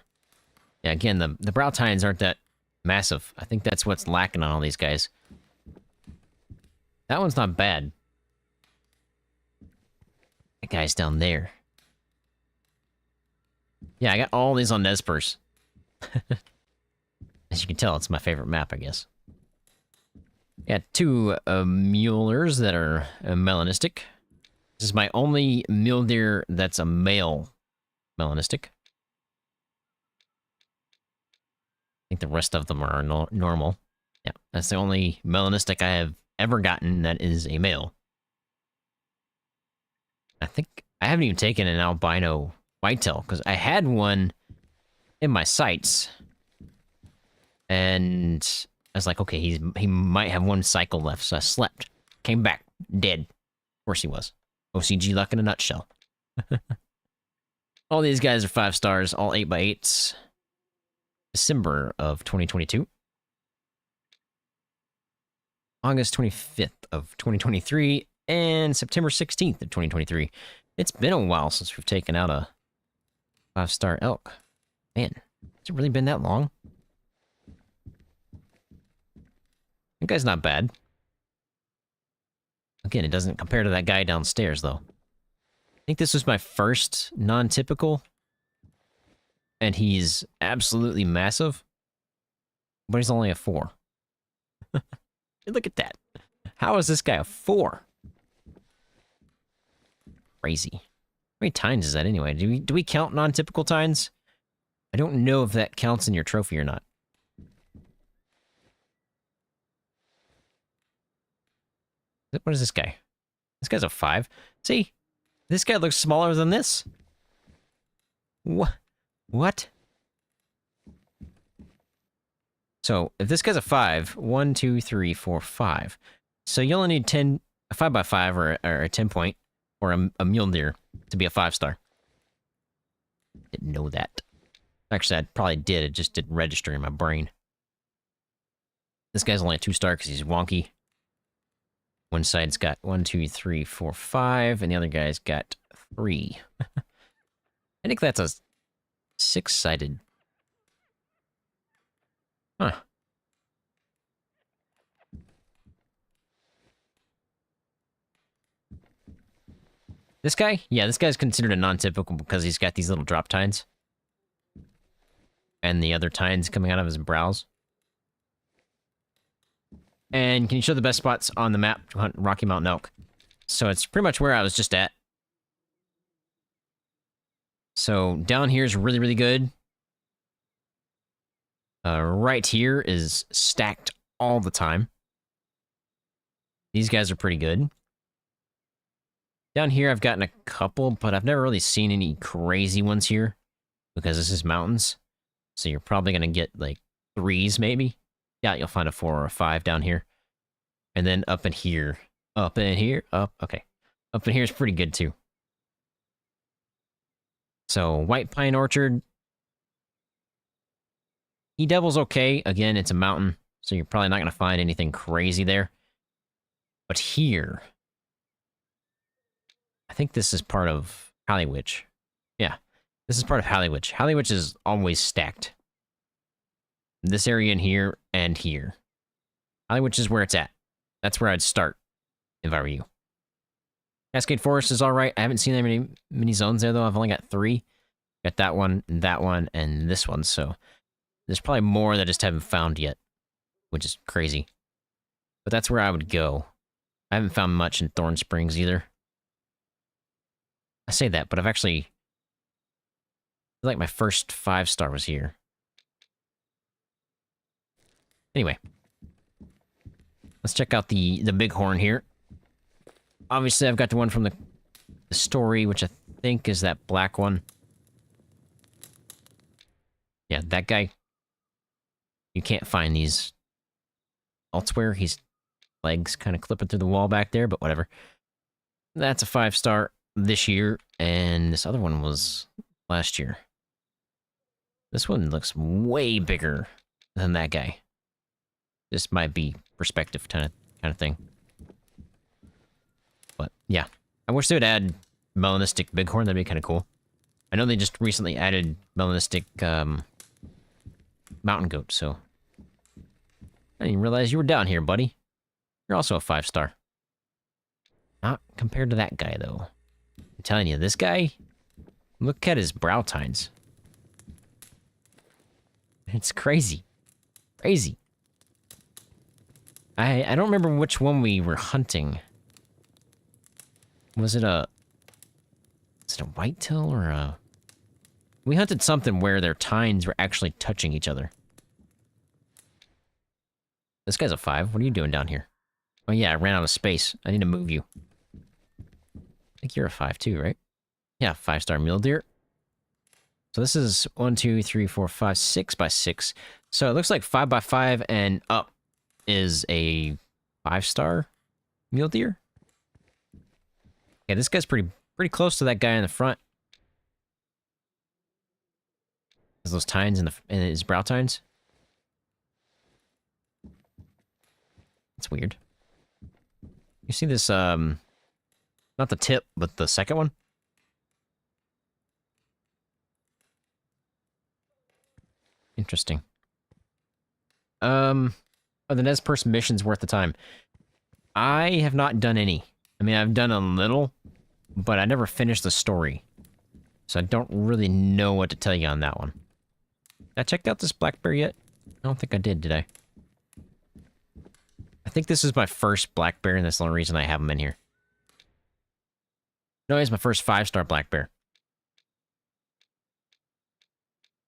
Yeah, again, the brow tines aren't that massive. I think that's what's lacking on all these guys. That one's not bad. That guy's down there. Yeah, I got all these on Nez Perce. As you can tell, it's my favorite map, I guess. Got 2 mulers that are melanistic. This is my only mule deer that's a male melanistic. I think the rest of them are normal. Yeah, that's the only melanistic I have ever gotten that is a male. I think I haven't even taken an albino whitetail, because I had one in my sights. And I was like, okay, he might have 1 cycle left, so I slept. Came back, dead. Of course he was. OCG luck in a nutshell. All these guys are 5 stars, all 8x8s. December of 2022. August 25th of 2023, and September 16th of 2023. It's been a while since we've taken out a 5-star elk. Man, has it really been that long? That guy's not bad. Again, it doesn't compare to that guy downstairs, though. I think this was my first non-typical, and he's absolutely massive, but he's only a 4. Look at that. How is this guy a 4? Crazy. How many tines is that anyway? Do we count non-typical tines? I don't know if that counts in your trophy or not. What is this guy? This guy's a 5. See? This guy looks smaller than this. What? So, if this guy's a 5, 1, 2, 3, 4, 5. So you only need a 5x5 or a 10 point, or a mule deer to be a 5-star. Didn't know that. Actually, I probably did. It just didn't register in my brain. This guy's only a 2-star because he's wonky. One side's got 1, 2, 3, 4, 5, and the other guy's got 3. I think that's a 6-sided. Huh. This guy? Yeah, this guy's considered a non-typical because he's got these little drop tines. And the other tines coming out of his brows. And can you show the best spots on the map to hunt Rocky Mounthain Elk? So it's pretty much where I was just at. So down here is really, really good. Right here is stacked all the time. These guys are pretty good. Down here I've gotten a couple, but I've never really seen any crazy ones here. Because this is mountains. So you're probably going to get like 3s maybe. Yeah, you'll find a 4 or a 5 down here. And then up in here. Up in here. Okay. Up in here is pretty good too. So, White Pine Orchard. He-Devil's okay. Again, it's a mountain. So you're probably not going to find anything crazy there. But here. I think this is part of Halliwich. Yeah. This is part of Halliwich. Halliwich is always stacked. This area in here and here. Halliwich is where it's at. That's where I'd start if I were you. Cascade Forest is alright. I haven't seen that many zones there, though. I've only got 3. Got that one, and this one, so... There's probably more that I just haven't found yet. Which is crazy. But that's where I would go. I haven't found much in Thorn Springs, either. I say that, but I've actually... I feel like my first 5-star was here. Anyway. Let's check out the bighorn here. Obviously, I've got the one from the story, which I think is that black one. Yeah, that guy. You can't find these elsewhere. His legs kind of clipping through the wall back there, but whatever. That's a 5-star this year, and this other one was last year. This one looks way bigger than that guy. This might be perspective kind of thing. But, yeah. I wish they would add melanistic bighorn. That'd be kind of cool. I know they just recently added melanistic mountain goat, so... I didn't even realize you were down here, buddy. You're also a 5-star. Not compared to that guy, though. I'm telling you, this guy... Look at his brow tines. It's crazy. Crazy. I don't remember which one we were hunting. Was it a whitetail or a... We hunted something where their tines were actually touching each other. This guy's a 5. What are you doing down here? Oh yeah, I ran out of space. I need to move you. I think you're a 5 too, right? Yeah, 5-star mule deer. So this is 1, 2, 3, 4, 5, 6 by 6. So it looks like 5 by 5 and up is a 5-star mule deer. Yeah, this guy's pretty close to that guy in the front. Has those tines in his brow tines. That's weird. You see this, not the tip, but the second one? Interesting. Are the Nez Perce missions worth the time? I have not done any. I mean, I've done a little, but I never finished the story. So I don't really know what to tell you on that one. Did I check out this black bear yet? I don't think I did I? I think this is my first black bear, and that's the only reason I have him in here. No, he's my first 5-star black bear.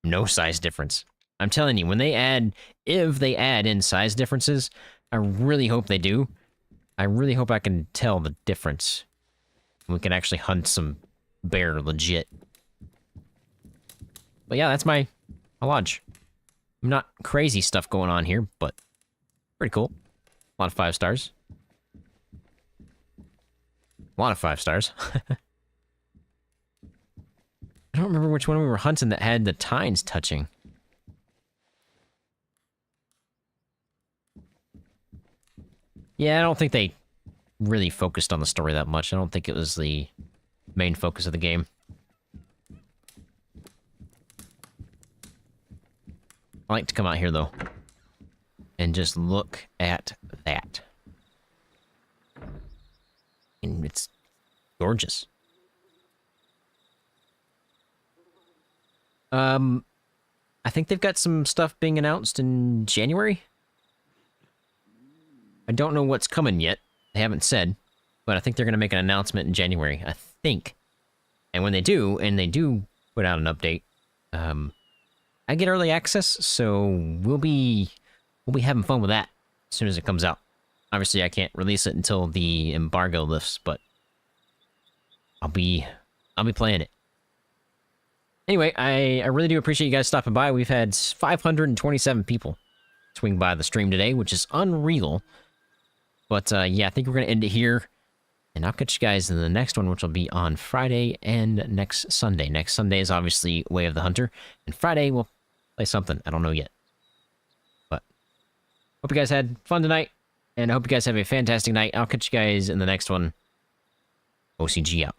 No size difference. I'm telling you, when they add, if they add in size differences, I really hope they do. I really hope I can tell the difference. We can actually hunt some bear legit. But yeah, that's my lodge. Not crazy stuff going on here, but pretty cool. A lot of 5 stars. A lot of 5 stars. I don't remember which one we were hunting that had the tines touching. Yeah, I don't think they really focused on the story that much. I don't think it was the main focus of the game. I like to come out here, though, and just look at that. And it's gorgeous. I think they've got some stuff being announced in January. I don't know what's coming yet. They haven't said, but I think they're going to make an announcement in January, I think. And when they do, and they do put out an update, I get early access, so we'll be having fun with that as soon as it comes out. Obviously, I can't release it until the embargo lifts, but I'll be playing it. Anyway, I really do appreciate you guys stopping by. We've had 527 people swing by the stream today, which is unreal. But yeah, I think we're going to end it here. And I'll catch you guys in the next one, which will be on Friday and next Sunday. Next Sunday is obviously Way of the Hunter. And Friday, we'll play something. I don't know yet. But hope you guys had fun tonight. And I hope you guys have a fantastic night. I'll catch you guys in the next one. OCG out.